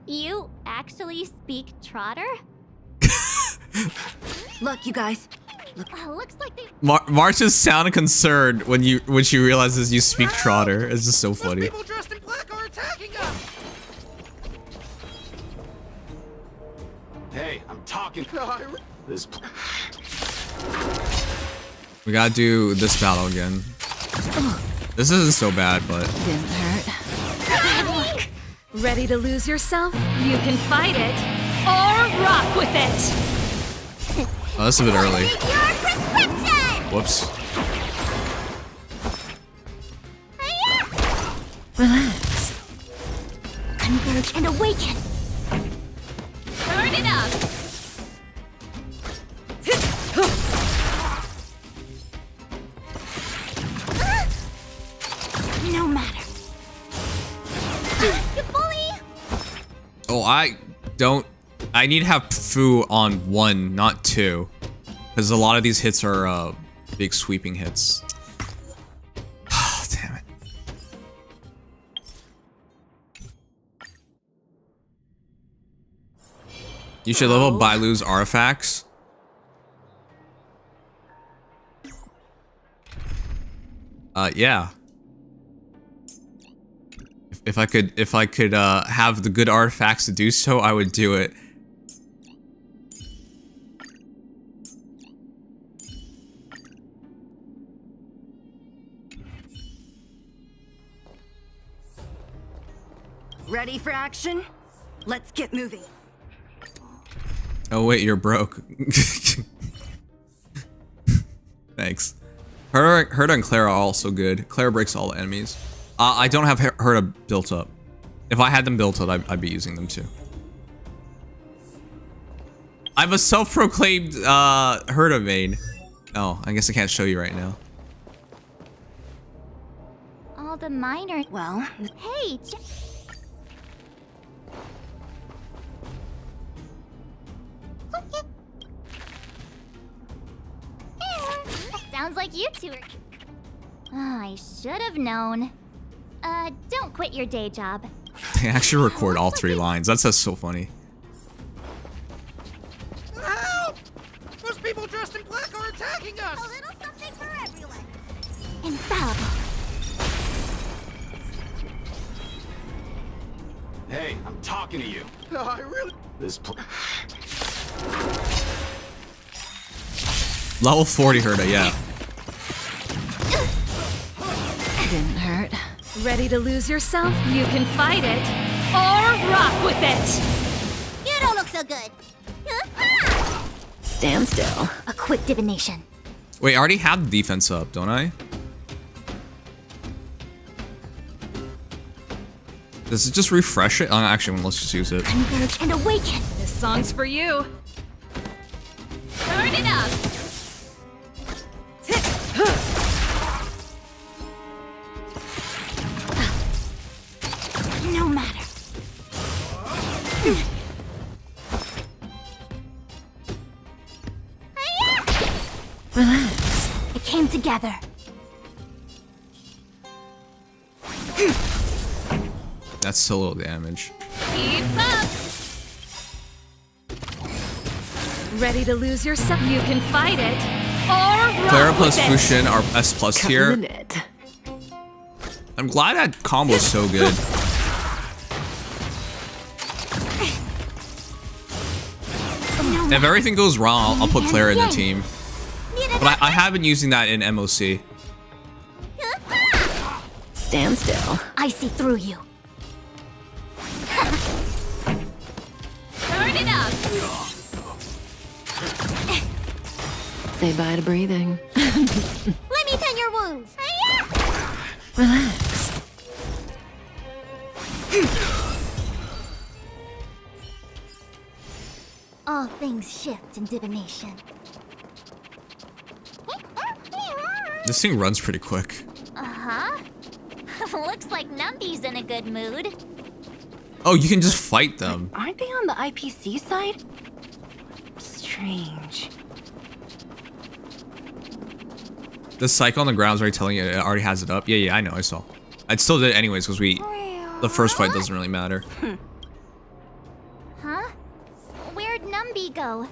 You actually speak Trotter? Look, you guys. Looks like they. March is sounding concerned when she realizes you speak Trotter. It's just so funny. People dressed in black are attacking us. Hey, I'm talking. This. We gotta do this battle again. This isn't so bad, but Didn't hurt. Ready to lose yourself? You can fight it or rock with it. oh, that's a bit early. Whoops. Relax. Converge and awaken. Turn it up. No matter. You bully! Oh, I don't I need to have Fu on 1, not 2. Because a lot of these hits are big sweeping hits. Damn it. You should level Bailu's artifacts. Yeah. If I could have the good artifacts to do so, I would do it. Ready for action? Let's get moving. Oh wait, you're broke. Thanks. Herta and Clara are also good. Clara breaks all the enemies. I don't have Herta built up. If I had them built up, I'd be using them too. I'm a self-proclaimed Herta main. Oh, I guess I can't show you right now. All the minor. Well, hey. Sounds like you two are. Oh, I should have known. Don't quit your day job. They actually record all 3 lines. That's just so funny. Help! Those people dressed in black are attacking us! A little something for everyone. Infallible. Hey, I'm talking to you. No, I really... Level 40 Herta, yeah. Didn't hurt. Ready to lose yourself? You can fight it or rock with it. You don't look so good. Stand still. A quick divination. Wait, I already have the defense up, don't I? Does it just refresh it? Oh, actually, let's just use it. Converge and awaken. This song's for you. Turn it up. No matter. Relax. It came together. That's so little damage. Keep up. Ready to lose yourself? You can fight it or rock Clara plus with it. Fushin are S+ tier. I'm glad that combo's so good. If everything goes wrong, I'll put Clara in the team. But I have been using that in MOC. Stand still. I see through you. Turn it up. Say bye to breathing. Let me tend your wounds. Relax. All things shift in divination. This thing runs pretty quick. Uh-huh. Looks like Numby's in a good mood. Oh, you can just fight them. Aren't they on the IPC side? Strange. The cycle on the ground is already telling you it already has it up. Yeah, I know, I saw. I'd still did it anyways because the first fight doesn't really matter. Huh? Where'd Numby go?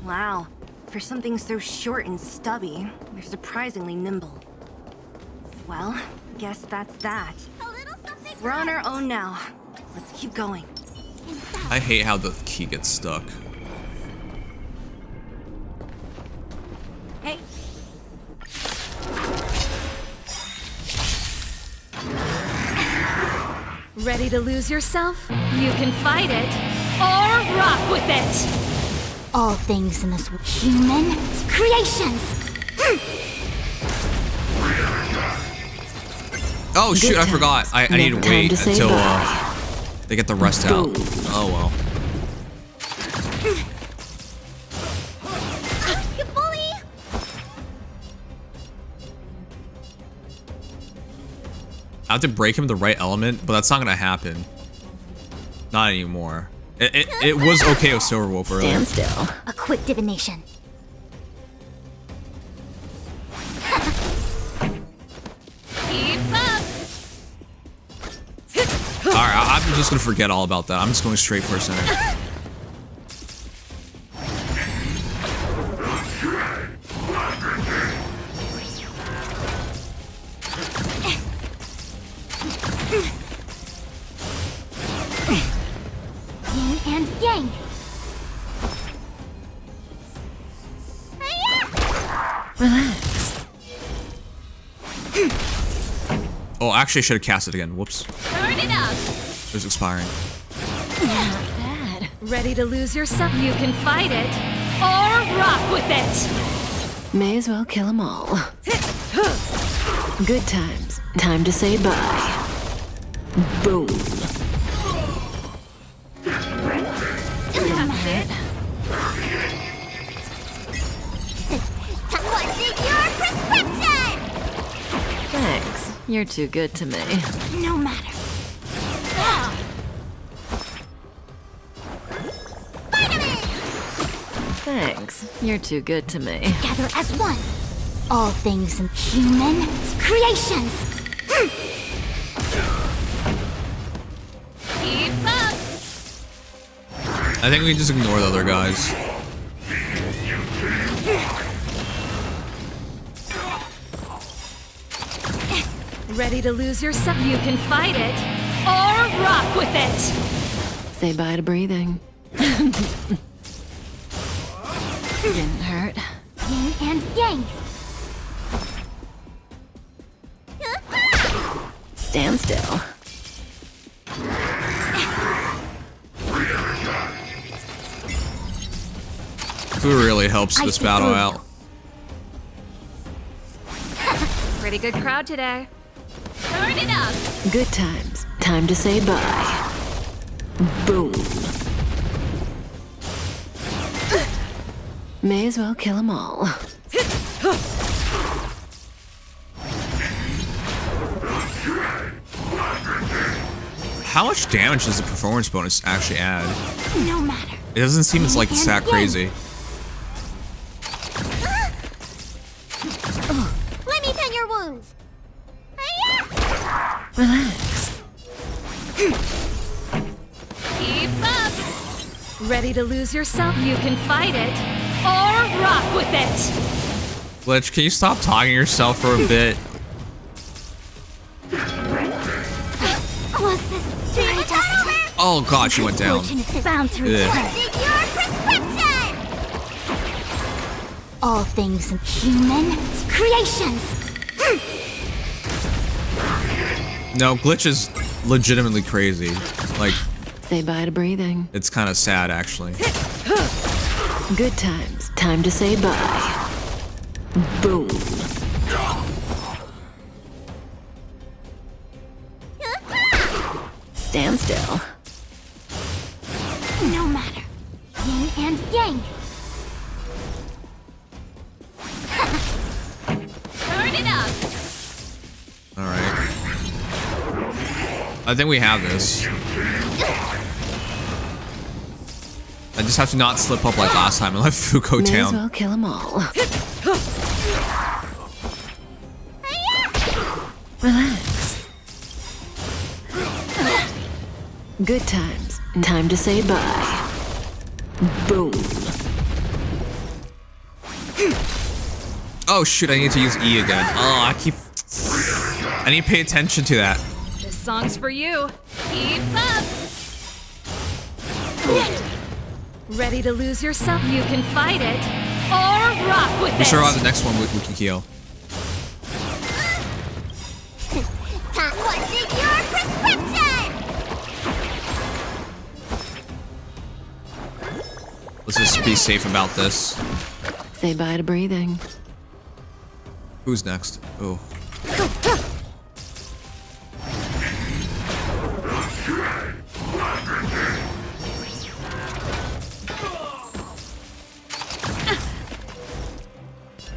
Wow. For something so short and stubby, they're surprisingly nimble. Well, guess that's that. We're on our own now. Let's keep going. I hate how the key gets stuck. Hey. Ready to lose yourself? You can fight it or rock with it. All things in this human creations. Oh shoot, I forgot. I need to wait until they get the rest out. Oh well. You bully! I have to break him the right element, but that's not gonna happen. Not anymore. It was okay with Silver Wolf earlier. Stand still. A quick divination. Keep up. Alright, I'm just gonna forget all about that. I'm just going straight for center. Yin and yang. Relax. Oh, actually, I should have cast it again. Whoops. Turn it up. It was expiring. Not bad. Ready to lose yourself? You can fight it or rock with it. May as well kill them all. Good times. Time to say bye. Boom. That's it. What's in your prescription? Thanks. You're too good to me. No matter. Thanks. You're too good to me. Gather as one. All things human creations. Keep up. I think we can just ignore the other guys. Ready to lose yourself? You can fight it or rock with it. Say bye to breathing. Didn't hurt. Yin and yang. Stand still. Who really helps this battle out? Pretty good crowd today. Turn it up. Good times. Time to say bye. Boom. May as well kill them all. How much damage does the performance bonus actually add? No matter. It doesn't seem as like it's that crazy. Let me tend your wounds. Relax. Keep up. Ready to lose yourself? You can fight it or rock with it. Glitch, can you stop talking to yourself for a bit? Was this just Oh god, she went down. bound to Yeah. return? Your prescription. All things human creations. No, Glitch is legitimately crazy. Like, Say bye to breathing. it's kind of sad actually. Good times. Time to say bye. Boom. Stand still. No matter. Yin and yang. Turn it up. Alright. I think we have this. I just have to not slip up like last time and let Fu go May as down. well kill them all. Relax. Good times. Time to say bye. Boom. Oh shoot, I need to use E again. Oh, I need to pay attention to that. This song's for you. Keep up. Ready to lose yourself? You can fight it or rock with We it. survive the next one with Kikyo. What's in your prescription? Let's just be safe about this. Say bye to breathing. Who's next? Oh.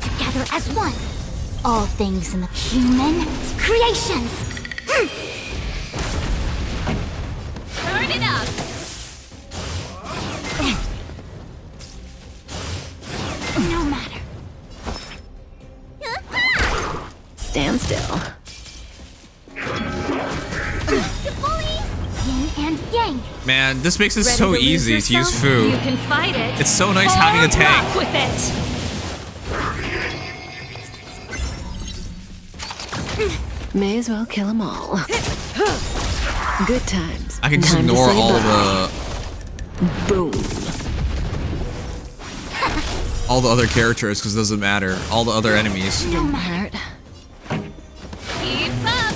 Together as one. All things in the human creations. Turn it up. still. Yin and yang. Man, this makes it Ready so to lose easy to use yourself? Fu. You can fight it. It's so nice or having a tank. rock with it. May as well kill them all. Good times. I can just Time to ignore say all bye. Boom. all the other characters because it doesn't matter. All the other enemies. No matter. Keep up.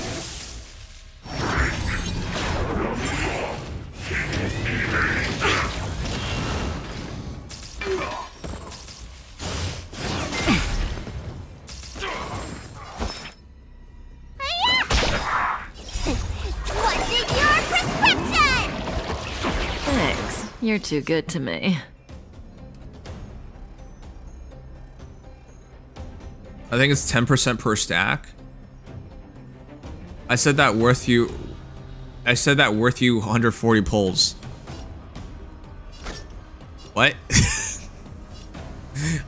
What's in your prescription? Thanks. You're too good to me. I think it's 10% per stack. I said that worth you 140 pulls. What?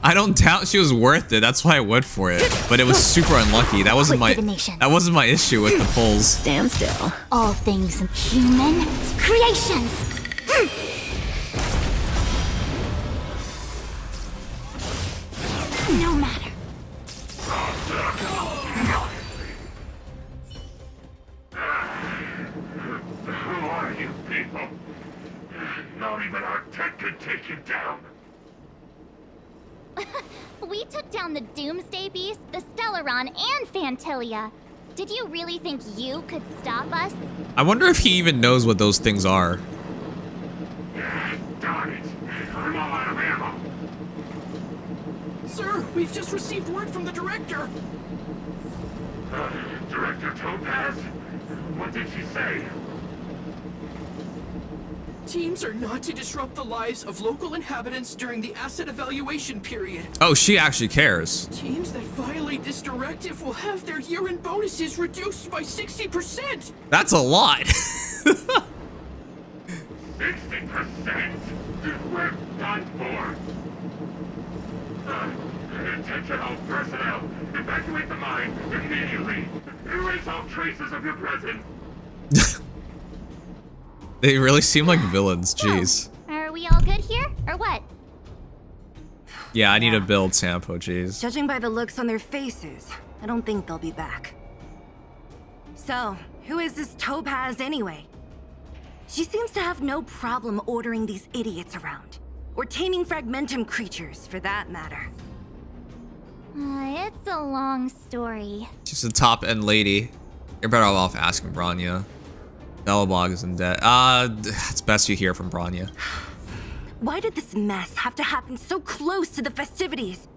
I don't doubt she was worth it. That's why I went for it. But it was super unlucky. That wasn't my issue with the pulls. Stand still. All things human creations. No matter. Who are you people? Not even our tech could take you down. We took down the Doomsday Beast, the Stellaron, and Fantilia. Did you really think you could stop us? I wonder if he even knows what those things are. Darn it. I'm all out of ammo. Sir, we've just received word from the director. Director Topaz? What did she say? Teams are not to disrupt the lives of local inhabitants during the asset evaluation period. Oh, she actually cares. Teams that violate this directive will have their year-end bonuses reduced by 60%. That's a lot. 60%? We're done for. Attention all personnel. Evacuate the mine immediately. Erase all traces of your presence. They really seem like villains. Jeez. Are we all good here, or what? Yeah, I need to build Sampo. Jeez. Judging by the looks on their faces, I don't think they'll be back. So, who is this Topaz anyway? She seems to have no problem ordering these idiots around. Or taming fragmentum creatures, for that matter. It's a long story. She's a top-end lady. You're better off asking Bronya. Belobog is in debt. It's best you hear from Bronya. Why did this mess have to happen so close to the festivities?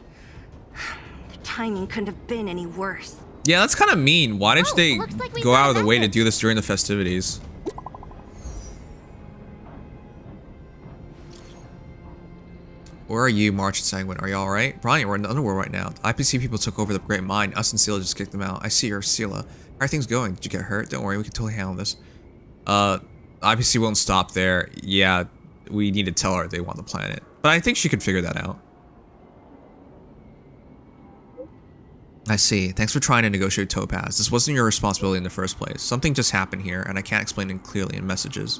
The timing couldn't have been any worse. Yeah, that's kind of mean. Why didn't they like we go got out of a the way to message. do this during the festivities? Where are you, March and Sanguine? Are you alright? Bronya, we're in the underworld right now. The IPC people took over the Great Mine. Us and Sela just kicked them out. I see her, Sela. How are things going? Did you get hurt? Don't worry, we can totally handle this. IPC won't stop there. Yeah, we need to tell her they want the planet. But I think she could figure that out. I see. Thanks for trying to negotiate Topaz. This wasn't your responsibility in the first place. Something just happened here, and I can't explain it clearly in messages.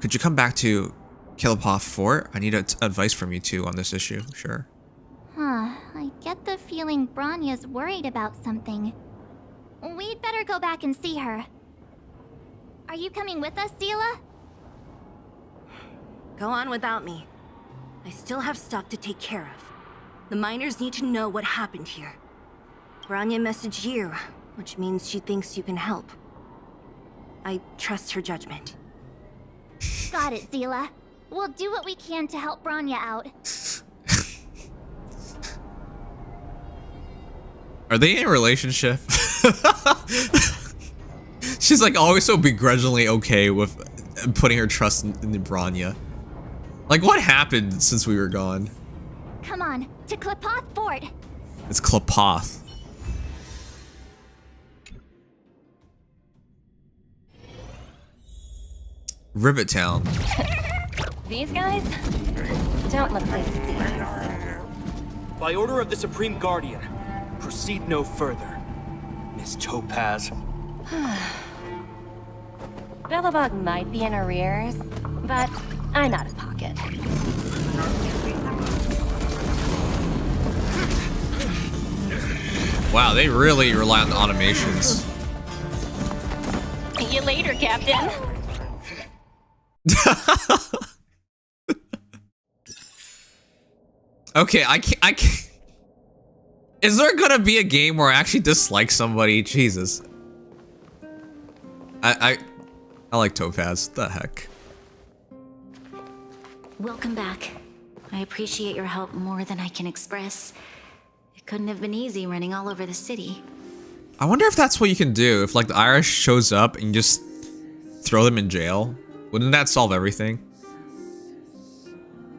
Could you come back to Kilopoth Fort? I need advice from you two on this issue. Sure. Huh. I get the feeling Bronya's worried about something. We'd better go back and see her. Are you coming with us, Sela? Go on without me. I still have stuff to take care of. The miners need to know what happened here. Bronya messaged you, which means she thinks you can help. I trust her judgment. Got it, Sela. We'll do what we can to help Bronya out. Are they in a relationship? She's like always so begrudgingly okay with putting her trust in Bronya. Like, what happened since we were gone? Come on, to Klipoth Fort. It's Klipoth. Rivet Town. These guys don't look pleased to see us. By order of the Supreme Guardian, proceed no further. Miss Topaz. Bellabog might be in arrears, but I'm out of pocket. Wow, they really rely on the automations. See you later, Captain. Okay, I can't. Is there gonna be a game where I actually dislike somebody? Jesus. I like Topaz. The heck. Welcome back. I appreciate your help more than I can express. It couldn't have been easy running all over the city. I wonder if that's what you can do. If like the Irish shows up and you just throw them in jail. Wouldn't that solve everything?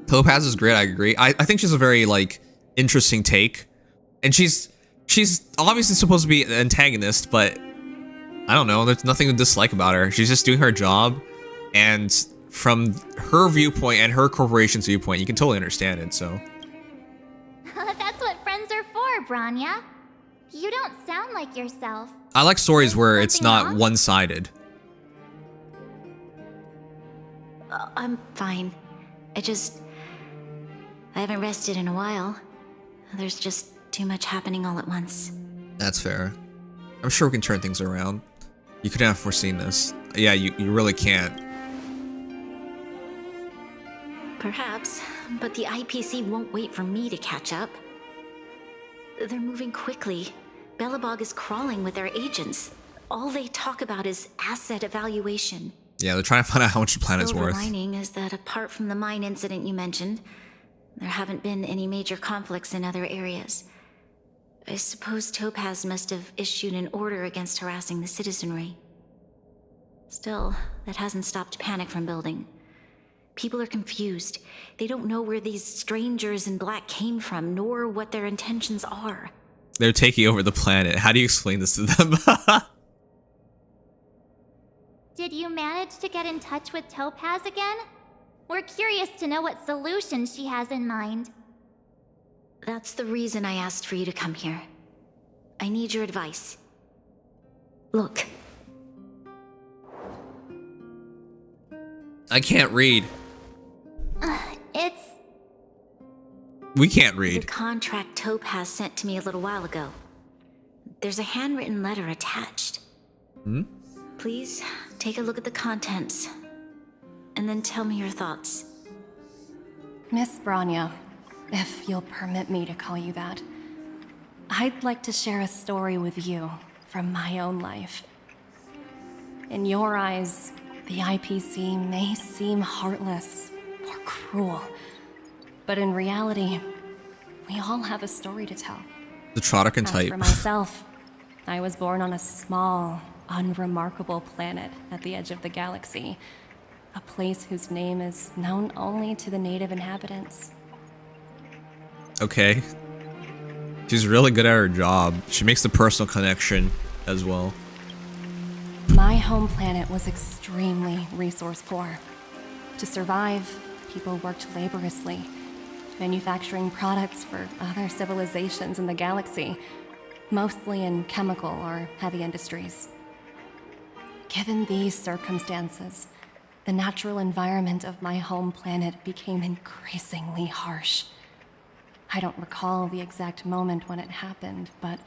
Topaz is great, I agree. I think she's a very like interesting take. And she's obviously supposed to be an antagonist, but I don't know, there's nothing to dislike about her. She's just doing her job, and from her viewpoint and her corporation's viewpoint, you can totally understand it, so. That's what friends are for, Branya. You don't sound like yourself. I like stories where it's not one-sided. I'm fine. I haven't rested in a while. There's just too much happening all at once. That's fair. I'm sure we can turn things around. You couldn't have foreseen this. Yeah, you really can't. Perhaps, but the IPC won't wait for me to catch up. They're moving quickly. Bellabog is crawling with their agents. All they talk about is asset evaluation. Yeah, they're trying to find out how much the planet's Silver worth. lining is that apart from the mine incident you mentioned, there haven't been any major conflicts in other areas. I suppose Topaz must have issued an order against harassing the citizenry. Still, that hasn't stopped panic from building. People are confused. They don't know where these strangers in black came from, nor what their intentions are. They're taking over the planet. How do you explain this to them? Did you manage to get in touch with Topaz again? We're curious to know what solution she has in mind. That's the reason I asked for you to come here. I need your advice. Look. I can't read. It's... We can't The read. contract Topaz sent to me a little while ago. There's a handwritten letter attached. Hmm? Please, take a look at the contents. And then tell me your thoughts. Miss Branya, if you'll permit me to call you that, I'd like to share a story with you from my own life. In your eyes, the IPC may seem heartless or cruel, but in reality, we all have a story to tell. The Trotter As type. for myself, I was born on a small, unremarkable planet at the edge of the galaxy, a place whose name is known only to the native inhabitants. Okay. She's really good at her job. She makes the personal connection as well. My home planet was extremely resource poor. To survive, people worked laboriously, manufacturing products for other civilizations in the galaxy, mostly in chemical or heavy industries. Given these circumstances, the natural environment of my home planet became increasingly harsh. I don't recall the exact moment when it happened, but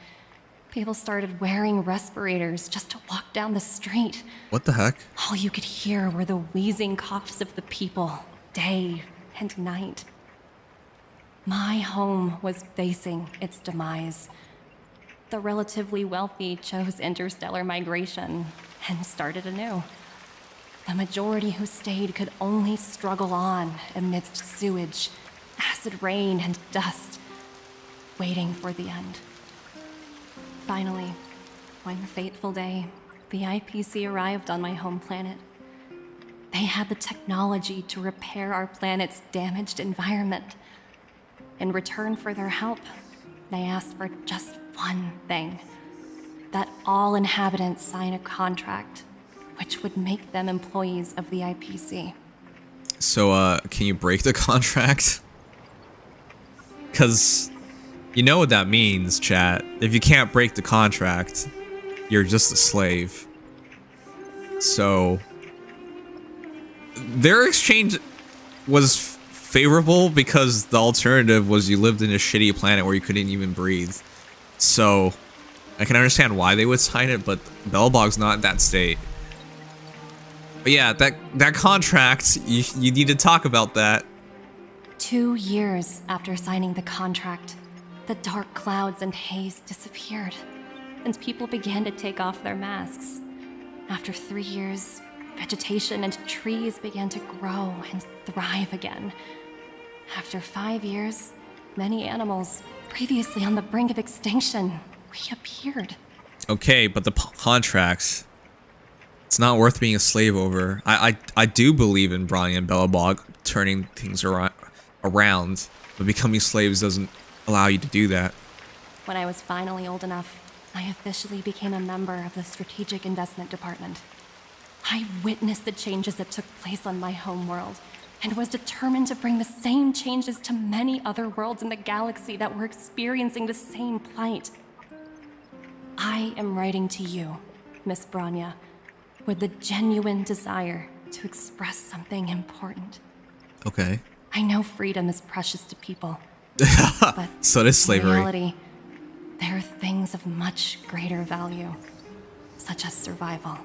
people started wearing respirators just to walk down the street. What the heck? All you could hear were the wheezing coughs of the people, day and night. My home was facing its demise. The relatively wealthy chose interstellar migration and started anew. The majority who stayed could only struggle on amidst sewage, acid rain, and dust, waiting for the end. Finally, one fateful day, the IPC arrived on my home planet. They had the technology to repair our planet's damaged environment. In return for their help, they asked for just one thing: that all inhabitants sign a contract which would make them employees of the IPC. So, can you break the contract? Because you know what that means, chat. If you can't break the contract, you're just a slave. So their exchange was favorable because the alternative was you lived in a shitty planet where you couldn't even breathe. So I can understand why they would sign it, but Belobog's not in that state. But yeah, that contract, you need to talk about that. 2 years after signing the contract, the dark clouds and haze disappeared, and people began to take off their masks. After 3 years, vegetation and trees began to grow and thrive again. After 5 years, many animals, previously on the brink of extinction, reappeared. Okay, but the contracts, it's not worth being a slave over. I do believe in Bronya and Belobog turning things around, but becoming slaves doesn't allow you to do that. When I was finally old enough, I officially became a member of the Strategic Investment Department. I witnessed the changes that took place on my home world, and was determined to bring the same changes to many other worlds in the galaxy that were experiencing the same plight. I am writing to you, Miss Bronya, with the genuine desire to express something important. Okay. I know freedom is precious to people, but so does slavery. in reality, there are things of much greater value, such as survival.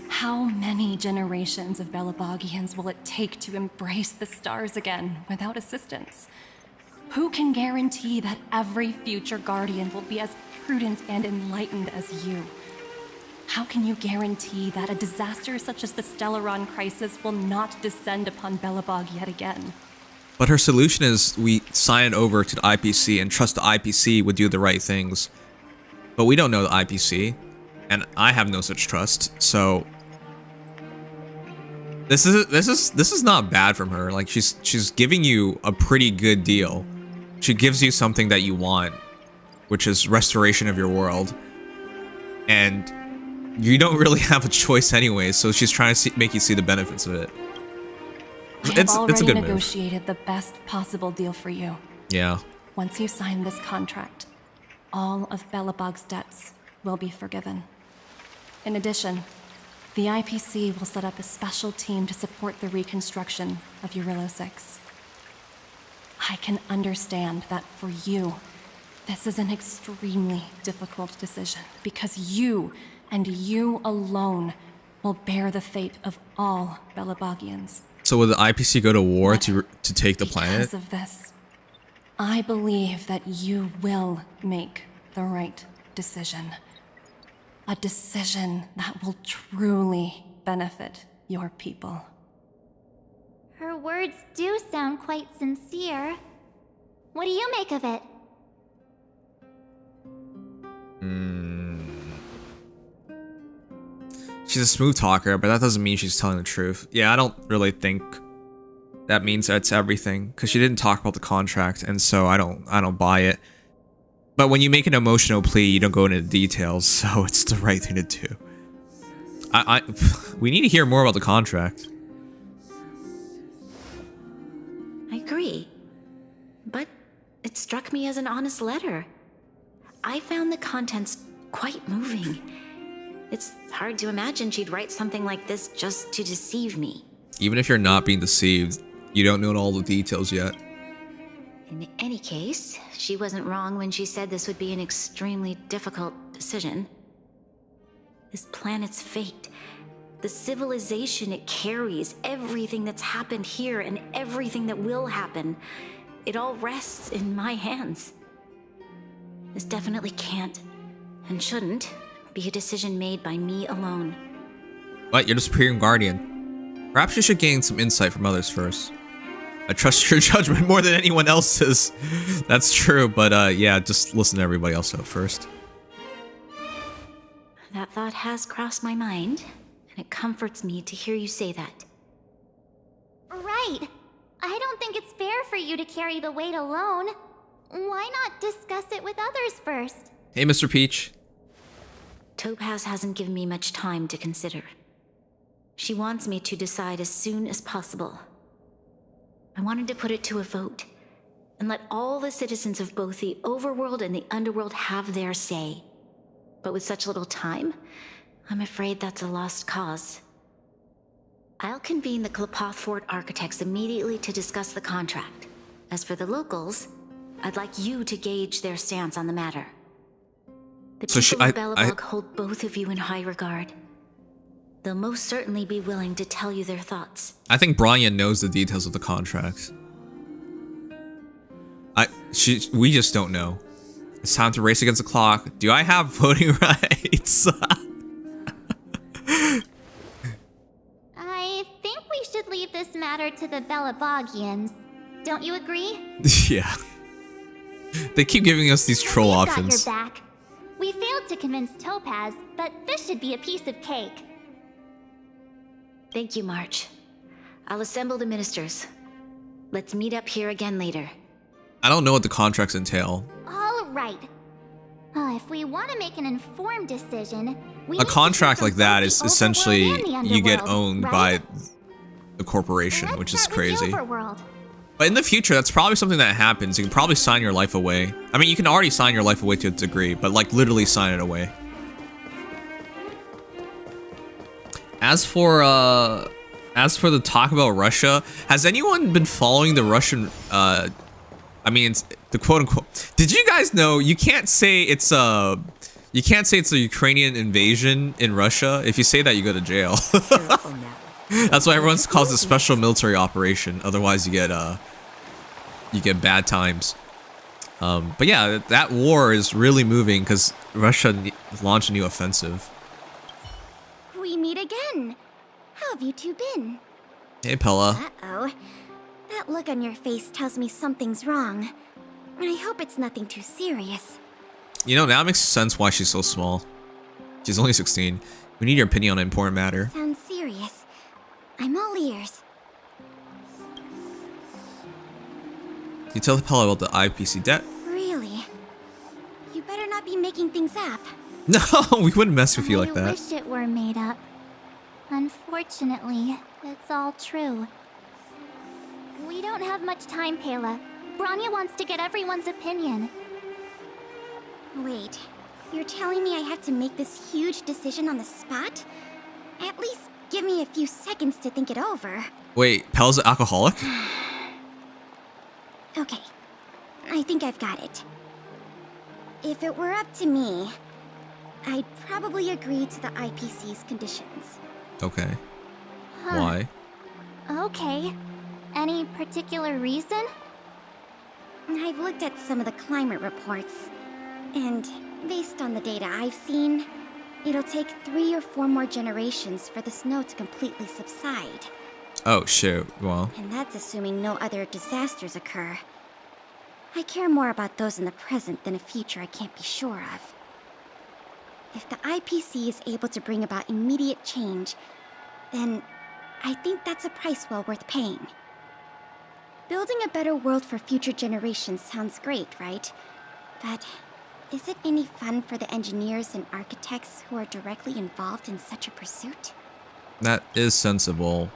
How many generations of Belobogians will it take to embrace the stars again without assistance? Who can guarantee that every future guardian will be as prudent and enlightened as you? How can you guarantee that a disaster such as the Stellaron crisis will not descend upon Belobog yet again? But her solution is we sign it over to the IPC and trust the IPC would do the right things. But we don't know the IPC, and I have no such trust. So this is not bad from her. Like she's giving you a pretty good deal. She gives you something that you want, which is restoration of your world, and you don't really have a choice anyway. So she's trying to make you see the benefits of it. I have already negotiated the best possible deal for you. Yeah. Once you sign this contract, all of Belobog's debts will be forgiven. In addition, the IPC will set up a special team to support the reconstruction of Urilo 6. I can understand that for you, this is an extremely difficult decision, because you, and you alone, will bear the fate of all Belobogians. So will the IPC go to war to take the planet? Because of this, I believe that you will make the right decision. A decision that will truly benefit your people. Her words do sound quite sincere. What do you make of it? She's a smooth talker, but that doesn't mean she's telling the truth. Yeah, I don't really think that means that's everything, because she didn't talk about the contract, and so I don't buy it. But when you make an emotional plea, you don't go into the details, so it's the right thing to do. We need to hear more about the contract. I agree. But it struck me as an honest letter. I found the contents quite moving. It's hard to imagine she'd write something like this just to deceive me. Even if you're not being deceived, you don't know all the details yet. In any case, she wasn't wrong when she said this would be an extremely difficult decision. This planet's fate, the civilization it carries, everything that's happened here and everything that will happen, it all rests in my hands. This definitely can't, and shouldn't, be a decision made by me alone. But you're the Supreme Guardian. Perhaps you should gain some insight from others first. I trust your judgment more than anyone else's. That's true, but yeah, just listen to everybody else out first. That thought has crossed my mind, and it comforts me to hear you say that. Right. I don't think it's fair for you to carry the weight alone. Why not discuss it with others first? Hey, Mr. Peach. Topaz hasn't given me much time to consider. She wants me to decide as soon as possible. I wanted to put it to a vote, and let all the citizens of both the overworld and the underworld have their say. But with such little time, I'm afraid that's a lost cause. I'll convene the Klapoth Fort architects immediately to discuss the contract. As for the locals, I'd like you to gauge their stance on the matter. The people of Belobog hold both of you in high regard. They'll most certainly be willing to tell you their thoughts. I think Bronya knows the details of the contract. We just don't know. It's time to race against the clock. Do I have voting rights? I think we should leave this matter to the Belabogians. Don't you agree? Yeah. They keep giving us these troll options. Got your back. We failed to convince Topaz, but this should be a piece of cake. Thank you, March. I'll assemble the ministers. Let's meet up here again later. I don't know what the contracts entail. All right. If we want to make an informed decision, A contract like that is essentially you get owned by the corporation, which is crazy. But in the future, that's probably something that happens. You can probably sign your life away. I mean, you can already sign your life away to a degree, but like literally sign it away. As for the talk about Russia, has anyone been following the Russian I mean, it's the quote unquote. Did you guys know you can't say it's a Ukrainian invasion in Russia? If you say that, you go to jail. That's why everyone calls it special military operation. Otherwise, you get bad times. But yeah, that war is really moving because Russia launched a new offensive. We meet again. How have you two been? Hey, Pella. Uh-oh. That look on your face tells me something's wrong. I hope it's nothing too serious. You know, now it makes sense why she's so small. She's only 16. We need your opinion on an important matter. Sounds serious. I'm all ears. Can you tell Pella about the IPC debt? Really? You better not be making things up. No, we wouldn't mess with you like I that. wish it were made up. Unfortunately, it's all true. We don't have much time, Pela. Bronya wants to get everyone's opinion. Wait, you're telling me I have to make this huge decision on the spot? At least give me a few seconds to think it over. Wait, Pella's an alcoholic? Okay, I think I've got it. If it were up to me, I'd probably agree to the IPC's conditions. Okay. Huh. Why? Okay. Any particular reason? I've looked at some of the climate reports, and based on the data I've seen, it'll take 3 or 4 more generations for the snow to completely subside. Oh, shoot. Well. And that's assuming no other disasters occur. I care more about those in the present than a future I can't be sure of. If the IPC is able to bring about immediate change, then I think that's a price well worth paying. Building a better world for future generations sounds great, right? But is it any fun for the engineers and architects who are directly involved in such a pursuit? That is sensible.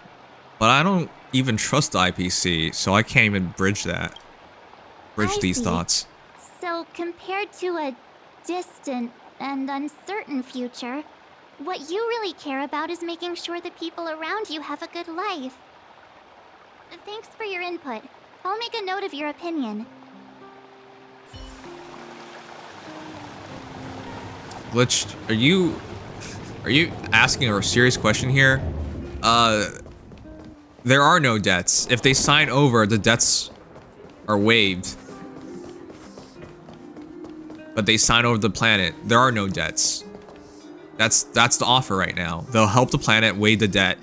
But I don't even trust the IPC, so I can't even bridge that. Bridge these thoughts. So, compared to a distant and uncertain future, what you really care about is making sure the people around you have a good life. Thanks for your input. I'll make a note of your opinion. Glitch, are you asking a serious question here? There are no debts. If they sign over, the debts are waived. But they sign over the planet, there are no debts. That's the offer right now. They'll help the planet waive the debt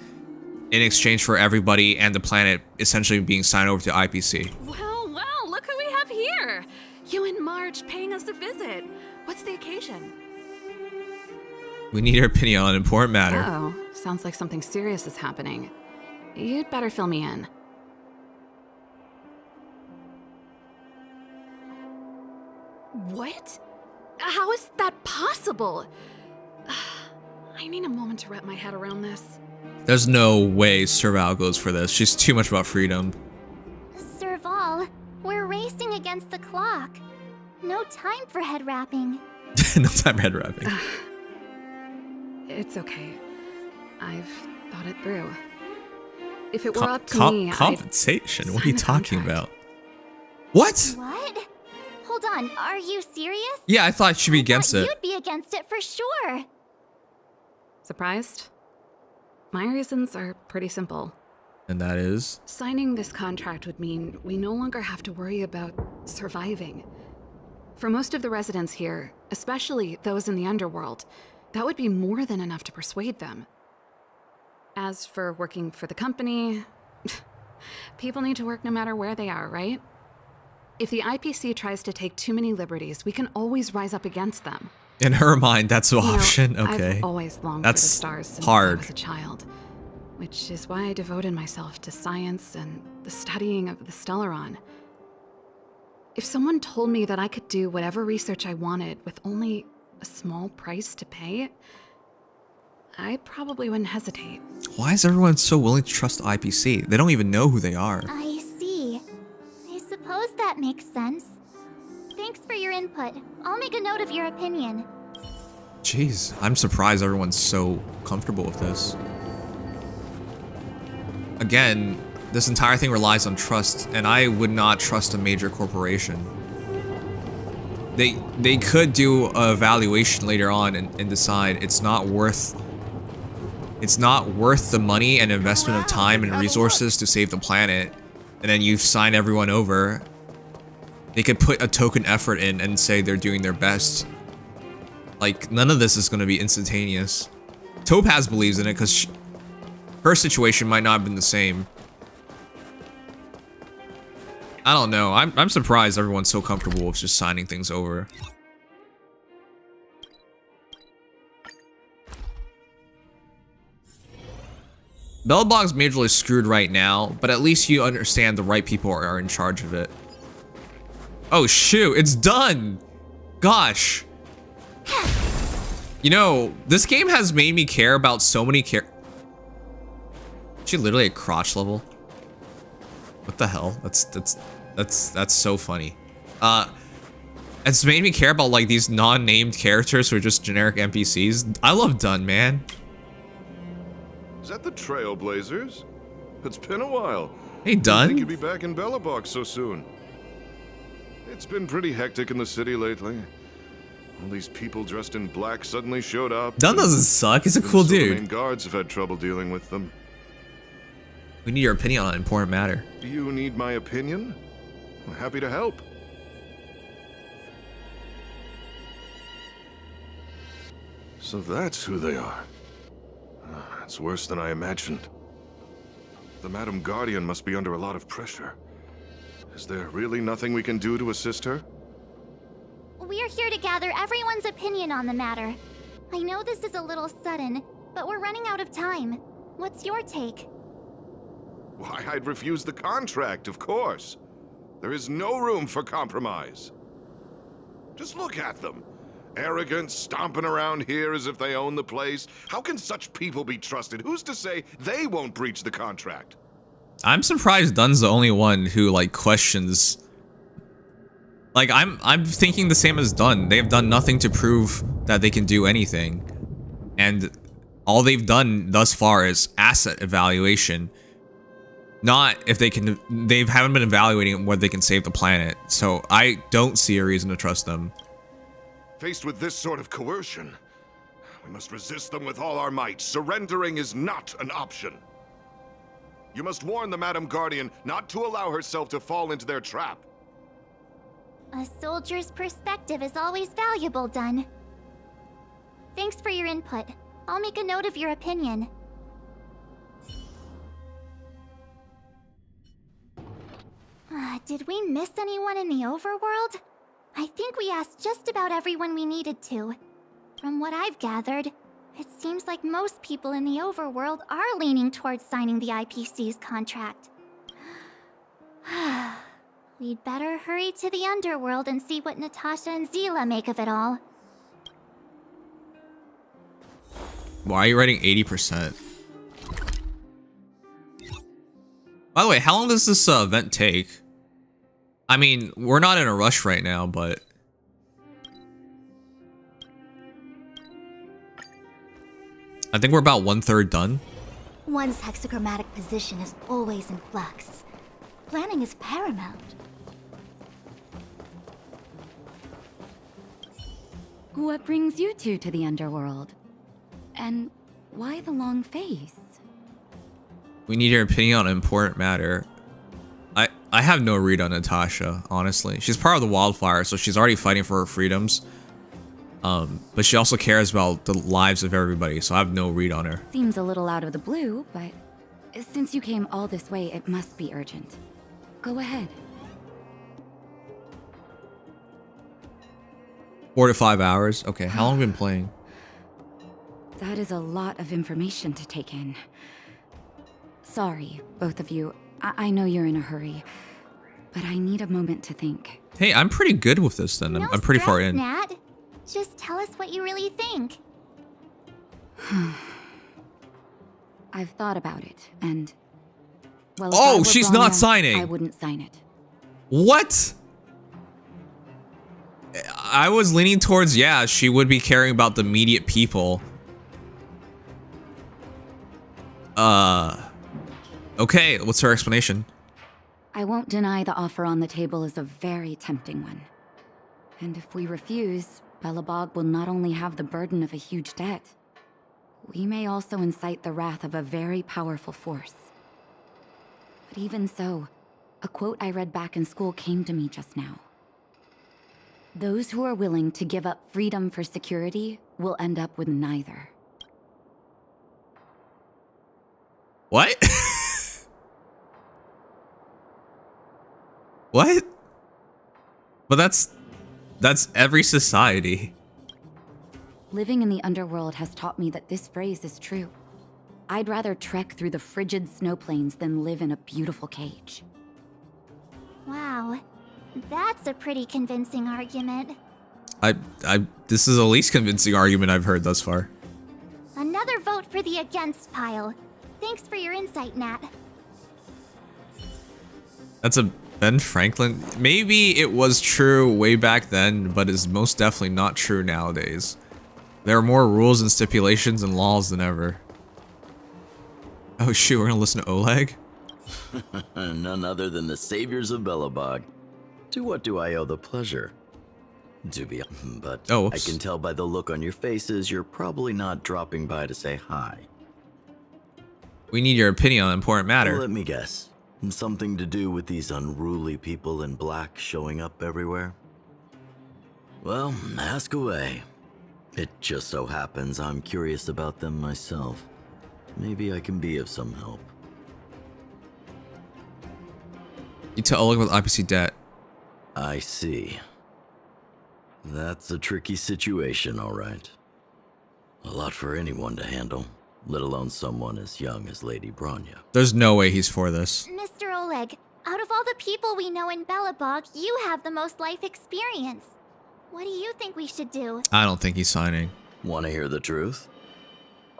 in exchange for everybody and the planet essentially being signed over to IPC. Well, look who we have here. You and Marge paying us a visit. What's the occasion? We need your opinion on an important matter. Oh, sounds like something serious is happening. You'd better fill me in. What? How is that possible? I need a moment to wrap my head around this. There's no way Serval goes for this. She's too much about freedom. Serval, we're racing against the clock. No time for head wrapping. no time head wrapping. It's okay. I've thought it through. If it were up to me, compensation? What are you talking about? What? What? Hold on, are you serious? Yeah, I thought she'd be against it. You'd be against it for sure. Surprised? My reasons are pretty simple. And that is? Signing this contract would mean we no longer have to worry about surviving. For most of the residents here, especially those in the underworld, that would be more than enough to persuade them. As for working for the company, people need to work no matter where they are, right? If the IPC tries to take too many liberties, we can always rise up against them. In her mind, that's an You know, option. Okay. I've always longed that's for the stars since hard. I was a child, which is why I devoted myself to science and the studying of the Stellaron. If someone told me that I could do whatever research I wanted with only a small price to pay, I probably wouldn't hesitate. Why is everyone so willing to trust IPC? They don't even know who they are. I see. I suppose that makes sense. Thanks for your input. I'll make a note of your opinion. Jeez, I'm surprised everyone's so comfortable with this. Again, this entire thing relies on trust, and I would not trust a major corporation. They could do a evaluation later on and decide it's not worth the money and investment of time and resources to save the planet, and then you've signed everyone over. They could put a token effort in and say they're doing their best. Like, none of this is going to be instantaneous. Topaz believes in it because her situation might not have been the same. I don't know. I'm surprised everyone's so comfortable with just signing things over. Bellbog's majorly screwed right now, but at least you understand the right people are in charge of it. Oh shoot, it's done! Gosh. You know, this game has made me care about so many She literally at crotch level? What the hell? That's so funny. It's made me care about like these non-named characters who are just generic NPCs. I love Dunn, man. Is that the Trailblazers? It's been a while. Hey, Dunn. I think you'd be back in Bellabog so soon. It's been pretty hectic in the city lately. All these people dressed in black suddenly showed up. Dunn doesn't suck. He's a cool dude. Main guards have had trouble dealing with them. We need your opinion on an important matter. Do you need my opinion? I'm happy to help. So that's who they are. It's worse than I imagined. The Madam Guardian must be under a lot of pressure. Is there really nothing we can do to assist her? We're here to gather everyone's opinion on the matter. I know this is a little sudden, but we're running out of time. What's your take? Why, I'd refuse the contract, of course. There is no room for compromise. Just look at them. Arrogant, stomping around here as if they own the place. How can such people be trusted? Who's to say they won't breach the contract? I'm surprised Dunn's the only one who like questions. Like I'm thinking the same as Dunn. They've done nothing to prove that they can do anything. And all they've done thus far is asset evaluation. Not if they can, they haven't been evaluating whether they can save the planet. So I don't see a reason to trust them. Faced with this sort of coercion, we must resist them with all our might. Surrendering is not an option. You must warn the Madam Guardian not to allow herself to fall into their trap. A soldier's perspective is always valuable, Dunn. Thanks for your input. I'll make a note of your opinion. Did we miss anyone in the overworld? I think we asked just about everyone we needed to. From what I've gathered, it seems like most people in the overworld are leaning towards signing the IPC's contract. We'd better hurry to the underworld and see what Natasha and Zila make of it all. Why are you writing 80%? By the way, how long does this event take? I mean, we're not in a rush right now, but I think we're about 1/3 done. One's hexachromatic position is always in flux. Planning is paramount. What brings you two to the underworld? And why the long face? We need your opinion on an important matter. I have no read on Natasha, honestly. She's part of the Wildfire, so she's already fighting for her freedoms. But she also cares about the lives of everybody, so I have no read on her. Seems a little out of the blue, but since you came all this way, it must be urgent. Go ahead. 4 to 5 hours. Okay, how long have you been playing? That is a lot of information to take in. Sorry, both of you. I know you're in a hurry, but I need a moment to think. Hey, I'm pretty good with this then. I'm pretty far in. Nat. Just tell us what you really think. I've thought about it, and... well, oh, she's not signing! I wouldn't sign it. What? I was leaning towards, yeah, she would be caring about the immediate people. Okay, what's her explanation? I won't deny the offer on the table is a very tempting one. And if we refuse, Belobog will not only have the burden of a huge debt, we may also incite the wrath of a very powerful force. But even so, a quote I read back in school came to me just now. Those who are willing to give up freedom for security will end up with neither. What? What? But that's every society. Living in the underworld has taught me that this phrase is true. I'd rather trek through the frigid snow plains than live in a beautiful cage. Wow, that's a pretty convincing argument. This is the least convincing argument I've heard thus far. Another vote for the against pile. Thanks for your insight, Nat. That's a Ben Franklin. Maybe it was true way back then, but is most definitely not true nowadays. There are more rules and stipulations and laws than ever. Oh shoot, we're gonna listen to Oleg? None other than the saviors of Belobog. To what do I owe the pleasure? But I can tell by the look on your faces you're probably not dropping by to say hi. We need your opinion on an important matter. Let me guess. Something to do with these unruly people in black showing up everywhere? Well, ask away. It just so happens I'm curious about them myself. Maybe I can be of some help. You tell Oleg about IPC debt. I see. That's a tricky situation, all right. A lot for anyone to handle, let alone someone as young as Lady Bronya. There's no way he's for this. Mr. Oleg, out of all the people we know in Belobog, you have the most life experience. What do you think we should do? I don't think he's signing. Want to hear the truth?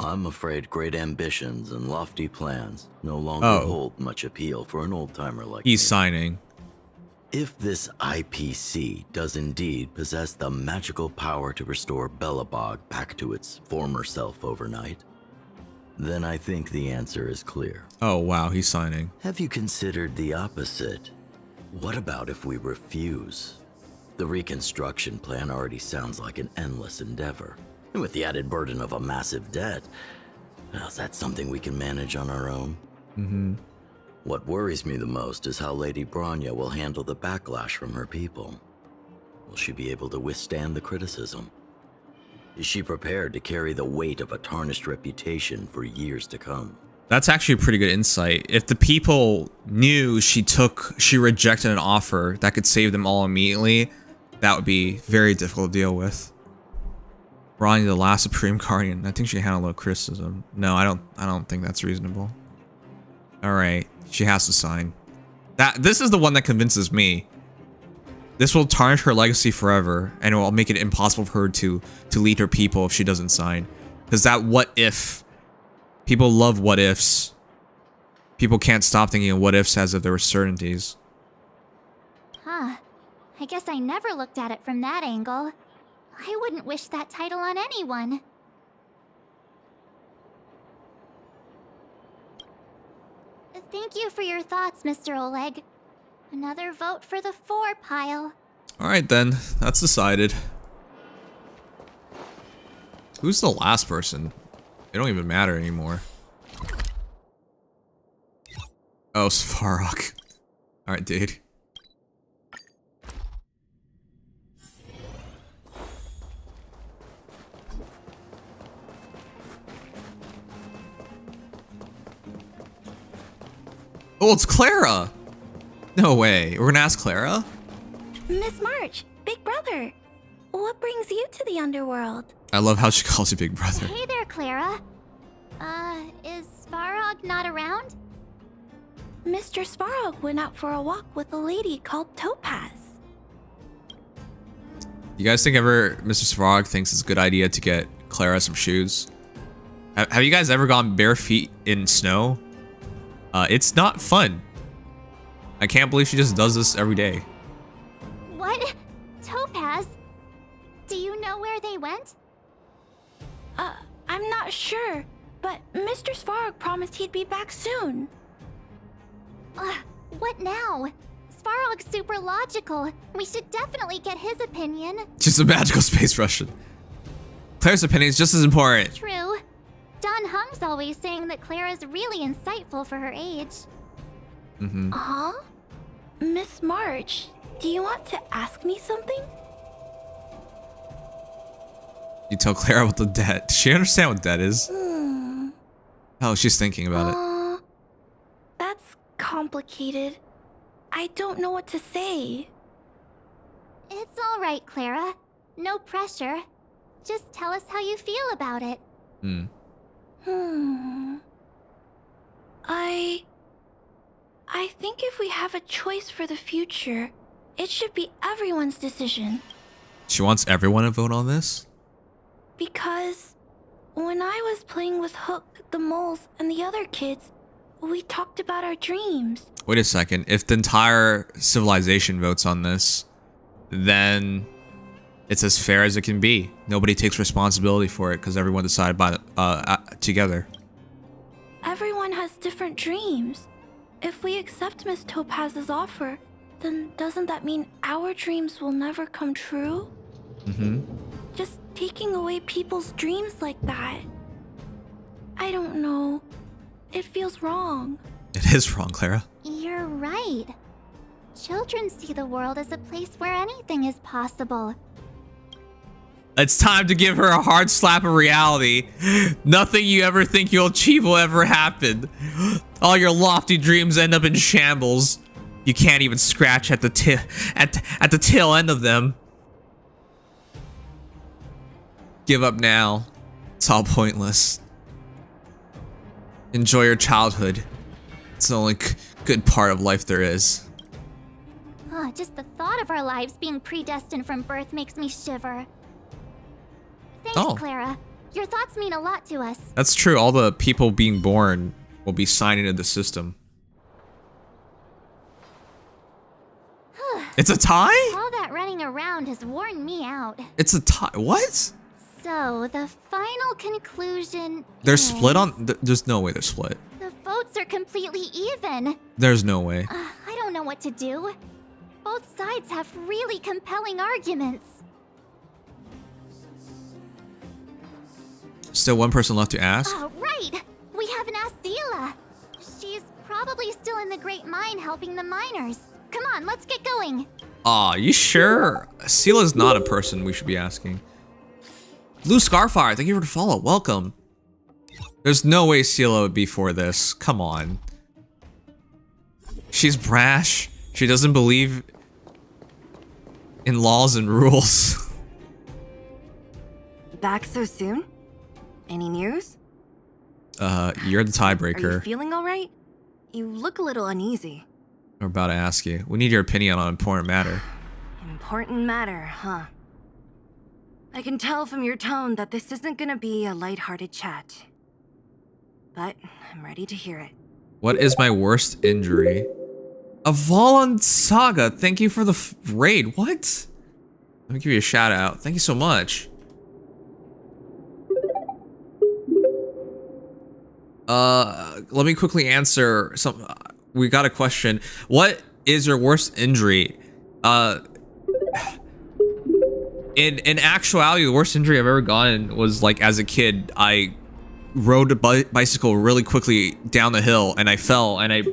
I'm afraid great ambitions and lofty plans no longer hold much appeal for an old-timer like me. He's signing. If this IPC does indeed possess the magical power to restore Belobog back to its former self overnight, then I think the answer is clear. Oh wow, he's signing. Have you considered the opposite? What about if we refuse? The reconstruction plan already sounds like an endless endeavor. And with the added burden of a massive debt, well, is that something we can manage on our own? Mm-hmm. What worries me the most is how Lady Bronya will handle the backlash from her people. Will she be able to withstand the criticism? Is she prepared to carry the weight of a tarnished reputation for years to come? That's actually a pretty good insight. If the people knew she rejected an offer that could save them all immediately, that would be very difficult to deal with. Bronya, the last Supreme Guardian. I think she handled a little criticism. No, I don't think that's reasonable. Alright, she has to sign. This is the one that convinces me. This will tarnish her legacy forever, and it will make it impossible for her to lead her people if she doesn't sign. Because that what if, people love what ifs. People can't stop thinking of what ifs as if there were certainties. Huh. I guess I never looked at it from that angle. I wouldn't wish that title on anyone. Thank you for your thoughts, Mr. Oleg. Another vote for the 4 pile. Alright then, that's decided. Who's the last person? They don't even matter anymore. Oh, Svarog. Alright, dude. Oh, it's Clara! No way. We're gonna ask Clara? Miss March, Big Brother, what brings you to the underworld? I love how she calls you Big Brother. Hey there, Clara. Is Svarog not around? Mr. Svarog went out for a walk with a lady called Topaz. You guys think ever Mr. Svarog thinks it's a good idea to get Clara some shoes? Have you guys ever gone bare feet in snow? It's not fun. I can't believe she just does this every day. What? Topaz? Do you know where they went? I'm not sure, but Mr. Svarog promised he'd be back soon. What now? Svarog's super logical. We should definitely get his opinion. Just a magical space Russian. Claire's opinion is just as important. True. Don Hung's always saying that Clara's really insightful for her age. Mm-hmm. Huh? Miss March, do you want to ask me something? You tell Clara about the debt. Does she understand what debt is? Oh, she's thinking about it. That's complicated. I don't know what to say. It's all right, Clara. No pressure. Just tell us how you feel about it. I think if we have a choice for the future, it should be everyone's decision. She wants everyone to vote on this? Because when I was playing with Hook, the moles, and the other kids, we talked about our dreams. Wait a second. If the entire civilization votes on this, then it's as fair as it can be. Nobody takes responsibility for it because everyone decided by together. Everyone has different dreams. If we accept Miss Topaz's offer, then doesn't that mean our dreams will never come true? Just taking away people's dreams like that. I don't know. It feels wrong. It is wrong, Clara. You're right. Children see the world as a place where anything is possible. It's time to give her a hard slap of reality. Nothing you ever think you'll achieve will ever happen. All your lofty dreams end up in shambles. You can't even scratch at the tail end of them. Give up now. It's all pointless. Enjoy your childhood. It's the only good part of life there is. Just the thought of our lives being predestined from birth makes me shiver. Thanks, Clara. Your thoughts mean a lot to us. That's true. All the people being born will be signed into the system. It's a tie? All that running around has worn me out. It's a tie. What? So, the final conclusion They're is split on... There's no way they're split. the votes are completely even. There's no way. I don't know what to do. Both sides have really compelling arguments. Still one person left to ask? Right! We haven't asked Zila. She's probably still in the Great Mine helping the miners. Come on, let's get going. Aw, you sure? Sila's not a person we should be asking. Blue Scarfire, thank you for the follow. Welcome. There's no way Sila would be for this. Come on. She's brash. She doesn't believe in laws and rules. Back so soon? Any news? You're the Are you tiebreaker. feeling alright? You look a little uneasy. We're about to ask you. We need your opinion on an important matter. Important matter, huh? I can tell from your tone that this isn't gonna be a lighthearted chat. But I'm ready to hear it. What is my worst injury? Avalon Saga, thank you for the raid. What? Let me give you a shout out. Thank you so much. Let me quickly answer some. We got a question. What is your worst injury? In actuality, the worst injury I've ever gotten was like as a kid. I rode a bicycle really quickly down the hill and I fell and I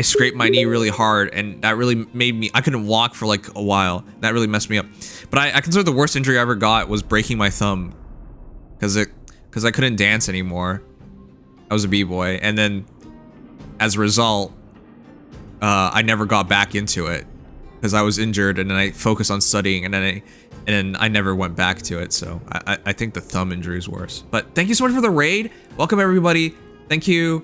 scraped my knee really hard, and that really made me, I couldn't walk for like a while. That really messed me up. But I consider the worst injury I ever got was breaking my thumb because I couldn't dance anymore. I was a b-boy, and then as a result, I never got back into it because I was injured, and then I focused on studying, and then I never went back to it. So I think the thumb injury is worse. But thank you so much for the raid. Welcome everybody. Thank you.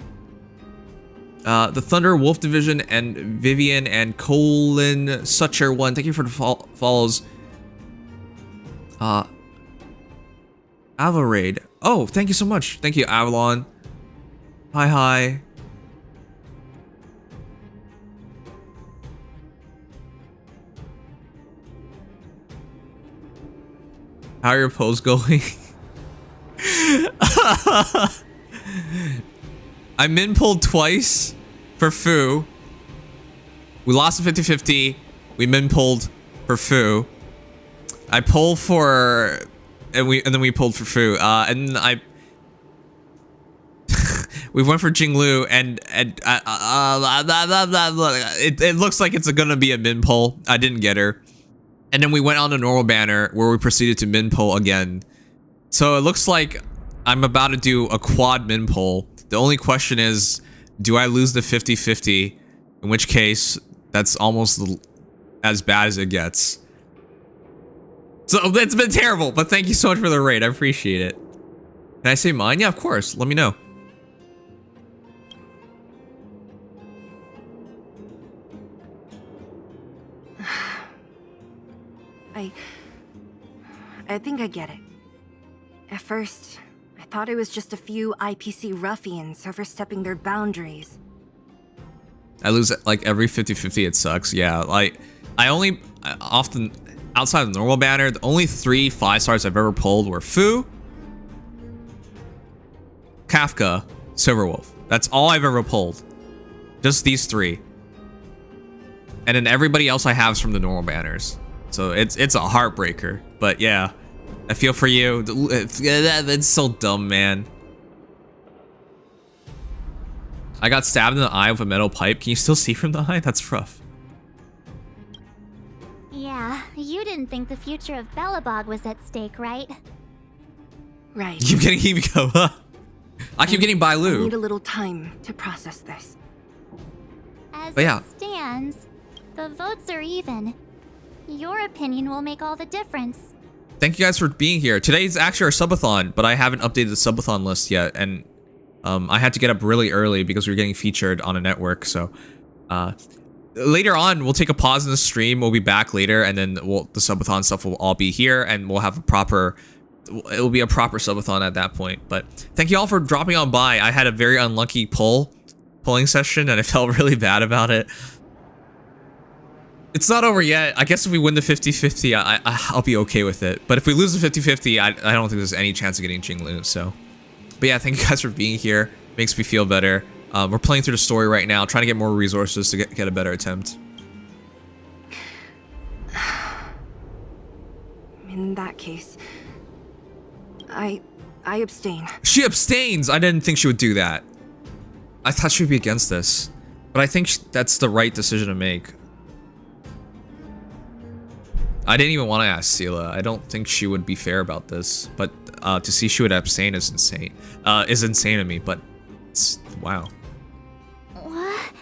The Thunder Wolf Division and Vivian and Colin Sucher one. Thank you for the follows. Ava raid. Oh, thank you so much. Thank you, Avalon. Hi. How are your polls going? I min-pulled twice for Fu. We lost a 50-50. We min-pulled for Fu. I pulled for... And then we pulled for Fu. And then we went for Jingliu, and it looks like it's gonna be a min pull. I didn't get her. And then we went on a normal banner where we proceeded to min pull again. So it looks like I'm about to do a quad min pull. The only question is, do I lose the 50-50? In which case, that's almost as bad as it gets. So it's been terrible, but thank you so much for the raid. I appreciate it. Can I say mine? Yeah, of course. Let me know. I think I get it. At first, I thought it was just a few IPC ruffians overstepping their boundaries. I lose like every 50-50. It sucks. Yeah, like I often outside of the normal banner, the only 3 5-stars I've ever pulled were Fu, Kafka, Silverwolf. That's all I've ever pulled. Just these 3. And then everybody else I have is from the normal banners. So it's a heartbreaker. But yeah, I feel for you. It's so dumb, man. I got stabbed in the eye with a metal pipe. Can you still see from the eye? That's rough. Yeah, you didn't think the future of Belobog was at stake, right? Right. You keep getting Himiko. I keep getting Bailu. I need a little time to process this. As But yeah. it stands, the votes are even. Your opinion will make all the difference. Thank you guys for being here. Today's actually our subathon, but I haven't updated the subathon list yet, and I had to get up really early because we were getting featured on a network. So later on, we'll take a pause in the stream. We'll be back later, and then the subathon stuff will all be here, and we'll have it will be a proper subathon at that point. But thank you all for dropping on by. I had a very unlucky pulling session, and I felt really bad about it. It's not over yet. I guess if we win the 50-50, I'll be okay with it. But if we lose the 50-50, I don't think there's any chance of getting Jingliu. So, but yeah, thank you guys for being here. Makes me feel better. We're playing through the story right now, trying to get more resources to get a better attempt. In that case, I abstain. She abstains. I didn't think she would do that. I thought she would be against this, but I think that's the right decision to make. I didn't even want to ask Sela. I don't think she would be fair about this, but to see she would abstain is insane. Is insane to me, but it's, wow. What?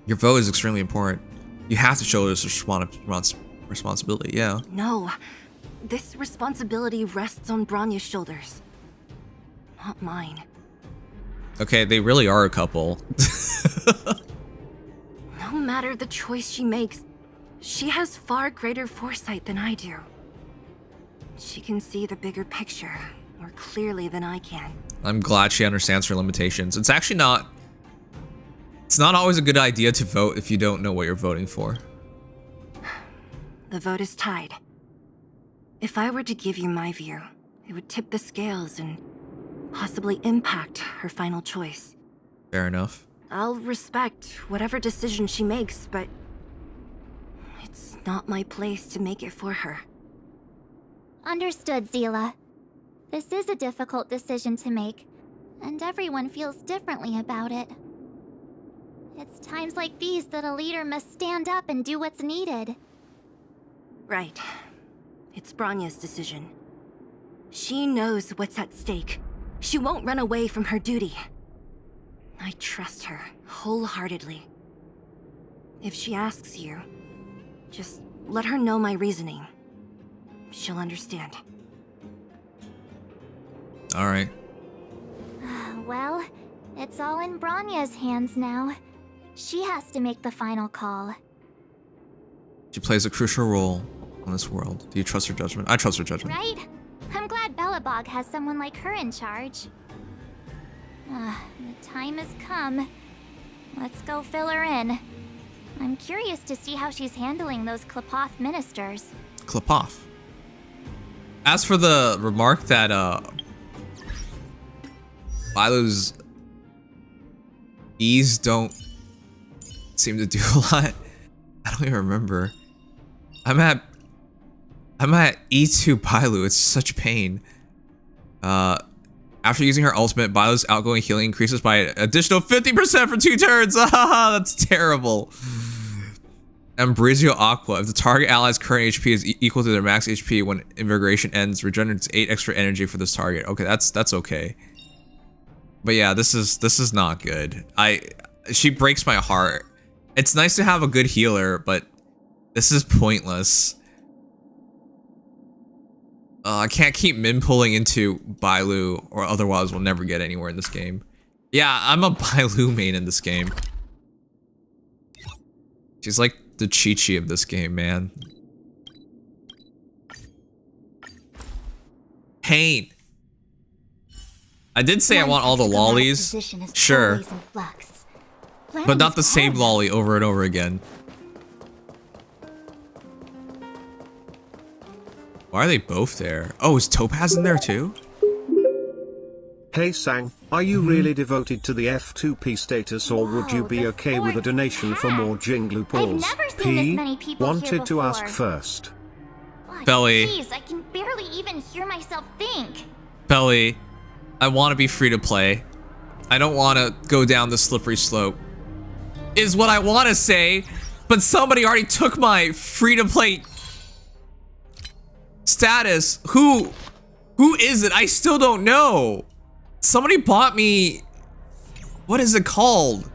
Your vote is extremely important. You have to show this responsibility, yeah. No, this responsibility rests on Bronya's shoulders, not mine. Okay, they really are a couple. No matter the choice she makes, she has far greater foresight than I do. She can see the bigger picture more clearly than I can. I'm glad she understands her limitations. It's actually not... It's not always a good idea to vote if you don't know what you're voting for. The vote is tied. If I were to give you my view, it would tip the scales and possibly impact her final choice. Fair enough. I'll respect whatever decision she makes, but it's not my place to make it for her. Understood, Zila. This is a difficult decision to make, and everyone feels differently about it. It's times like these that a leader must stand up and do what's needed. Right. It's Bronya's decision. She knows what's at stake. She won't run away from her duty. I trust her wholeheartedly. If she asks you, just let her know my reasoning. She'll understand. All right. Well, it's all in Bronya's hands now. She has to make the final call. She plays a crucial role in this world. Do you trust her judgment? I trust her judgment. Right? I'm glad Belobog has someone like her in charge. The time has come. Let's go fill her in. I'm curious to see how she's handling those Klapoth ministers. Klapoth. As for the remark that Bilu's E's don't seem to do a lot. I don't even remember. I'm at E2 Bailu. It's such pain. After using her ultimate, Bilu's outgoing healing increases by an additional 50% for 2 turns. Ah, that's terrible. Ambrosio Aqua. If the target ally's current HP is equal to their max HP when invigoration ends, regenerates 8 extra energy for this target. Okay, that's okay. But yeah, this is not good. She breaks my heart. It's nice to have a good healer, but this is pointless. I can't keep min pulling into Bailu, or otherwise we'll never get anywhere in this game. Yeah, I'm a Bailu main in this game. She's like the Chi-Chi of this game, man. Pain. I did say I want all the lollies, sure, but not the same lolly over and over again. Why are they both there? Oh, is Topaz in there too? Hey Sang, are you really devoted to the F2P status, or would you be okay with a donation for more Jingliu balls? P wanted to ask first. Belly. Jeez, I can barely even hear myself think. Belly, I want to be free to play. I don't want to go down the slippery slope. Is what I want to say, but somebody already took my free to play status. Who is it? I still don't know. Somebody bought me. What is it called?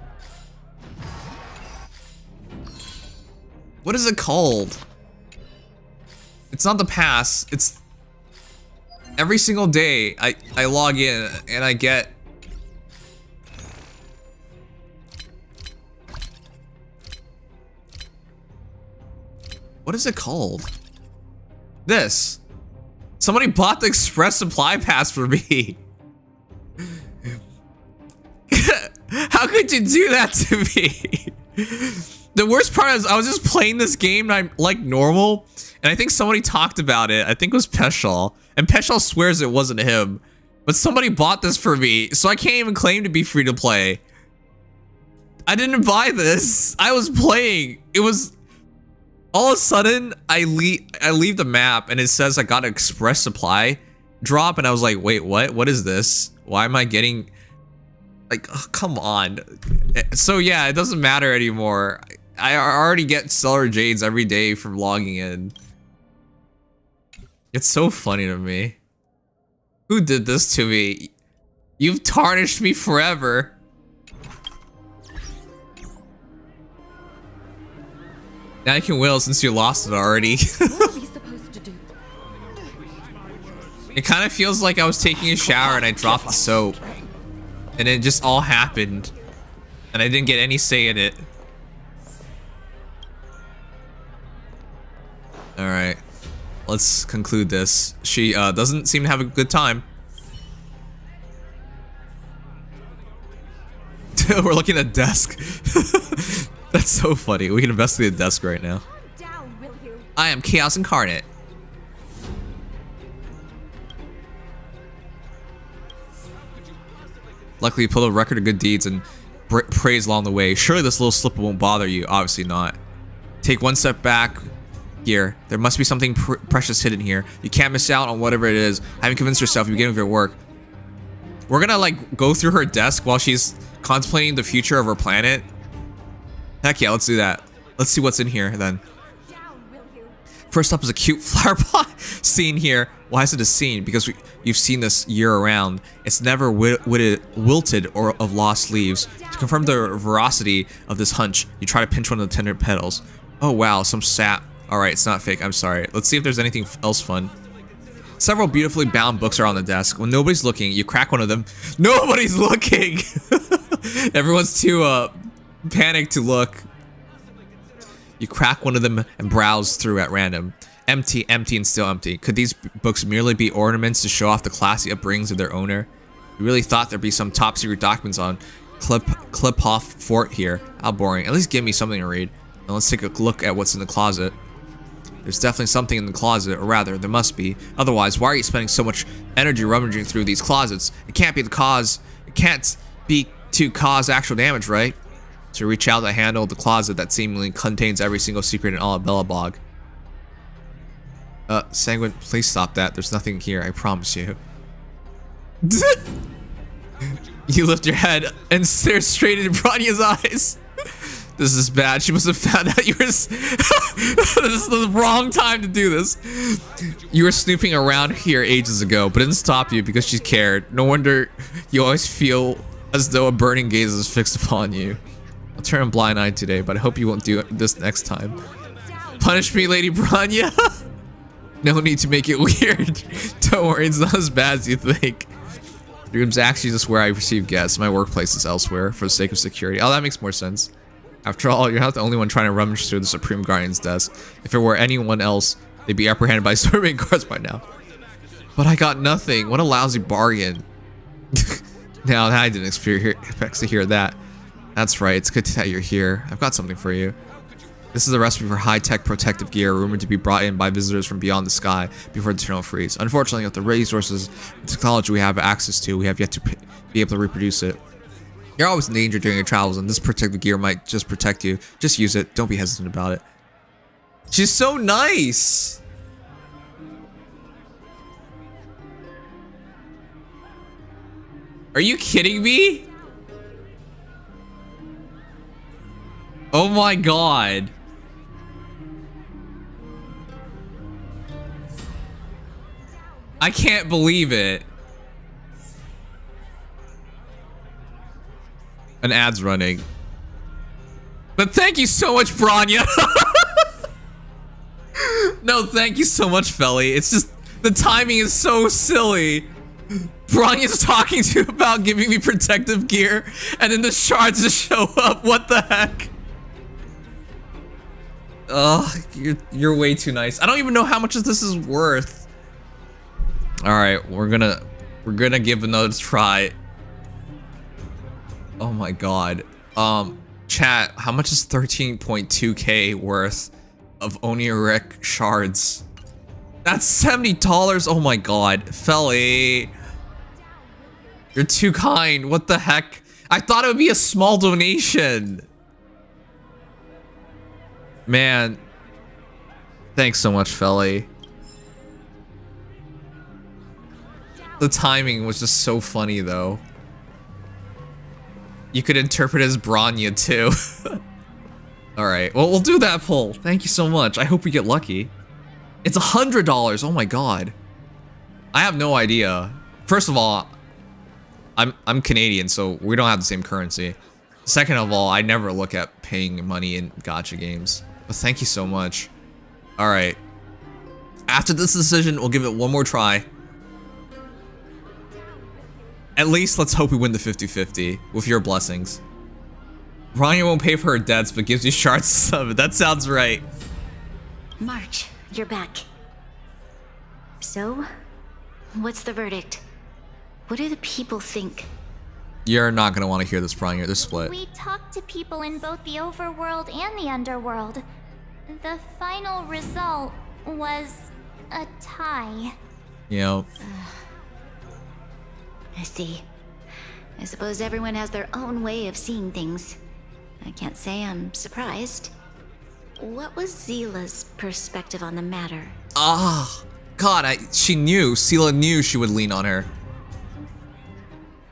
What is it called? It's not the pass. It's every single day I log in and I get what is it called? This. Somebody bought the Express Supply Pass for me. How could you do that to me? The worst part is I was just playing this game and I'm like normal, and I think somebody talked about it. I think it was Peshal, and Peshal swears it wasn't him, but somebody bought this for me, so I can't even claim to be free to play. I didn't buy this. I was playing. It was all of a sudden I leave the map and it says I got an Express Supply drop, and I was like, wait, what is this? Why am I getting like, oh, come on. So yeah, it doesn't matter anymore. I already get Stellar Jades every day from logging in. It's so funny to me. Who did this to me? You've tarnished me forever. Now you can wail since you lost it already. What are we supposed to do? It kind of feels like I was taking a shower and I dropped the soap. And it just all happened. And I didn't get any say in it. Alright. Let's conclude this. She doesn't seem to have a good time. We're looking at desk. That's so funny. We can investigate the desk right now. I am Chaos Incarnate. Luckily, you pulled a record of good deeds and praise along the way. Surely this little slip won't bother you. Obviously not. Take one step back here. There must be something precious hidden here. You can't miss out on whatever it is. Having convinced yourself, you begin with your work. We're gonna like go through her desk while she's contemplating the future of her planet. Heck yeah, let's do that. Let's see what's in here then. First up is a cute flower pot scene here. Why is it a scene? Because you've seen this year around. It's never wilted or of lost leaves. To confirm the veracity of this hunch, you try to pinch one of the tender petals. Oh wow, some sap. Alright, it's not fake, I'm sorry. Let's see if there's anything else fun. Several beautifully bound books are on the desk. When nobody's looking, you crack one of them. Nobody's looking! Everyone's too panicked to look. You crack one of them and browse through at random. Empty, empty, and still empty. Could these books merely be ornaments to show off the classy upbringings of their owner? You really thought there'd be some top secret documents on Kliphoff Fort here. How boring. At least give me something to read. Now let's take a look at what's in the closet. There's definitely something in the closet, or rather, there must be. Otherwise, why are you spending so much energy rummaging through these closets? It can't be the cause. It can't be to cause actual damage, right? To reach out to handle the closet that seemingly contains every single secret in all of Belobog. Sanguine, please stop that. There's nothing here, I promise you. You lift your head and stare straight into Bronya's eyes. This is bad. She must have found out you were... This is the wrong time to do this. You were snooping around here ages ago, but didn't stop you because she cared. No wonder you always feel as though a burning gaze is fixed upon you. I'll turn a blind eye today, but I hope you won't do this next time. Punish me, Lady Bronya? No need to make it weird. Don't worry, it's not as bad as you think. Your room's actually just where I receive guests. My workplace is elsewhere for the sake of security. Oh, that makes more sense. After all, you're not the only one trying to rummage through the Supreme Guardian's desk. If it were anyone else, they'd be apprehended by Storming guards by now. But I got nothing. What a lousy bargain. Now, I didn't expect to hear that. That's right, it's good that you're here. I've got something for you. This is a recipe for high-tech protective gear rumored to be brought in by visitors from beyond the sky before the eternal freeze. Unfortunately, with the resources and technology we have access to, we have yet to be able to reproduce it. You're always in danger during your travels, and this protective gear might just protect you. Just use it. Don't be hesitant about it. She's so nice! Are you kidding me? Oh my god. I can't believe it. An ad's running. But thank you so much, Bronya. No, thank you so much, Felly. It's just, the timing is so silly. Bronya's talking to you about giving me protective gear, and then the shards just show up. What the heck? Ugh, you're way too nice. I don't even know how much this is worth. All right, we're gonna give another try. Oh my god. Chat, how much is 13.2k worth of Oniric shards? That's $70. Oh my god, Felly. You're too kind. What the heck? I thought it would be a small donation. Man. Thanks so much, Felly. The timing was just so funny, though. You could interpret it as Bronya, too. Alright, well, we'll do that poll. Thank you so much. I hope we get lucky. It's $100. Oh my god. I have no idea. First of all, I'm Canadian, so we don't have the same currency. Second of all, I never look at paying money in gacha games. But thank you so much. Alright. After this decision, we'll give it one more try. At least let's hope we win the 50-50 with your blessings. Bronya won't pay for her debts, but gives you shards to summon. That sounds right. March, you're back. So, what's the verdict? What do the people think? You're not gonna want to hear this, Bronya. They're split. We talked to people in both the overworld and the underworld. The final result was a tie. You know. I see. I suppose everyone has their own way of seeing things. I can't say I'm surprised. What was Zila's perspective on the matter? Ah, God, she knew. Sela knew she would lean on her.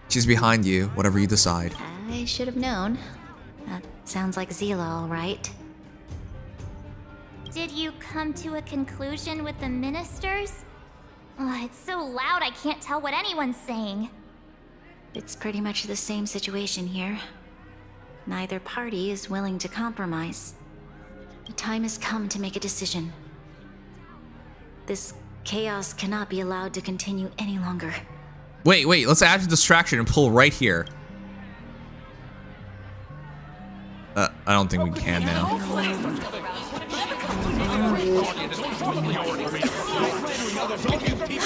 She's behind you, whatever you decide. I should have known. That sounds like Zila, all right. Did you come to a conclusion with the ministers? Oh, it's so loud I can't tell what anyone's saying. It's pretty much the same situation here. Neither party is willing to compromise. The time has come to make a decision. This chaos cannot be allowed to continue any longer. Wait, let's add a distraction and pull right here. I don't think we can now.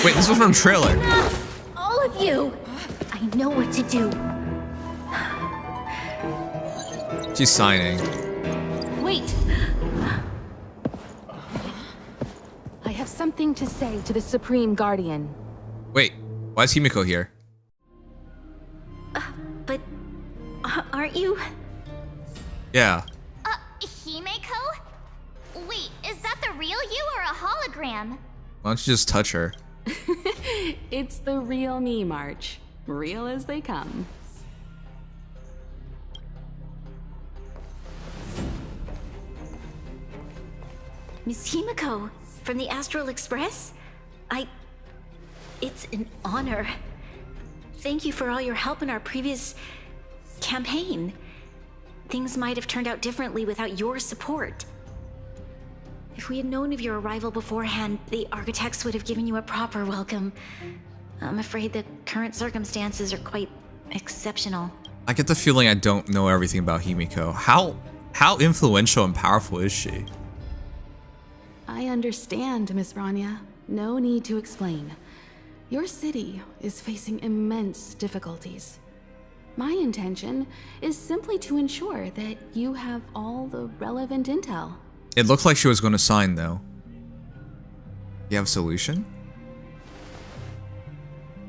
Wait, this was from trailer. Enough! All of you! I know what to do. She's signing. Wait! I have something to say to the Supreme Guardian. Wait, why is Himiko here? But aren't you? Yeah. Himeko? Wait, is that the real you or a hologram? Why don't you just touch her? It's the real me, March. Real as they come. Miss Himiko, from the Astral Express? It's an honor. Thank you for all your help in our previous campaign. Things might have turned out differently without your support. If we had known of your arrival beforehand, the architects would have given you a proper welcome. I'm afraid the current circumstances are quite exceptional. I get the feeling I don't know everything about Himiko. How influential and powerful is she? I understand, Miss Rania. No need to explain. Your city is facing immense difficulties. My intention is simply to ensure that you have all the relevant intel. It looked like she was going to sign, though. You have a solution?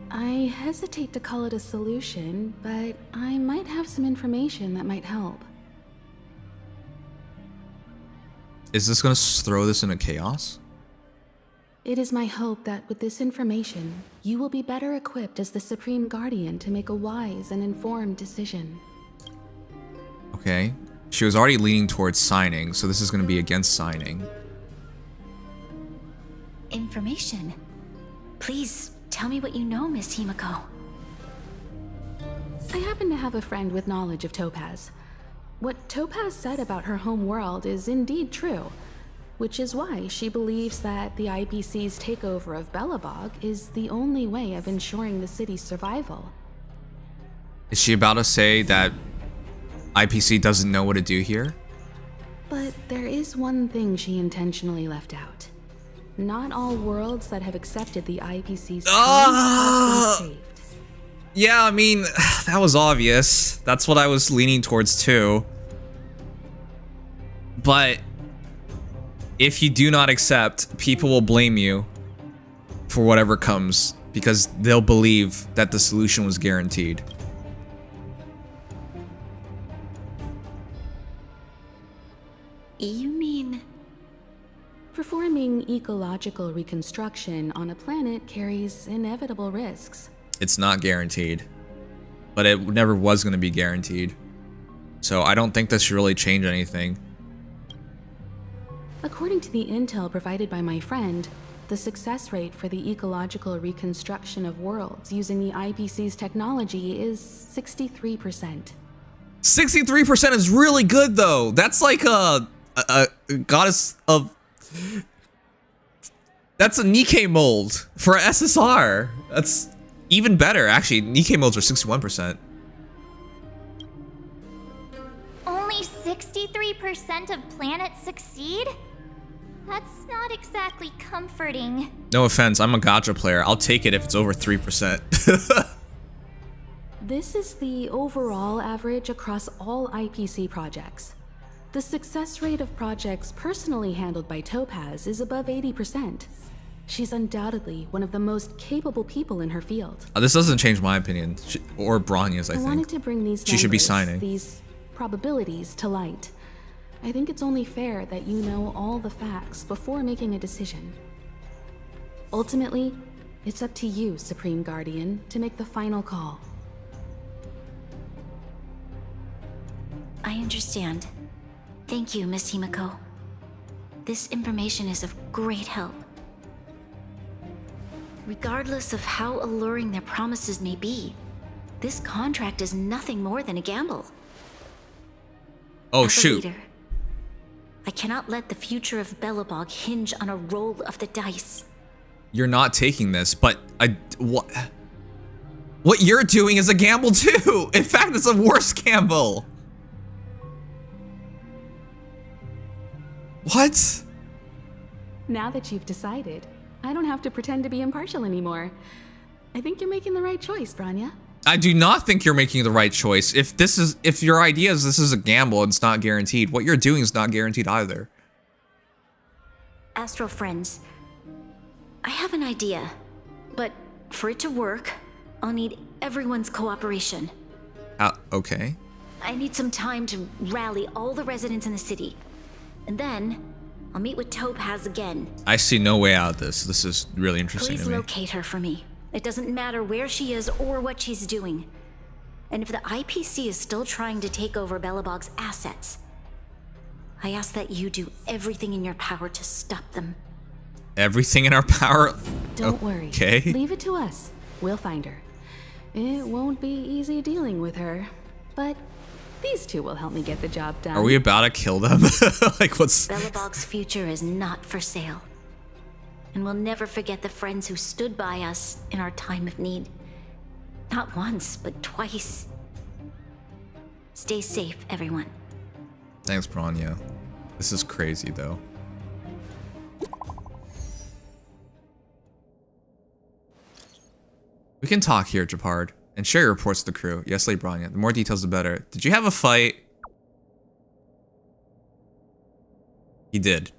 I hesitate to call it a solution, but I might have some information that might help. Is this going to throw this into chaos? It is my hope that with this information, you will be better equipped as the Supreme Guardian to make a wise and informed decision. Okay. She was already leaning towards signing, so this is going to be against signing. Information? Please, tell me what you know, Miss Himiko. I happen to have a friend with knowledge of Topaz. What Topaz said about her home world is indeed true, which is why she believes that the IPC's takeover of Belobog is the only way of ensuring the city's survival. Is she about to say that IPC doesn't know what to do here? But there is one thing she intentionally left out. Not all worlds that have accepted the IPC's terms have been saved. Yeah, I mean, that was obvious. That's what I was leaning towards too. But if you do not accept, people will blame you for whatever comes because they'll believe that the solution was guaranteed. You mean... Performing ecological reconstruction on a planet carries inevitable risks. It's not guaranteed. But it never was going to be guaranteed. So I don't think this should really change anything. According to the intel provided by my friend, the success rate for the ecological reconstruction of worlds using the IPC's technology is 63%. 63% is really good, though. That's like a goddess of... That's a Nikkei mold for SSR. That's even better. Actually, Nikkei molds are 61%. Only 63% of planets succeed? That's not exactly comforting. No offense, I'm a gacha player. I'll take it if it's over 3%. This is the overall average across all IPC projects. The success rate of projects personally handled by Topaz is above 80%. She's undoubtedly one of the most capable people in her field. This doesn't change my opinion, or Bronya's, I I think. wanted to bring these She should be numbers, signing. these probabilities to light. I think it's only fair that you know all the facts before making a decision. Ultimately, it's up to you, Supreme Guardian, to make the final call. I understand. Thank you, Miss Himiko. This information is of great help. Regardless of how alluring their promises may be, this contract is nothing more than a gamble. Oh, As a shoot. leader, I cannot let the future of Belobog hinge on a roll of the dice. You're not taking this, but what you're doing is a gamble too. In fact, it's a worse gamble. What? Now that you've decided, I don't have to pretend to be impartial anymore. I think you're making the right choice, Bronya. I do not think you're making the right choice. If your idea is this is a gamble and it's not guaranteed, what you're doing is not guaranteed either. Astro friends, I have an idea, but for it to work, I'll need everyone's cooperation. Okay. I need some time to rally all the residents in the city. And then, I'll meet with Topaz again. I see no way out of this. This is really interesting Please to me. locate her for me. It doesn't matter where she is or what she's doing. And if the IPC is still trying to take over Belobog's assets, I ask that you do everything in your power to stop them. Everything in our power? Don't worry. Okay. Leave it to us. We'll find her. It won't be easy dealing with her, but these two will help me get the job done. Are we about to kill them? Like, what's... Belobog's future is not for sale. And we'll never forget the friends who stood by us in our time of need. Not once, but twice. Stay safe, everyone. Thanks, Bronya. This is crazy, though. We can talk here, Japard, and share your reports to the crew. Yes, Lady Bronya. The more details, the better. Did you have a fight? He did.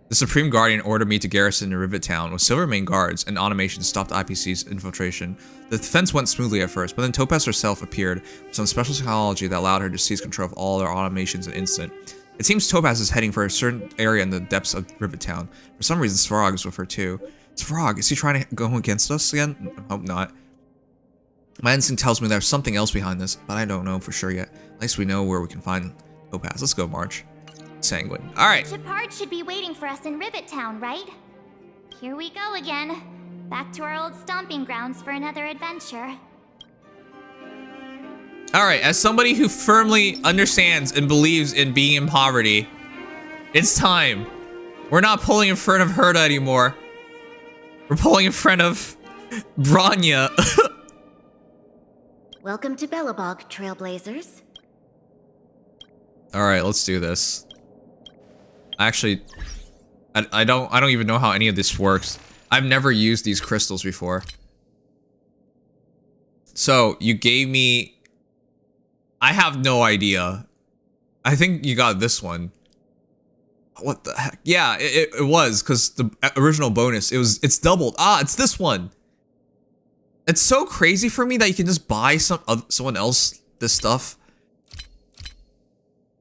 The Supreme Guardian ordered me to garrison in Rivet Town with silver main guards and automation to stop the IPC's infiltration. The defense went smoothly at first, but then Topaz herself appeared with some special technology that allowed her to seize control of all their automations in an instant. It seems Topaz is heading for a certain area in the depths of Rivet Town. For some reason, Svarog is with her too. Svarog, is he trying to go against us again? I hope not. My instinct tells me there's something else behind this, but I don't know for sure yet. At least we know where we can find Topaz. Let's go, March. Sanguine. Alright. Shepard should be waiting for us in Rivet Town, right? Here we go again. Back to our old stomping grounds for another adventure. Alright, as somebody who firmly understands and believes in being in poverty, it's time. We're not pulling in front of Herta anymore. We're pulling in front of Bronya. Welcome to Belobog, Trailblazers. Alright, let's do this. Actually, I don't even know how any of this works. I've never used these crystals before. So, you gave me... I have no idea. I think you got this one. What the heck? Yeah, it was, because the original bonus, it's doubled. Ah, it's this one. It's so crazy for me that you can just buy someone else this stuff.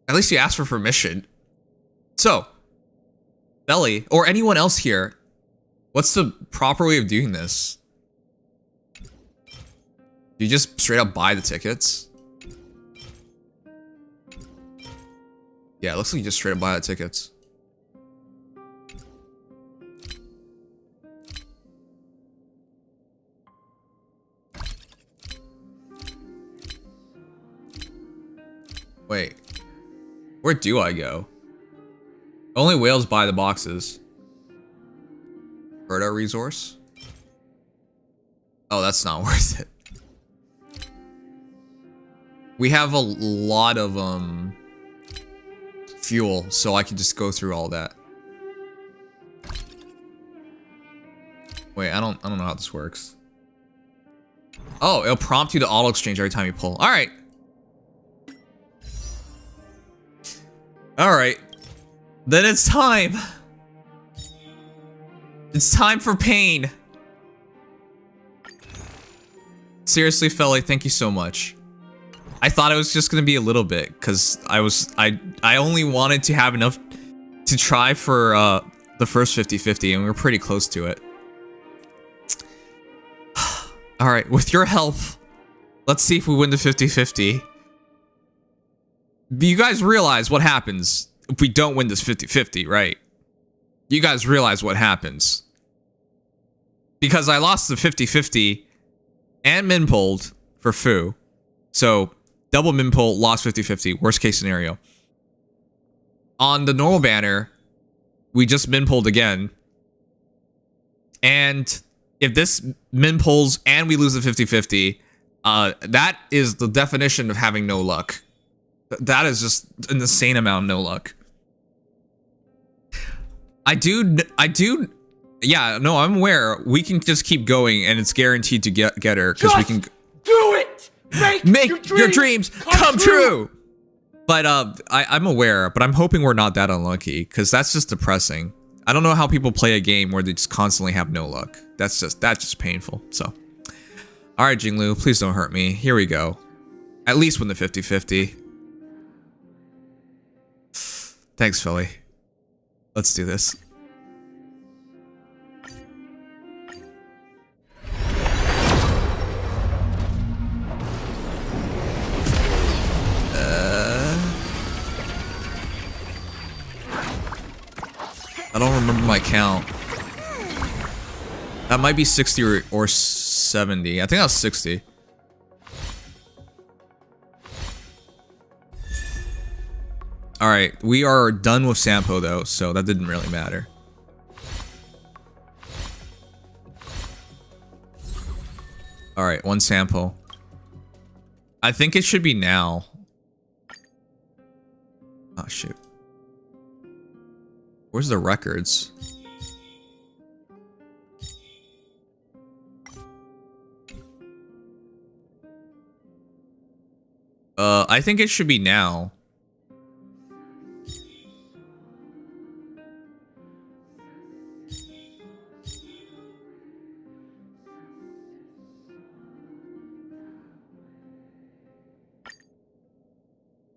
At least you asked for permission. So, Belly, or anyone else here, what's the proper way of doing this? Do you just straight up buy the tickets? Yeah, it looks like you just straight up buy the tickets. Wait. Where do I go? Only whales buy the boxes. Herta resource? Oh, that's not worth it. We have a lot of fuel, so I can just go through all that. Wait, I don't know how this works. Oh, it'll prompt you to auto exchange every time you pull. All right. All right. Then it's time. It's time for pain. Seriously, Felly, thank you so much. I thought it was just gonna be a little bit, because I only wanted to have enough to try for the first 50-50, and we were pretty close to it. Alright, with your help, let's see if we win the 50-50. You guys realize what happens if we don't win this 50-50, right? You guys realize what happens. Because I lost the 50-50 and min-pulled for Fu. So, double min-pull, lost 50-50, worst case scenario. On the normal banner, we just min-pulled again. And if this min-pulls and we lose the 50-50, that is the definition of having no luck. That is just an insane amount of no luck. Yeah, no, I'm aware. We can just keep going, and it's guaranteed to get her, because we can do it. Make your dreams come true. But I'm aware, but I'm hoping we're not that unlucky, because that's just depressing. I don't know how people play a game where they just constantly have no luck. That's just painful. So, all right, Jingliu, please don't hurt me. Here we go. At least win the 50-50. Thanks, Philly. Let's do this. I don't remember my count. That might be 60 or 70. I think that was 60. Alright, we are done with Sampo though, so that didn't really matter. Alright, one Sampo. I think it should be now. Oh shoot. Where's the records? I think it should be now.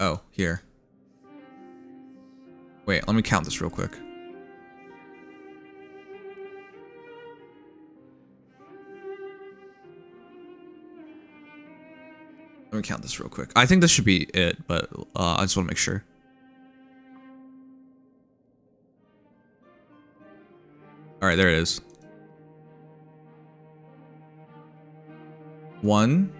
Oh, here. Wait, let me count this real quick. Let me count this real quick. I think this should be it, but I just want to make sure. Alright, there it is. 1.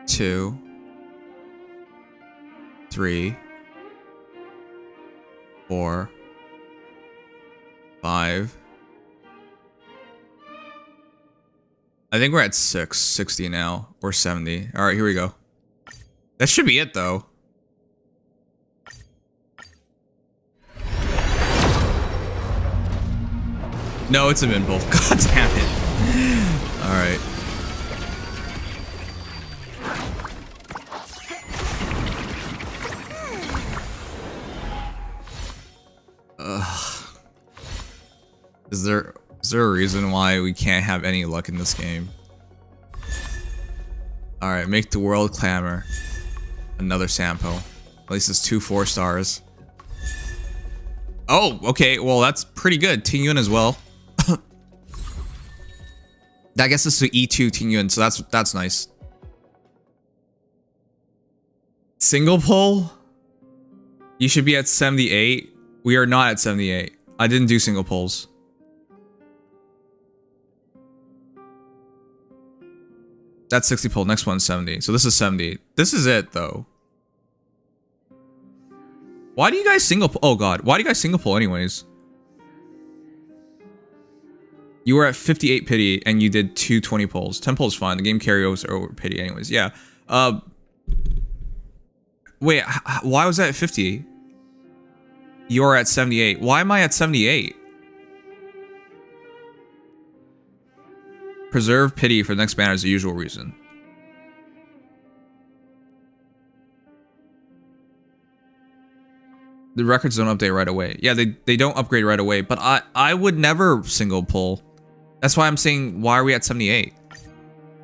2. 3. 4. 5. I think we're at 60 now, or 70. All right, here we go. That should be it, though. No, it's a min-pull. God damn it. All right. Is there a reason why we can't have any luck in this game? Alright, make the world clamor. Another Sampo. At least it's 2 4 stars. Oh, okay, well that's pretty good. Ting Yun as well. That gets us to E2 Ting Yun, so that's nice. Single pull? You should be at 78. We are not at 78. I didn't do single pulls. That's 60 pull. Next one's 70. So this is 70. This is it, though. Why do you guys single pull? Oh, God. Why do you guys single pull anyways? You were at 58 pity, and you did 2 20 pulls. 10 pulls is fine. The game carryovers are over pity anyways. Yeah. Wait. Why was that at 50? You're at 78. Why am I at 78? Preserve pity for the next banner is the usual reason. The records don't update right away. Yeah, they don't upgrade right away, but I would never single pull. That's why I'm saying, why are we at 78?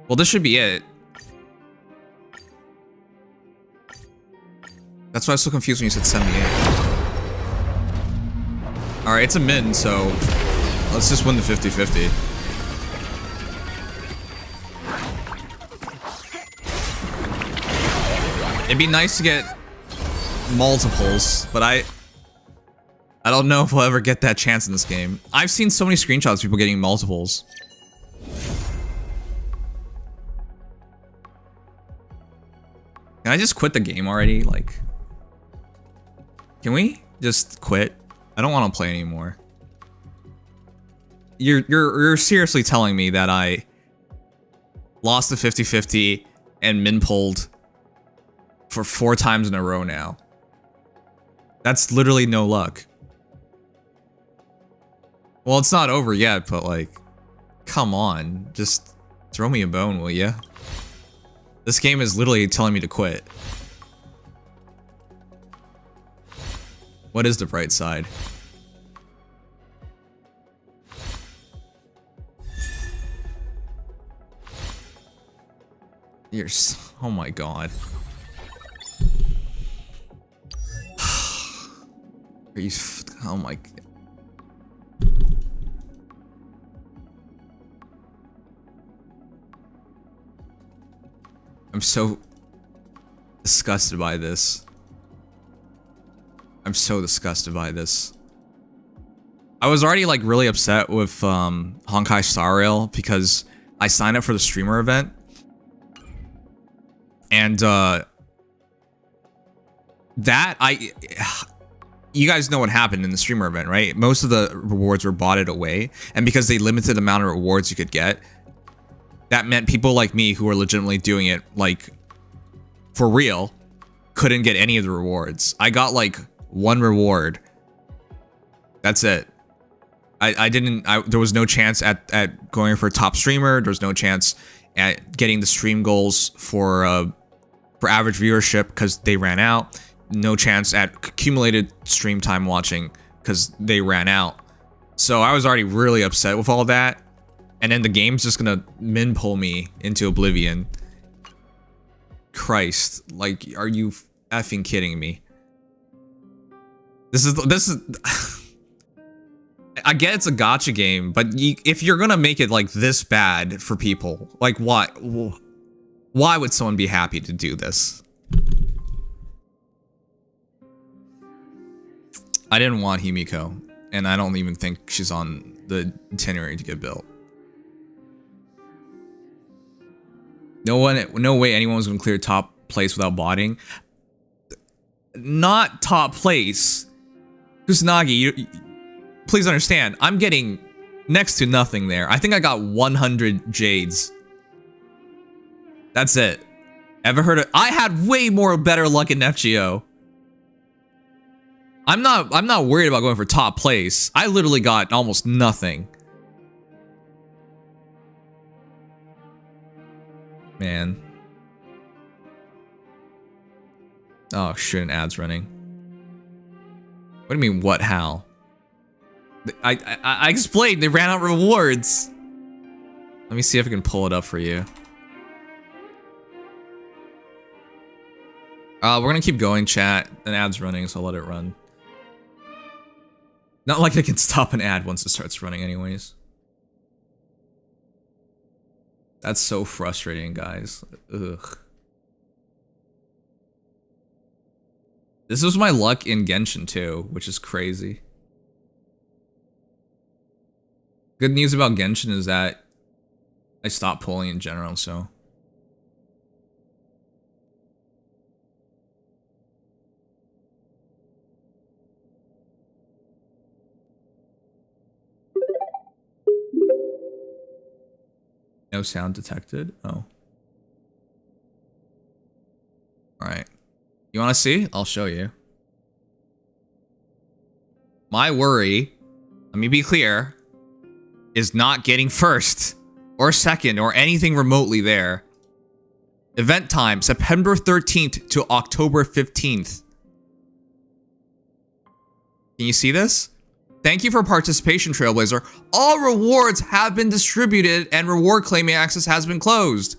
Well, this should be it. That's why I was so confused when you said 78. Alright, it's a min, so let's just win the 50-50. It'd be nice to get multiples, but I don't know if we'll ever get that chance in this game. I've seen so many screenshots of people getting multiples. Can I just quit the game already? Like, can we just quit? I don't want to play anymore. You're seriously telling me that I lost the 50-50 and min pulled for 4 times in a row now. That's literally no luck. Well, it's not over yet, but like, come on, just throw me a bone, will ya? This game is literally telling me to quit. What is the bright side? You're so, oh my god. Are you, oh my. I'm so disgusted by this. I'm so disgusted by this. I was already like really upset with Honkai Star Rail because I signed up for the streamer event. And you guys know what happened in the streamer event, right? Most of the rewards were botted away, and because they limited the amount of rewards you could get, that meant people like me who were legitimately doing it like for real couldn't get any of the rewards. I got like 1 reward. That's it. There was no chance at going for top streamer. There was no chance at getting the stream goals for average viewership because they ran out. No chance at accumulated stream time watching because they ran out. So I was already really upset with all that. And then the game's just gonna min pull me into oblivion. Christ, like, are you effing kidding me? This is I get it's a gacha game, but if you're gonna make it like this bad for people, like why would someone be happy to do this? I didn't want Himiko, and I don't even think she's on the itinerary to get built. No way anyone was gonna clear top place without botting. Not top place. Kusanagi, please understand, I'm getting next to nothing there. I think I got 100 jades. That's it. Ever heard of? I had way more better luck in FGO. I'm not worried about going for top place. I literally got almost nothing. Man. Oh shit, an ad's running. What do you mean, what, how? I explained, they ran out of rewards. Let me see if I can pull it up for you. We're gonna keep going, chat. An ad's running, so I'll let it run. Not like I can stop an ad once it starts running anyways. That's so frustrating, guys. Ugh. This was my luck in Genshin too, which is crazy. Good news about Genshin is that I stopped pulling in general, so. No sound detected? Oh. Alright. You wanna see? I'll show you. My worry, let me be clear, is not getting first or second or anything remotely there. Event time, September 13th to October 15th. Can you see this? Thank you for participation, Trailblazer. All rewards have been distributed and reward claiming access has been closed.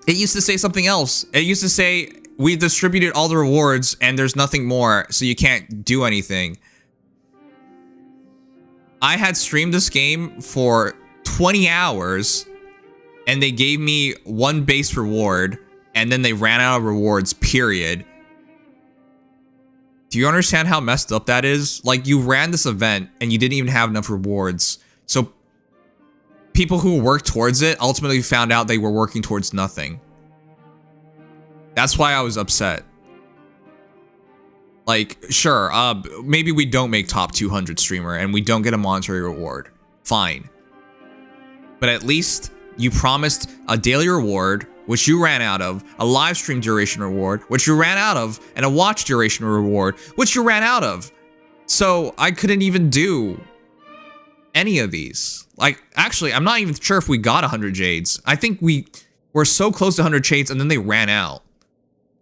It used to say something else. It used to say, we distributed all the rewards and there's nothing more, so you can't do anything. I had streamed this game for 20 hours and they gave me one base reward and then they ran out of rewards, period. Do you understand how messed up that is? Like, you ran this event and you didn't even have enough rewards. So people who worked towards it ultimately found out they were working towards nothing. That's why I was upset. Like, sure, maybe we don't make top 200 streamer and we don't get a monetary reward. Fine. But at least you promised a daily reward, which you ran out of, a live stream duration reward, which you ran out of, and a watch duration reward, which you ran out of. So I couldn't even do any of these. Like, actually, I'm not even sure if we got 100 Jades. I think we were so close to 100 Jades and then they ran out.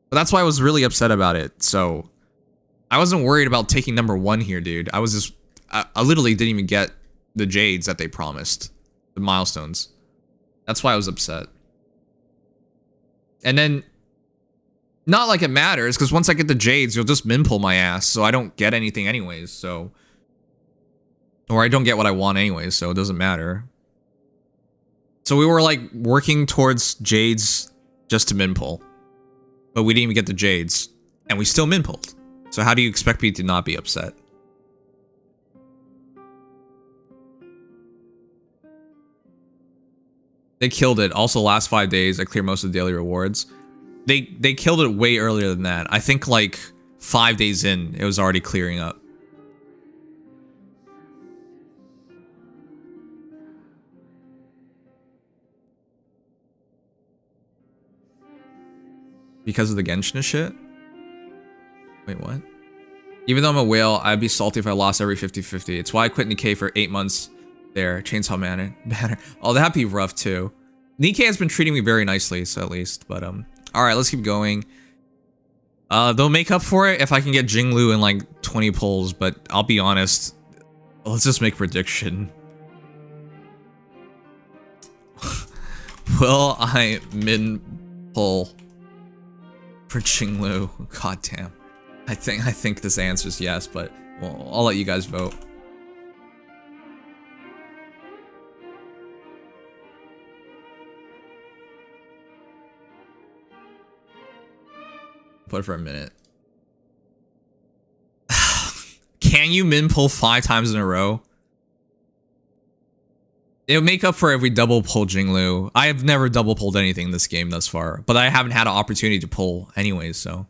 But that's why I was really upset about it. So I wasn't worried about taking number 1 here, dude. I was just, I literally didn't even get the Jades that they promised, the milestones. That's why I was upset. And then, not like it matters, because once I get the Jades, you'll just min pull my ass, so I don't get anything anyways, so. Or I don't get what I want anyways, so it doesn't matter. So we were like working towards Jades just to min pull. But we didn't even get the Jades, and we still min pulled. So how do you expect me to not be upset? They killed it. Also, last 5 days, I cleared most of the daily rewards. They killed it way earlier than that. I think like 5 days in, it was already clearing up. Because of the Genshin shit? Wait, what? Even though I'm a whale, I'd be salty if I lost every 50-50. It's why I quit Nikkei for 8 months there. Chainsaw Manor. Oh, that'd be rough too. Nikkei has been treating me very nicely, so at least. But, alright, let's keep going. They'll make up for it if I can get Jingliu in like 20 pulls, but I'll be honest. Let's just make a prediction. Will I min pull for Jingliu? God damn. I think this answer is yes, but well, I'll let you guys vote. Put it for a minute. Can you min pull 5 times in a row? It'll make up for if we double pull Jingliu. I have never double pulled anything in this game thus far, but I haven't had an opportunity to pull anyways, so.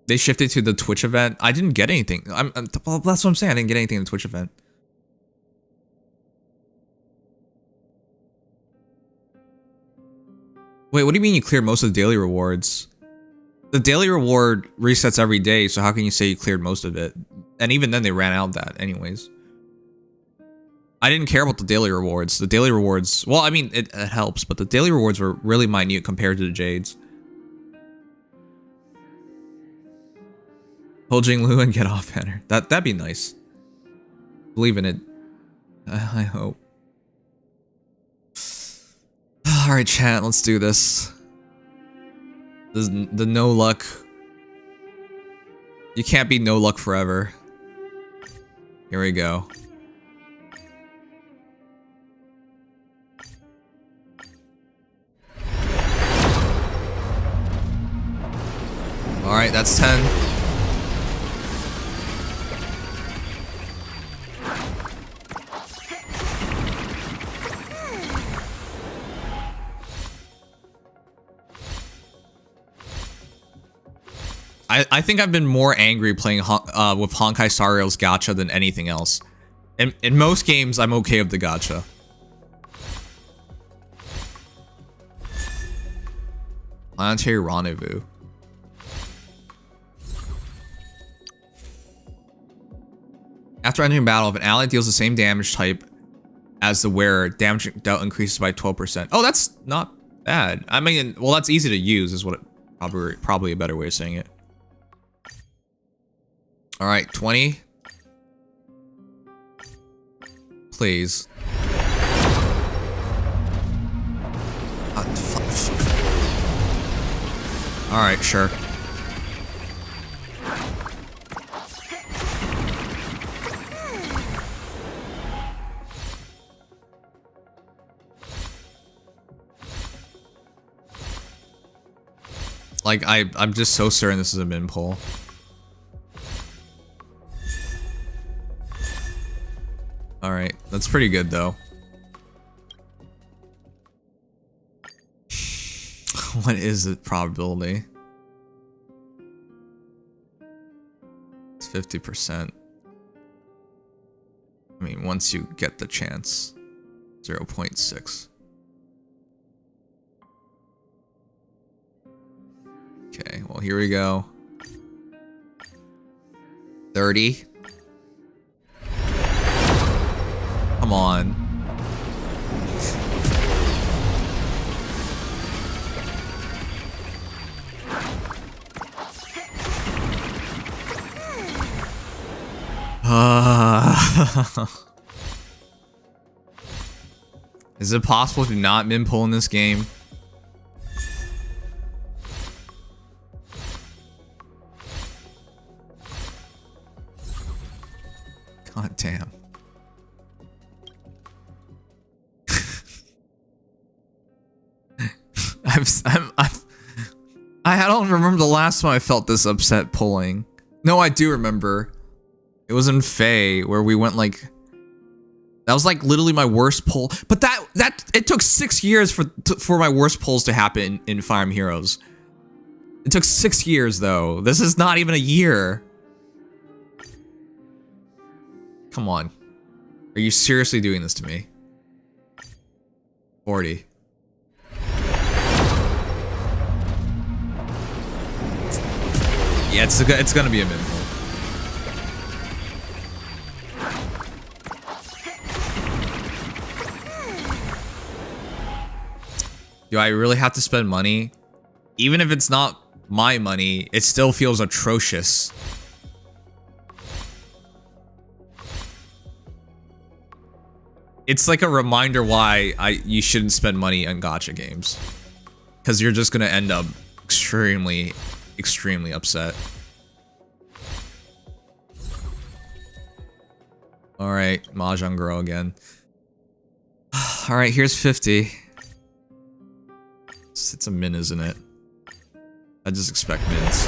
They shifted to the Twitch event. I didn't get anything. Well, that's what I'm saying. I didn't get anything in the Twitch event. Wait, what do you mean you cleared most of the daily rewards? The daily reward resets every day, so how can you say you cleared most of it? And even then, they ran out of that anyways. I didn't care about the daily rewards. The daily rewards, well, I mean, it helps, but the daily rewards were really minute compared to the Jades. Pull Jingliu and get off banner. That'd be nice. Believe in it. I hope. Alright, chat, let's do this. The no luck. You can't be no luck forever. Here we go. Alright, that's 10. I think I've been more angry playing with Honkai Star Rail's gacha than anything else. In most games, I'm okay with the gacha. Planetary Rendezvous. After entering battle, if an ally deals the same damage type as the wearer, damage dealt increases by 12%. Oh, that's not bad. I mean, well, that's easy to use is what probably a better way of saying it. All right, 20. Please. All right, sure. Like, I'm just so certain this is a min pull. Alright, that's pretty good though. What is the probability? It's 50%. I mean, once you get the chance. 0.6. Okay, well, here we go. 30. Come on. Is it possible to not min pull in this game? God damn. I don't remember the last time I felt this upset pulling. No, I do remember. It was in Faye where we went like, that was like literally my worst pull. But that it took 6 years for my worst pulls to happen in Fire Emblem Heroes. It took 6 years though. This is not even a year. Come on. Are you seriously doing this to me? 40. Yeah, it's gonna be a min pull. Do I really have to spend money? Even if it's not my money, it still feels atrocious. It's like a reminder why you shouldn't spend money on gacha games. Because you're just gonna end up extremely upset. Alright, Mahjong Girl again. Alright, here's 50. It's a min, isn't it? I just expect mins.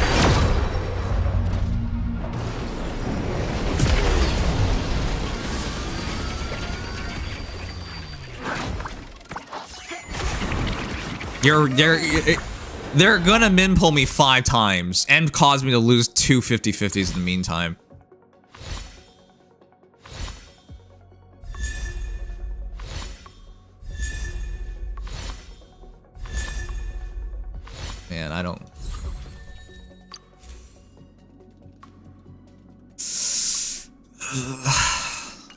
They're gonna min pull me 5 times and cause me to lose 2 50-50s in the meantime. Man, I don't...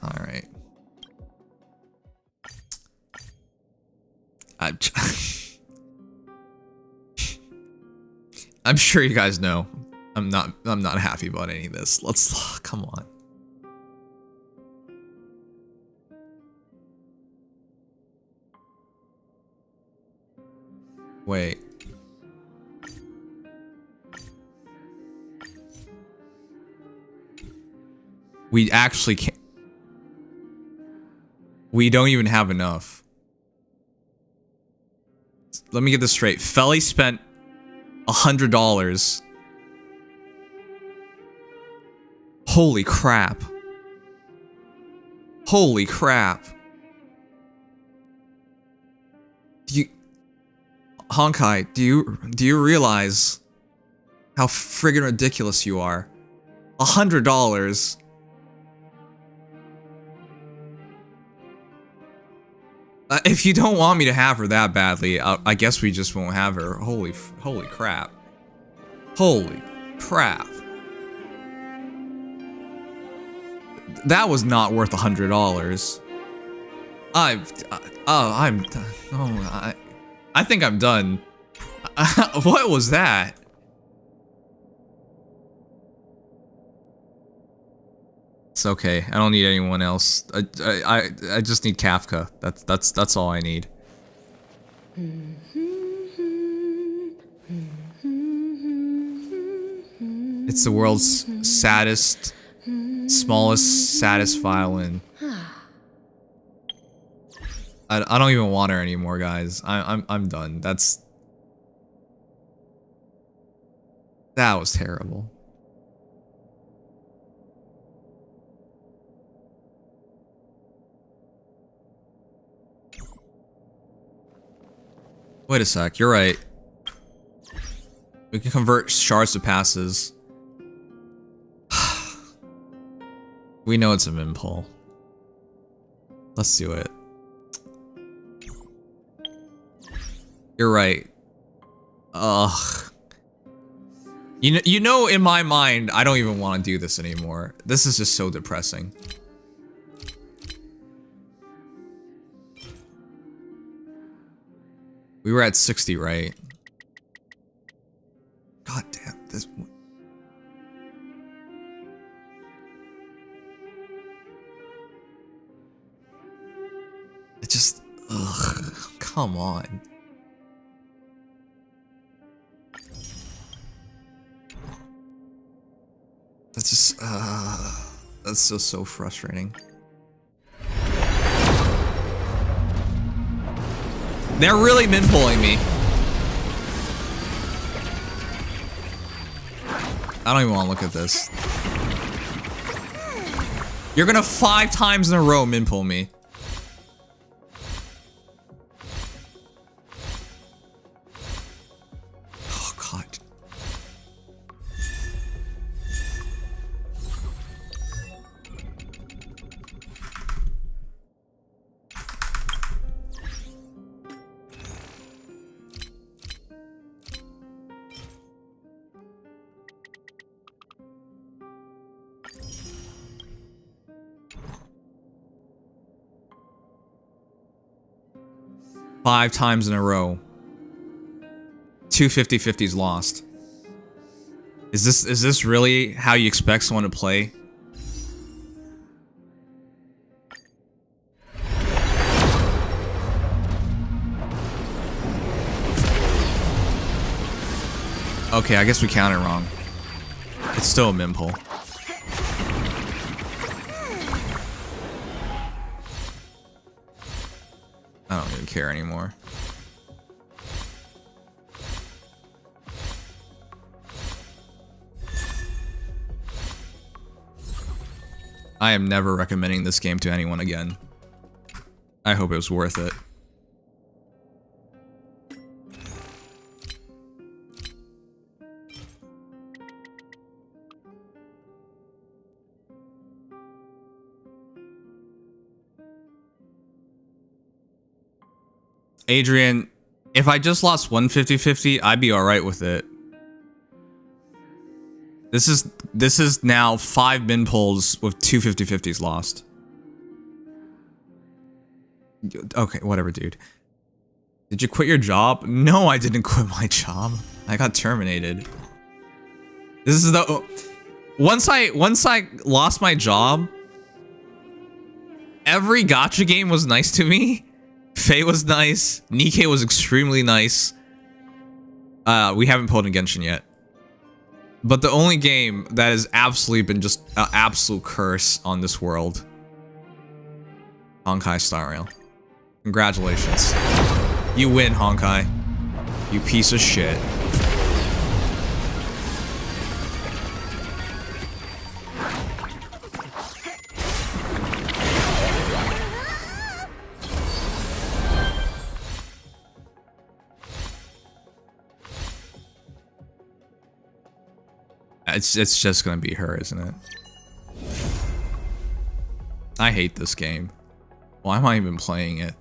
Alright. I'm sure you guys know. I'm not happy about any of this. Let's come on. Wait. We actually can't. We don't even have enough. Let me get this straight. Felly spent $100. Holy crap. Holy crap. Honkai, do you realize how friggin' ridiculous you are? $100. If you don't want me to have her that badly, I guess we just won't have her. Holy crap. Holy crap. That was not worth $100. I think I'm done. What was that? It's okay. I don't need anyone else. I just need Kafka. That's all I need. It's the world's saddest, smallest, saddest violin. I don't even want her anymore, guys. I'm done. That was terrible. Wait a sec, you're right. We can convert shards to passes. We know it's a min pull. Let's do it. You're right. Ugh. You know, in my mind, I don't even want to do this anymore. This is just so depressing. We were at 60, right? God damn this. It just, ugh, come on. That's just, that's just so frustrating. They're really min-pulling me. I don't even want to look at this. You're gonna 5 times in a row min-pull me. Oh, God. Five times in a row. 2 50-50s lost. Is this really how you expect someone to play? Okay, I guess we counted wrong. It's still a min pull. I don't even care anymore. I am never recommending this game to anyone again. I hope it was worth it. Adrian, if I just lost 1 50-50, I'd be alright with it. This is now 5 min pulls with 2 50-50s lost. Okay, whatever, dude. Did you quit your job? No, I didn't quit my job. I got terminated. This is the once I lost my job, every gacha game was nice to me. Faye was nice. Nikkei was extremely nice. We haven't pulled in Genshin yet. But the only game that has absolutely been just an absolute curse on this world. Honkai Star Rail. Congratulations. You win, Honkai. You piece of shit. It's just gonna be her, isn't it? I hate this game. Why am I even playing it?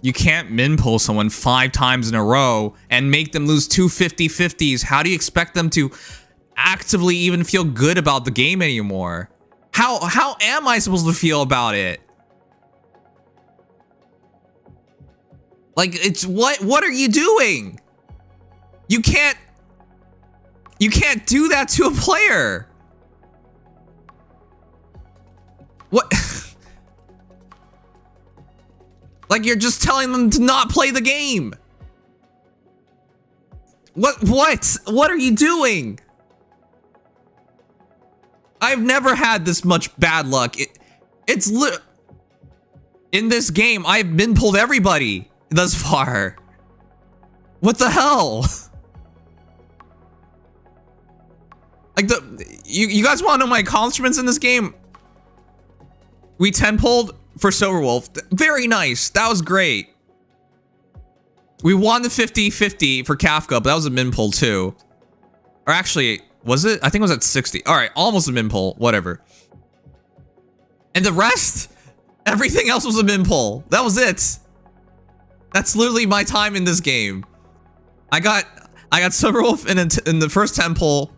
You can't min pull someone 5 times in a row and make them lose 2 50-50s. How do you expect them to actively even feel good about the game anymore? How am I supposed to feel about it? Like, it's what are you doing? You can't do that to a player. What? Like you're just telling them to not play the game. What? What are you doing? I've never had this much bad luck. It's in this game, I've been pulled everybody thus far. What the hell? Like you guys want to know my accomplishments in this game? We 10-pulled for Silverwolf. Very nice. That was great. We won the 50-50 for Kafka, but that was a min pull too. Or actually, was it? I think it was at 60. All right, almost a min pull. Whatever. And the rest, everything else was a min pull. That was it. That's literally my time in this game. I got Silverwolf in the first 10 pull.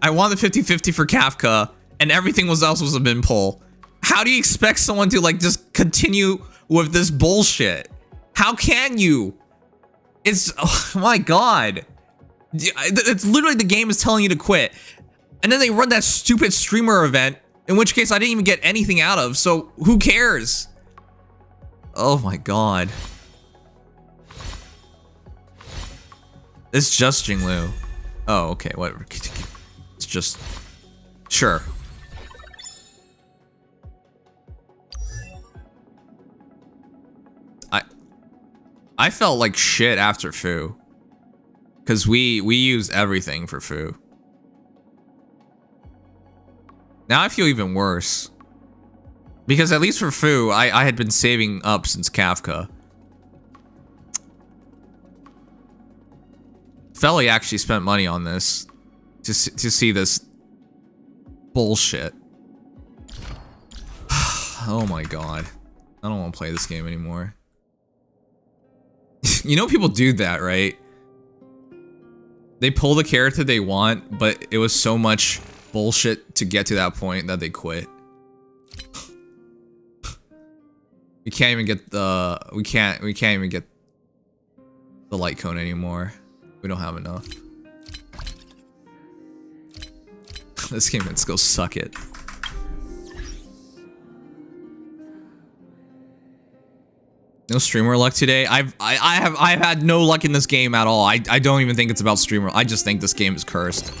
I won the 50-50 for Kafka, and everything else was a min pull. How do you expect someone to like just continue with this bullshit? How can you? It's, oh my god. It's literally the game is telling you to quit. And then they run that stupid streamer event, in which case I didn't even get anything out of, so who cares? Oh my god. It's just Jingliu. Oh, okay, whatever. It's just... Sure. I felt like shit after Fu. Because we used everything for Fu. Now I feel even worse. Because at least for Fu, I had been saving up since Kafka. Felly actually spent money on this. To see this bullshit. Oh my god. I don't want to play this game anymore. You know people do that, right? They pull the character they want, but it was so much bullshit to get to that point that they quit. We can't even get the we can't even get the light cone anymore. We don't have enough. This game, let's go suck it. No streamer luck today. I've had no luck in this game at all. I don't even think it's about streamer. I just think this game is cursed.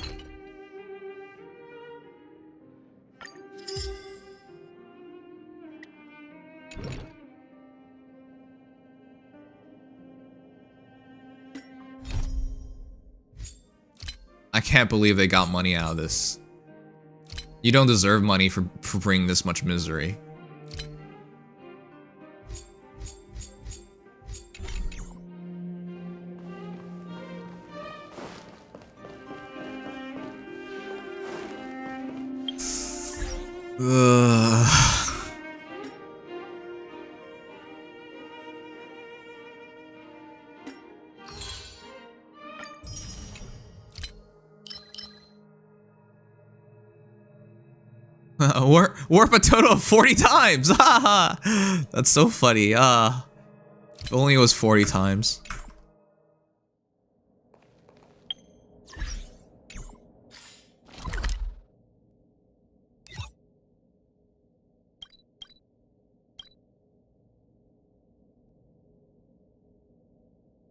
I can't believe they got money out of this. You don't deserve money for bringing this much misery. Warp a total of 40 times. That's so funny. If only it was 40 times.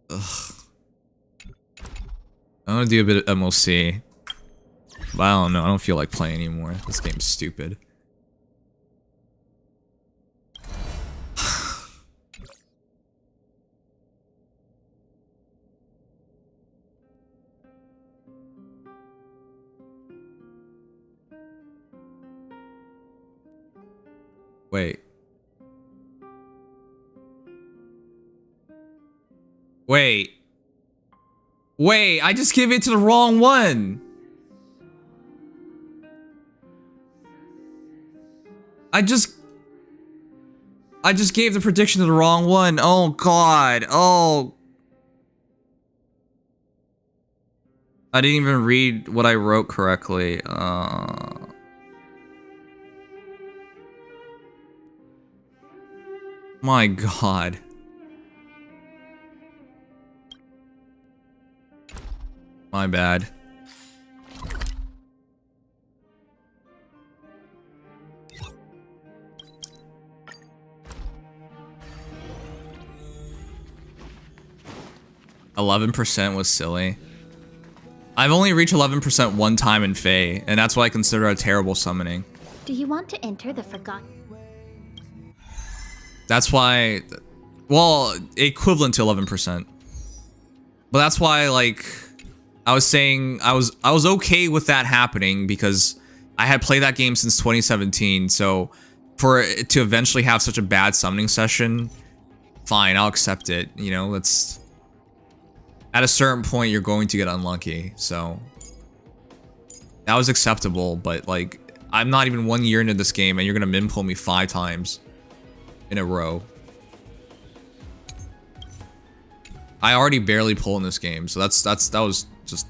Ugh. I'm gonna do a bit of MOC. But I don't know, I don't feel like playing anymore. This game's stupid. Wait. Wait, I just gave it to the wrong one. I just gave the prediction to the wrong one. Oh god. Oh. I didn't even read what I wrote correctly. My god. My bad. 11% was silly. I've only reached 11% one time in Fae, and that's why I consider it a terrible summoning. Do you want to enter the Forgotten? That's why, well, equivalent to 11%. But that's why, like, I was saying I was okay with that happening because I had played that game since 2017. So for it to eventually have such a bad summoning session, fine, I'll accept it. You know, it's at a certain point you're going to get unlucky. So that was acceptable. But like, I'm not even 1 year into this game, and you're gonna min pull me 5 times in a row. I already barely pull in this game, so that was just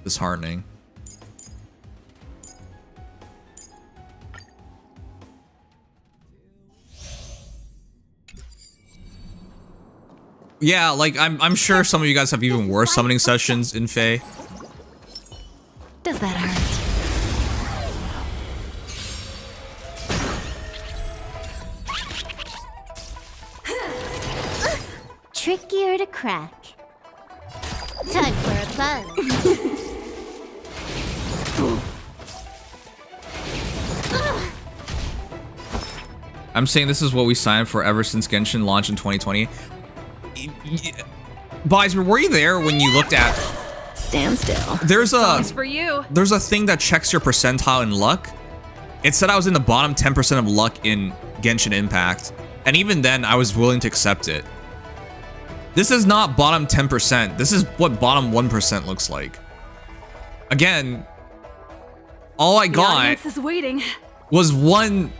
disheartening. Yeah, like I'm sure some of you guys have even worse summoning sessions in Fae. Does that hurt? Trickier to crack. Time for a buzz. I'm saying this is what we signed for ever since Genshin launched in 2020. Boys, were you there when you looked at... Stand still. There's for you. There's a thing that checks your percentile in luck. It said I was in the bottom 10% of luck in Genshin Impact. And even then, I was willing to accept it. This is not bottom 10%. This is what bottom 1% looks like. Again, all I got is waiting. was one...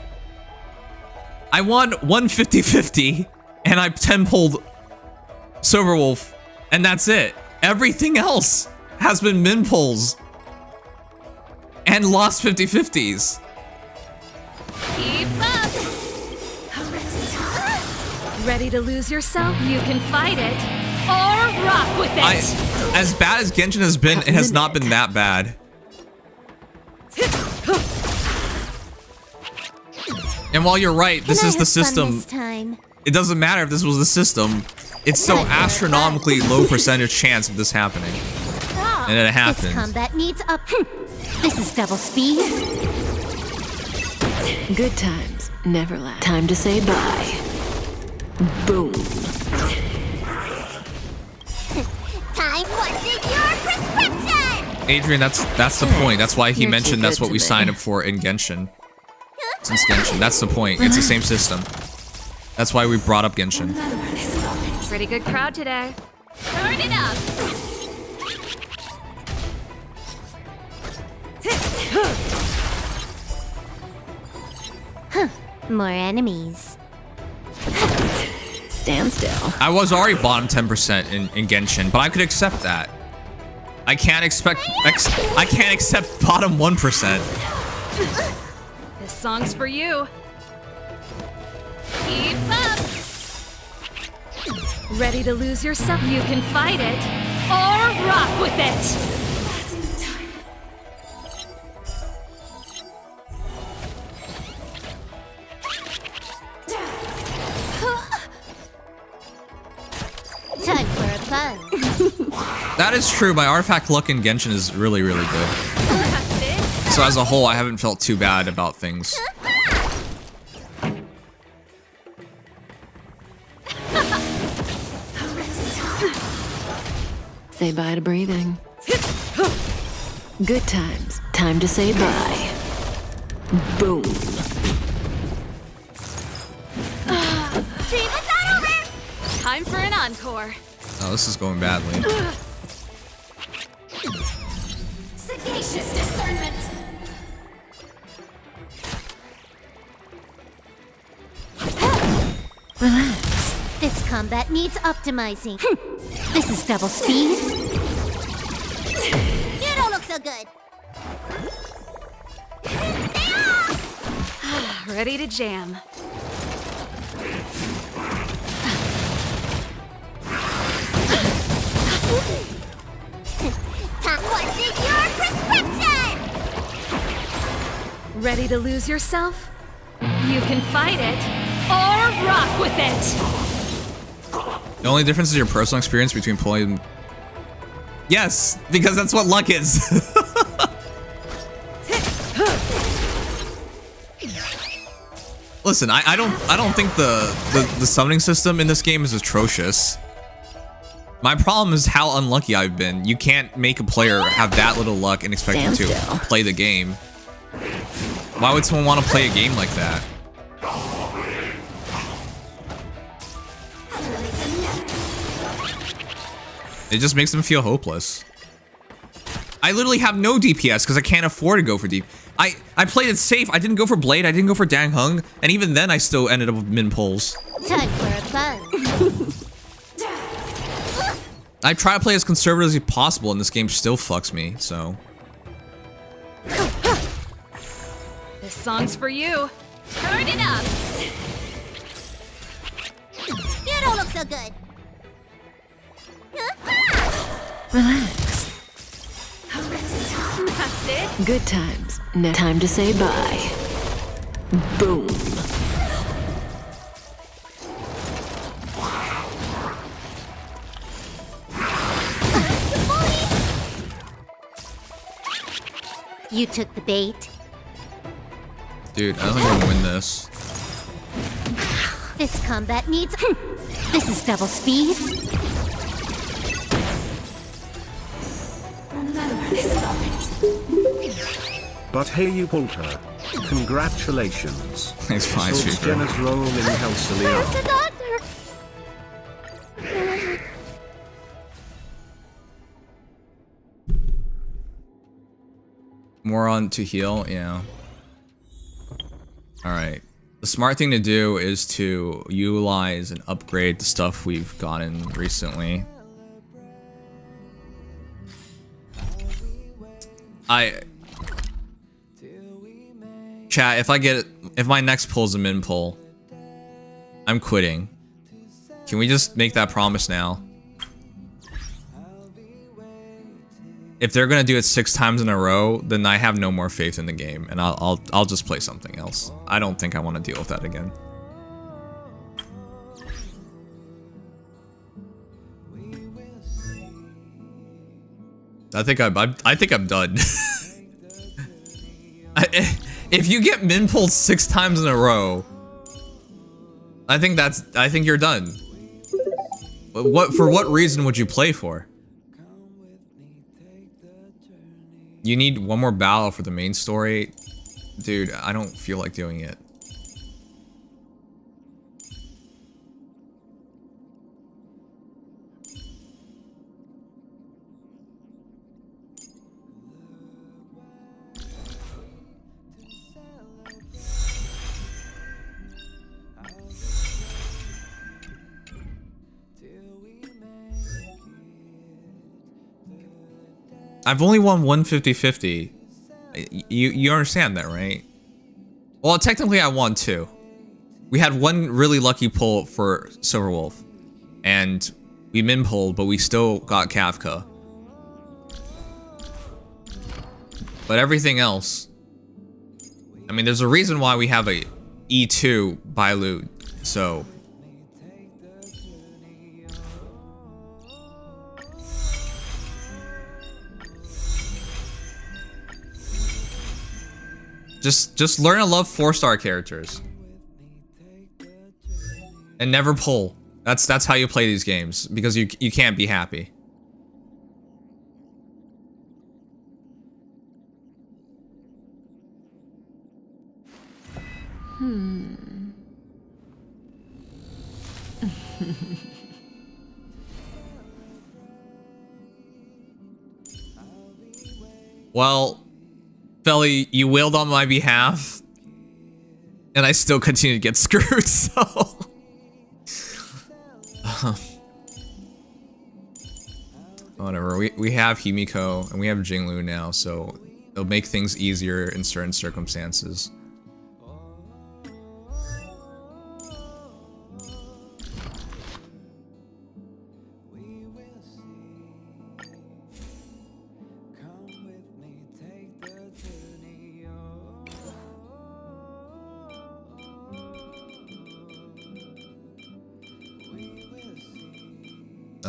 I won 150-50, and I 10-pulled Silverwolf, and that's it. Everything else has been min pulls and lost 50-50s. Keep up. Ready to lose yourself? You can fight it or rock with it. As bad as Genshin has been, it has not been that bad. And while you're right, this is the system. It doesn't matter if this was the system. It's so astronomically low percentage chance of this happening. And it happens. This combat needs up. This is double speed. Good times never last. Time to say bye. Boom. Time what's in your prescription? Adrian, that's the point. That's why he mentioned that's what we signed up for in Genshin. Since Genshin, that's the point. It's the same system. That's why we brought up Genshin. Pretty good crowd today. Turn it up. More enemies. Stand still. I was already bottom 10% in Genshin, but I could accept that. I can't accept bottom 1%. This song's for you. Keep up. Ready to lose yourself? You can fight it or rock with it. Time for a buzz. That is true. My artifact luck in Genshin is really, really good. So as a whole, I haven't felt too bad about things. Say bye to breathing. Good times. Time to say bye. Boom. Team, it's not over. Time for an encore. Oh, this is going badly. Sagacious discernment. Relax. This combat needs optimizing. This is double speed. You don't look so good. Ready to jam. What's in your prescription? Ready to lose yourself? You can fight it or rock with it. The only difference is your personal experience between pulling. Yes, because that's what luck is. Listen, I don't think the summoning system in this game is atrocious. My problem is how unlucky I've been. You can't make a player have that little luck and expect them to play the game. Why would someone want to play a game like that? It just makes them feel hopeless. I literally have no DPS because I can't afford to go for deep. I played it safe. I didn't go for Blade. I didn't go for Dang Hung. And even then, I still ended up with min pulls. Time for a fun. I try to play as conservative as possible, and this game still fucks me, so. This song's for you. Turn it up. You don't look so good. Relax. That's it. Good times. Now time to say bye. Boom. You took the bait. Dude, I don't think I'm gonna win this. This combat needs... This is double speed. But hey, you pulled her. Congratulations. Thanks, fine, So Sweeper. Jenna's role in Helsely Where's the doctor? More on to heal, yeah. Alright. The smart thing to do is to utilize and upgrade the stuff we've gotten recently. Chat, if my next pull's a min pull, I'm quitting. Can we just make that promise now? If they're gonna do it 6 times in a row, then I have no more faith in the game, and I'll just play something else. I don't think I want to deal with that again. I think I'm done. If you get min pulled 6 times in a row, I think you're done. For what reason would you play for? You need one more battle for the main story? Dude, I don't feel like doing it. I've only won 150-50. You understand that, right? Well, technically I won 2. We had one really lucky pull for Silverwolf. And we min pulled, but we still got Kafka. But everything else... I mean, there's a reason why we have a E2 by loot, so... Just learn to love 4-star characters. And never pull. That's how you play these games, because you can't be happy. Well, Felly, you wailed on my behalf, and I still continue to get screwed, so... Whatever, we have Himiko, and we have Jingliu now, so it'll make things easier in certain circumstances.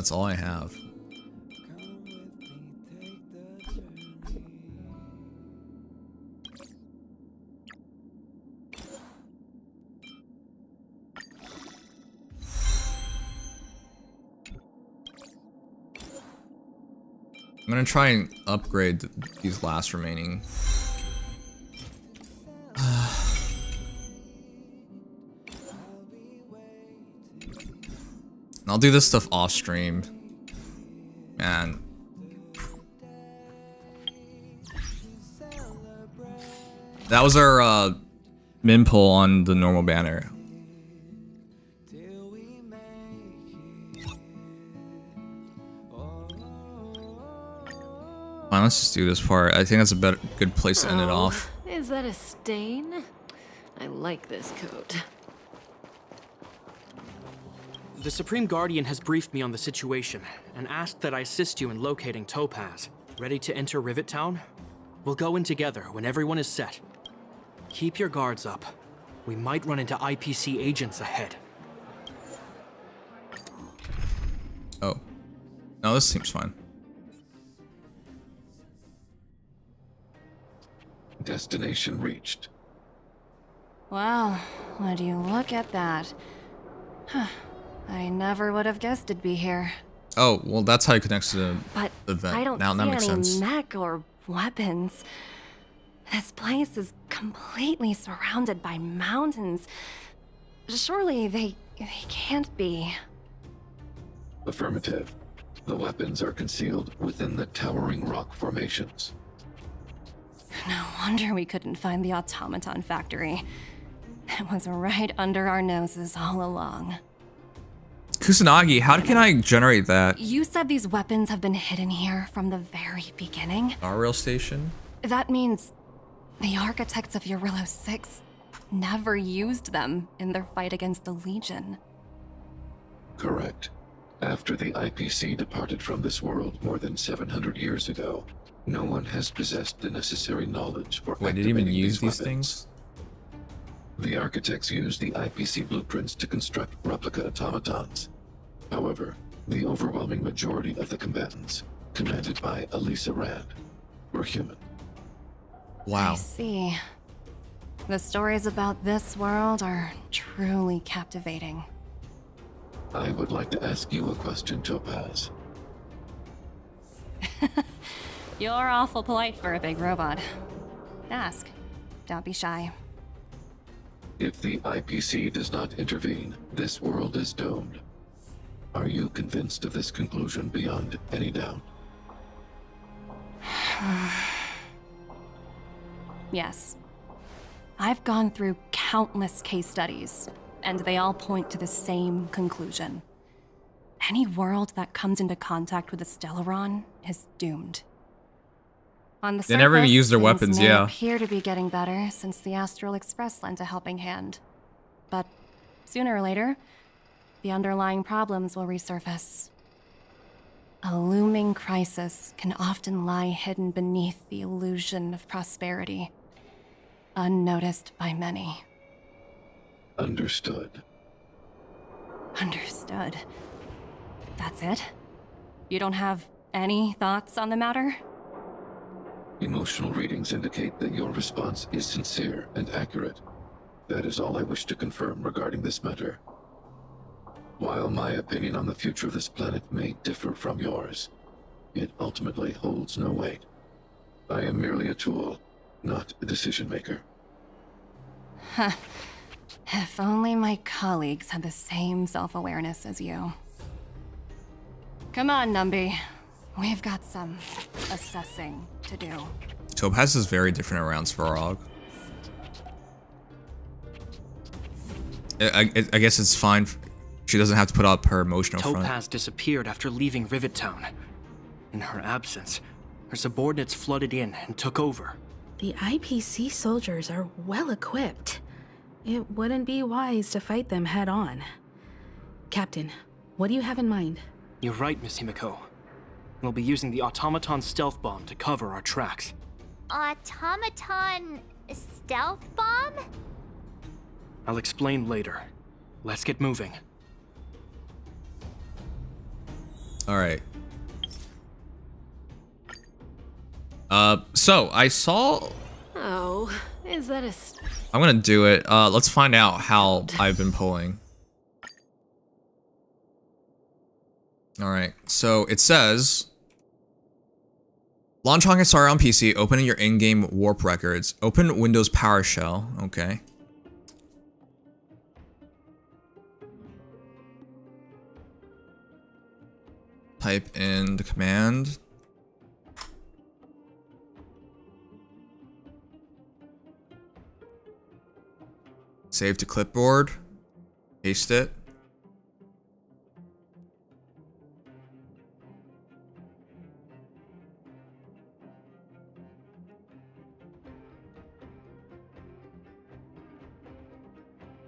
That's all I have. I'm gonna try and upgrade these last remaining. I'll do this stuff off stream. Man. That was our min pull on the normal banner. Fine, let's just do this part. I think that's a good place to end it off. Is that a stain? I like this coat. The Supreme Guardian has briefed me on the situation and asked that I assist you in locating Topaz. Ready to enter Rivet Town? We'll go in together when everyone is set. Keep your guards up. We might run into IPC agents ahead. Oh. No, this seems fine. Destination reached. Wow, would you look at that? Huh. I never would have guessed it'd be here. Oh, well, that's how it connects to the event. I don't now see that makes any sense. mech or weapons. This place is completely surrounded by mountains. Surely they can't be. Affirmative. The weapons are concealed within the towering rock formations. No wonder we couldn't find the automaton factory. It was right under our noses all along. Kusanagi, how can I generate that? You said these weapons have been hidden here from the very beginning? Our rail station? That means the architects of Eurillo 6 never used them in their fight against the Legion. Correct. After the IPC departed from this world more than 700 years ago, no one has possessed the necessary knowledge for Wait, did he even activating use these weapons. things? The architects used the IPC blueprints to construct replica automatons. However, the overwhelming majority of the combatants, commanded by Elisa Rand, were human. Wow. I see. The stories about this world are truly captivating. I would like to ask you a question, Topaz. You're awful polite for a big robot. Ask. Don't be shy. If the IPC does not intervene, this world is doomed. Are you convinced of this conclusion beyond any doubt? Yes. I've gone through countless case studies, and they all point to the same conclusion. Any world that comes into contact with a Stellaron is doomed. On the They never even surface, use their things weapons, may yeah. appear to be getting better since the Astral Express lent a helping hand. But sooner or later, the underlying problems will resurface. A looming crisis can often lie hidden beneath the illusion of prosperity, unnoticed by many. Understood. Understood. That's it? You don't have any thoughts on the matter? Emotional readings indicate that your response is sincere and accurate. That is all I wish to confirm regarding this matter. While my opinion on the future of this planet may differ from yours, it ultimately holds no weight. I am merely a tool, not a decision maker. Huh. If only my colleagues had the same self-awareness as you. Come on, Numby. We've got some assessing to do. Topaz is very different around Svarog. I guess it's fine. She doesn't have to put up her emotional front. Topaz disappeared after leaving Rivet Town. In her absence, her subordinates flooded in and took over. The IPC soldiers are well equipped. It wouldn't be wise to fight them head on. Captain, what do you have in mind? You're right, Miss Himiko. We'll be using the automaton stealth bomb to cover our tracks. Automaton stealth bomb? I'll explain later. Let's get moving. Alright. So I saw... Oh, is that a... I'm gonna do it. Let's find out how I've been pulling. Alright, so it says... Launch Honkai Star on PC, opening your in-game warp records. Open Windows PowerShell. Okay. Type in the command. Save to clipboard. Paste it.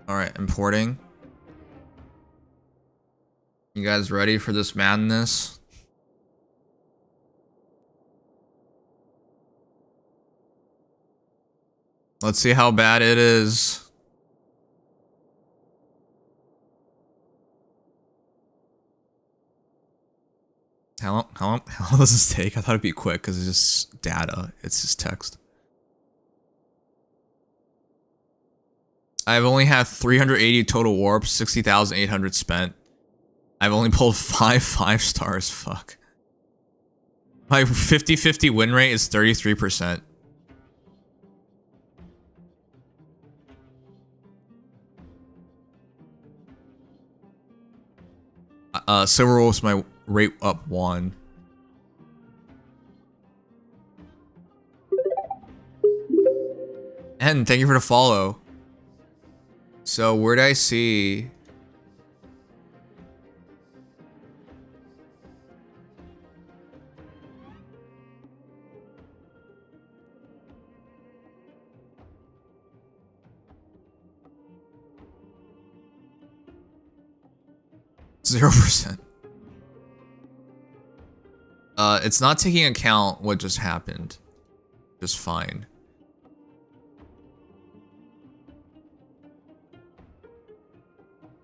Alright, importing. You guys ready for this madness? Let's see how bad it is. How long does this take? I thought it'd be quick because it's just data. It's just text. I've only had 380 total warps, 60,800 spent. I've only pulled 5 stars. Fuck. My 50-50 win rate is 33%. Silver Wolf's my rate up 1. And thank you for the follow. So where'd I see? %. It's not taking account what just happened. Just fine.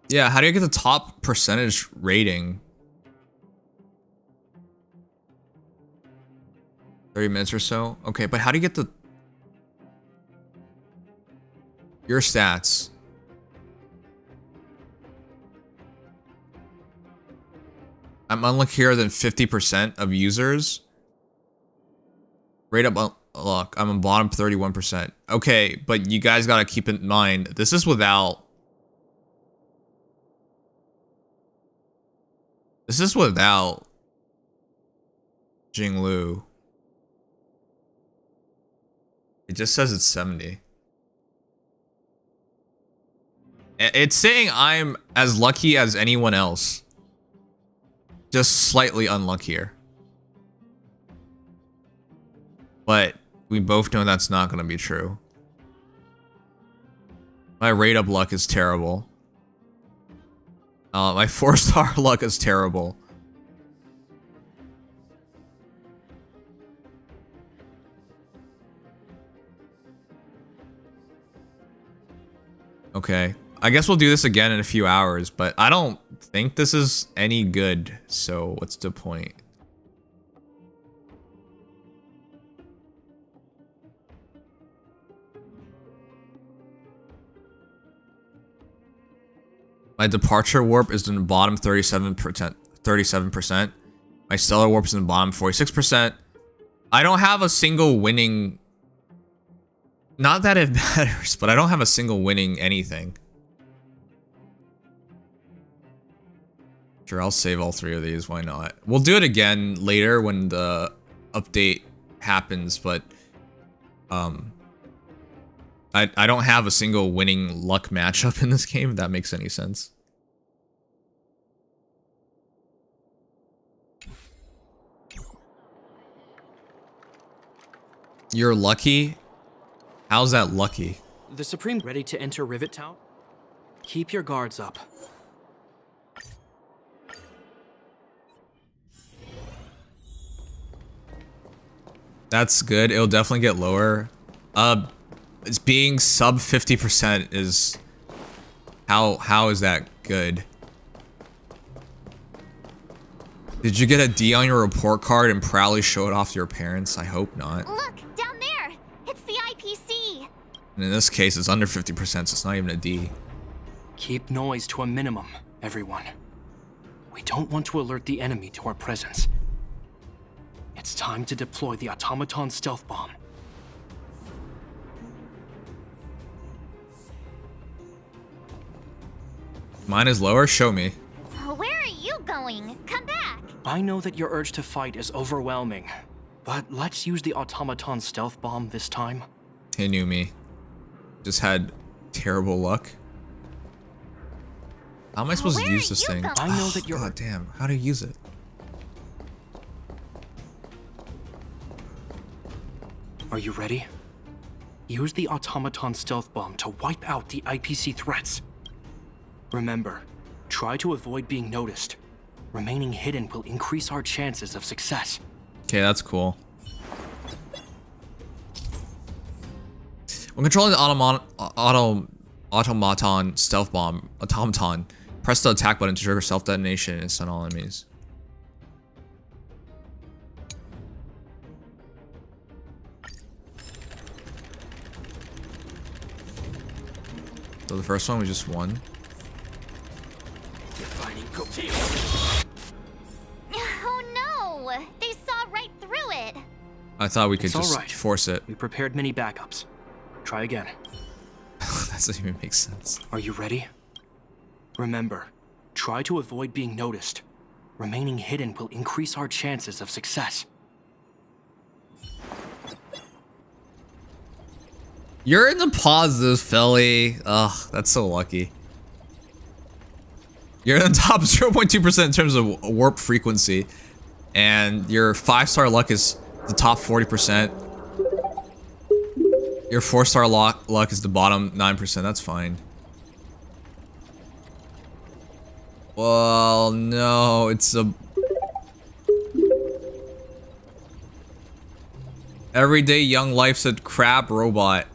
Yeah, how do you get the top percentage rating? 30 minutes or so? Okay, but how do you get the... Your stats. I'm unluckier than 50% of users. Rate up luck. I'm on bottom 31%. Okay, but you guys gotta keep in mind, this is without... This is without Jingliu. It just says it's 70. It's saying I'm as lucky as anyone else. Just slightly unluckier. But we both know that's not going to be true. My rate up luck is terrible. My 4-star luck is terrible. Okay. I guess we'll do this again in a few hours, but I don't think this is any good, so what's the point? My departure warp is in the bottom 37%. My stellar warp is in the bottom 46%. I don't have a single winning... Not that it matters, but I don't have a single winning anything. Sure, I'll save all 3 of these, why not? We'll do it again later when the update happens, but... I don't have a single winning luck matchup in this game, if that makes any sense. You're lucky? How's that lucky? The Supreme ready to enter Rivet Town? Keep your guards up. That's good. It'll definitely get lower. It's being sub 50% is... How is that good? Did you get a D on your report card and proudly show it off to your parents? I hope not. Look, down there! It's the IPC! And in this case, it's under 50%, so it's not even a D. Keep noise to a minimum, everyone. We don't want to alert the enemy to our presence. It's time to deploy the automaton stealth bomb. Mine is lower? Show me. Where are you going? Come back! I know that your urge to fight is overwhelming, but let's use the automaton stealth bomb this time. He knew me. Just had terrible luck. How am I supposed to use this thing? I know that you're. God damn, how do you use it? Are you ready? Use the automaton stealth bomb to wipe out the IPC threats. Remember, try to avoid being noticed. Remaining hidden will increase our chances of success. Okay, that's cool. When controlling the automaton stealth bomb, automaton, press the attack button to trigger self-detonation and stun all enemies. So the first one was just one. Oh no! They saw right through it! I thought we could It's just all right. force it. We prepared many backups. Try again. That doesn't even make sense. Are you ready? Remember, try to avoid being noticed. Remaining hidden will increase our chances of success. You're in the positive, Philly. Ugh, that's so lucky. You're in the top 0.2% in terms of warp frequency. And your 5-star luck is the top 40%. Your 4-star luck is the bottom 9%. That's fine. Well, no, it's a... Everyday young life's a crap robot.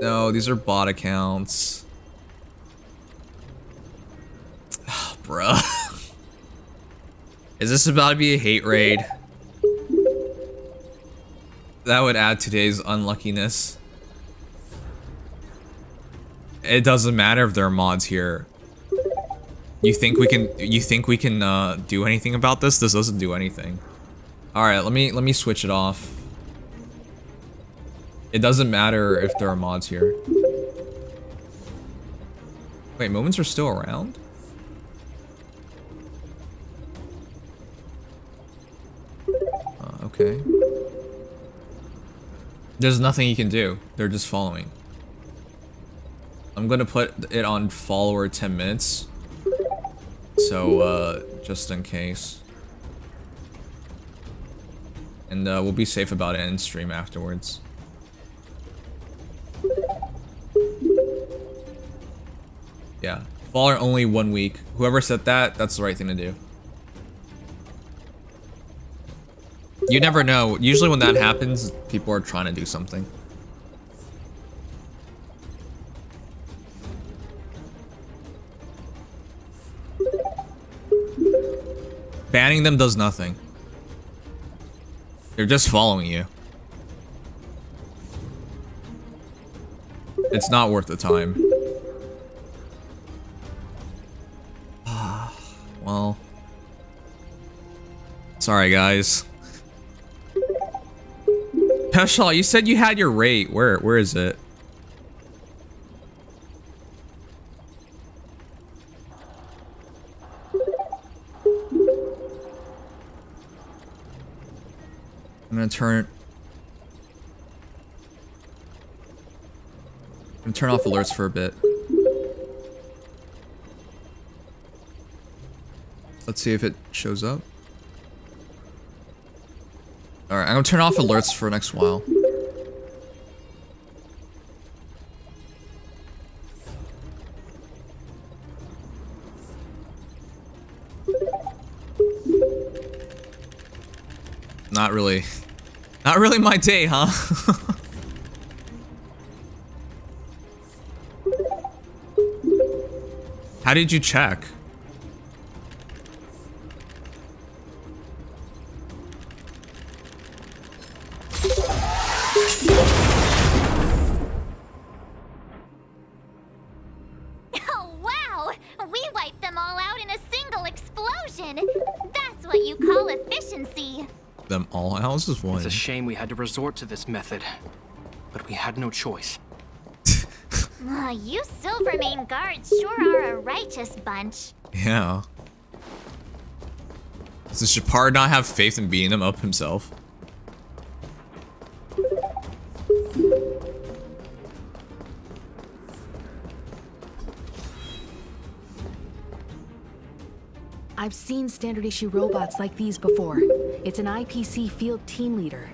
No, these are bot accounts. Bruh. Is this about to be a hate raid? That would add today's unluckiness. It doesn't matter if there are mods here. You think we can do anything about this? This doesn't do anything. Alright, let me switch it off. It doesn't matter if there are mods here. Wait, moments are still around? Okay. There's nothing you can do. They're just following. I'm gonna put it on follower 10 minutes. So, just in case. And we'll be safe about it and stream afterwards. Yeah. Follower only 1 week. Whoever said that, that's the right thing to do. You never know. Usually when that happens, people are trying to do something. Banning them does nothing. They're just following you. It's not worth the time. Well. Sorry, guys. Peshal, you said you had your rate. Where is it? I'm gonna turn off alerts for a bit. Let's see if it shows up. Alright, I'm gonna turn off alerts for the next while. Not really. Not really my day, huh? How did you check? Oh, wow! We wiped them all out in a single explosion! That's what you call efficiency! Them all out? This is one. It's a shame we had to resort to this method, but we had no choice. You Silvermane guards sure are a righteous bunch. Yeah. Does Shepard not have faith in beating them up himself? I've seen standard issue robots like these before. It's an IPC field team leader.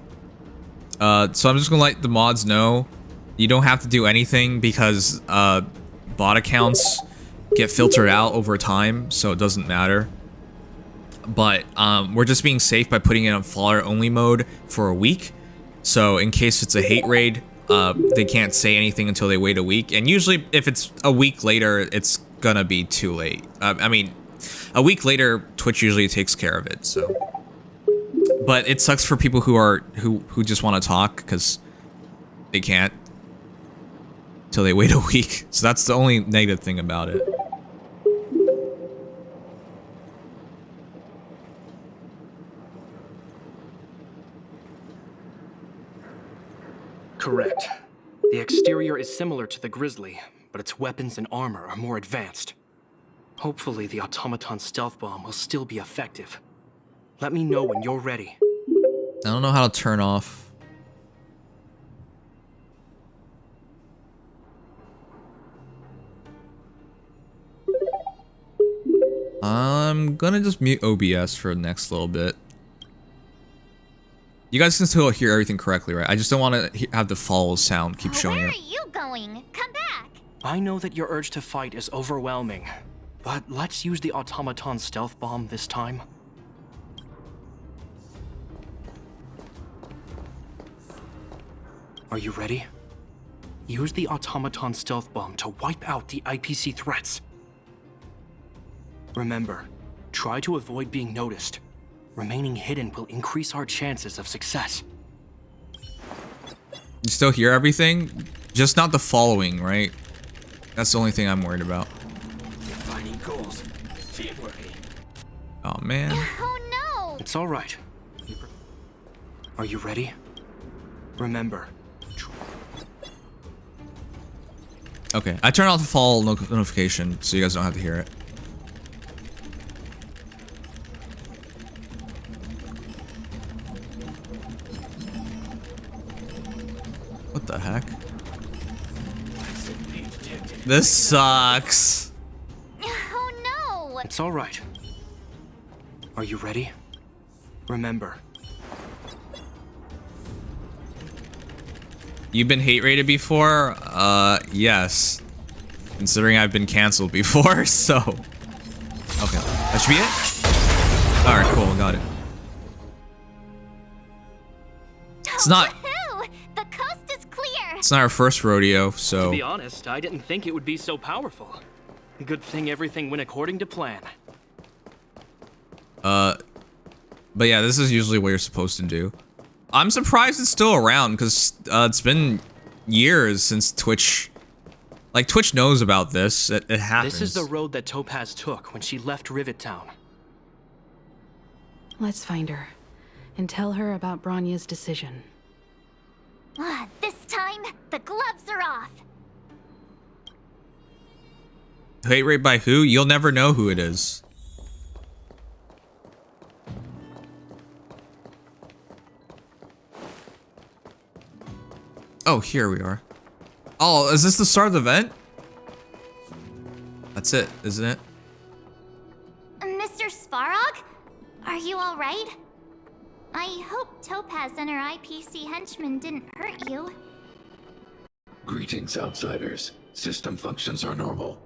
So I'm just gonna let the mods know you don't have to do anything because bot accounts get filtered out over time, so it doesn't matter. But we're just being safe by putting it on follower only mode for a week. So in case it's a hate raid, they can't say anything until they wait a week. And usually if it's a week later, it's gonna be too late. I mean, a week later, Twitch usually takes care of it, so. But it sucks for people who just want to talk because they can't till they wait a week. So that's the only negative thing about it. Correct. The exterior is similar to the Grizzly, but its weapons and armor are more advanced. Hopefully the automaton stealth bomb will still be effective. Let me know when you're ready. I don't know how to turn off. I'm gonna just mute OBS for the next little bit. You guys can still hear everything correctly, right? I just don't want to have the fall sound keep showing Where up. are you going? Come back! I know that your urge to fight is overwhelming, but let's use the automaton stealth bomb this time. Are you ready? Use the automaton stealth bomb to wipe out the IPC threats. Remember, try to avoid being noticed. Remaining hidden will increase our chances of success. You still hear everything? Just not the following, right? That's the only thing I'm worried about. Defining goals. Teamwork. Oh man. Oh no! It's all right. Are you ready? Remember. Okay, I turned off the fall notification so you guys don't have to hear it. What the heck? This sucks. Oh no! It's all right. Are you ready? Remember. You've been hate rated before? Yes. Considering I've been canceled before, so. Okay, that should be it? Alright, cool, got it. It's not. Woohoo! The coast is clear! It's not our first rodeo, so. To be honest, I didn't think it would be so powerful. Good thing everything went according to plan. But yeah, this is usually what you're supposed to do. I'm surprised it's still around because it's been years since Twitch. Like, Twitch knows about this. It happens. This is the road that Topaz took when she left Rivet Town. Let's find her and tell her about Bronya's decision. This time, the gloves are off! Hate raid by who? You'll never know who it is. Oh, here we are. Oh, is this the start of the event? That's it, isn't it? Mr. Svarog? Are you alright? I hope Topaz and her IPC henchmen didn't hurt you. Greetings, outsiders. System functions are normal.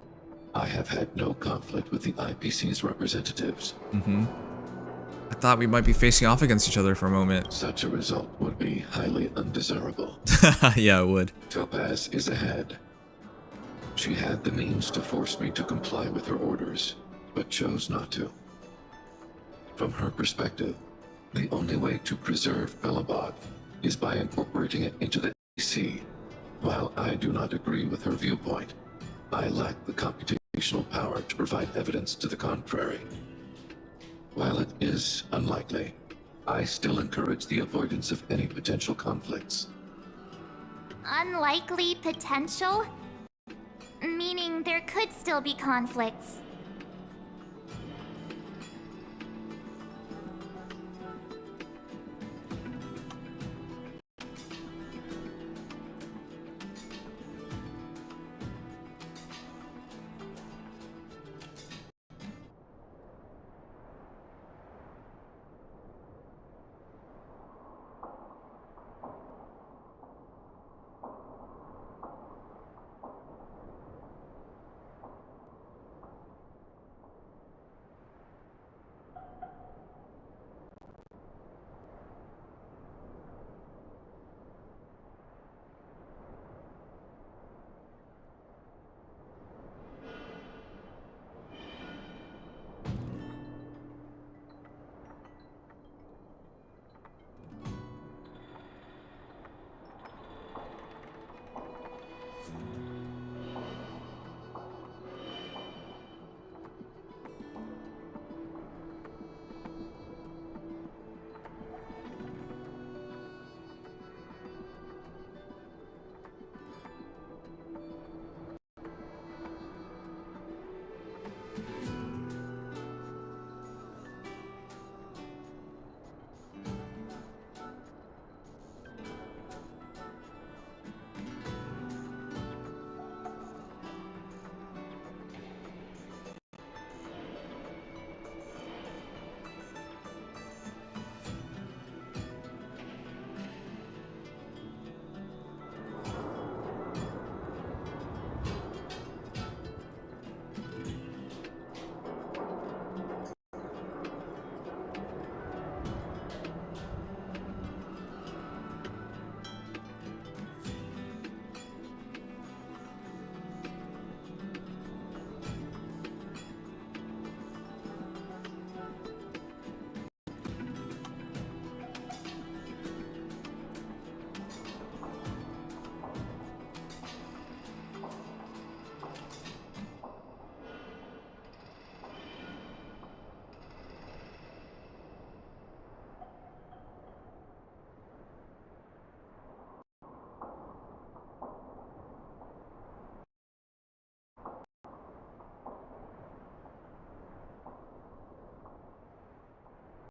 I have had no conflict with the IPC's representatives. Mm-hmm. I thought we might be facing off against each other for a moment. Such a result would be highly undesirable. Yeah, it would. Topaz is ahead. She had the means to force me to comply with her orders, but chose not to. From her perspective, the only way to preserve Belobog is by incorporating it into the AC. While I do not agree with her viewpoint, I lack the computational power to provide evidence to the contrary. While it is unlikely, I still encourage the avoidance of any potential conflicts. Unlikely potential? Meaning there could still be conflicts.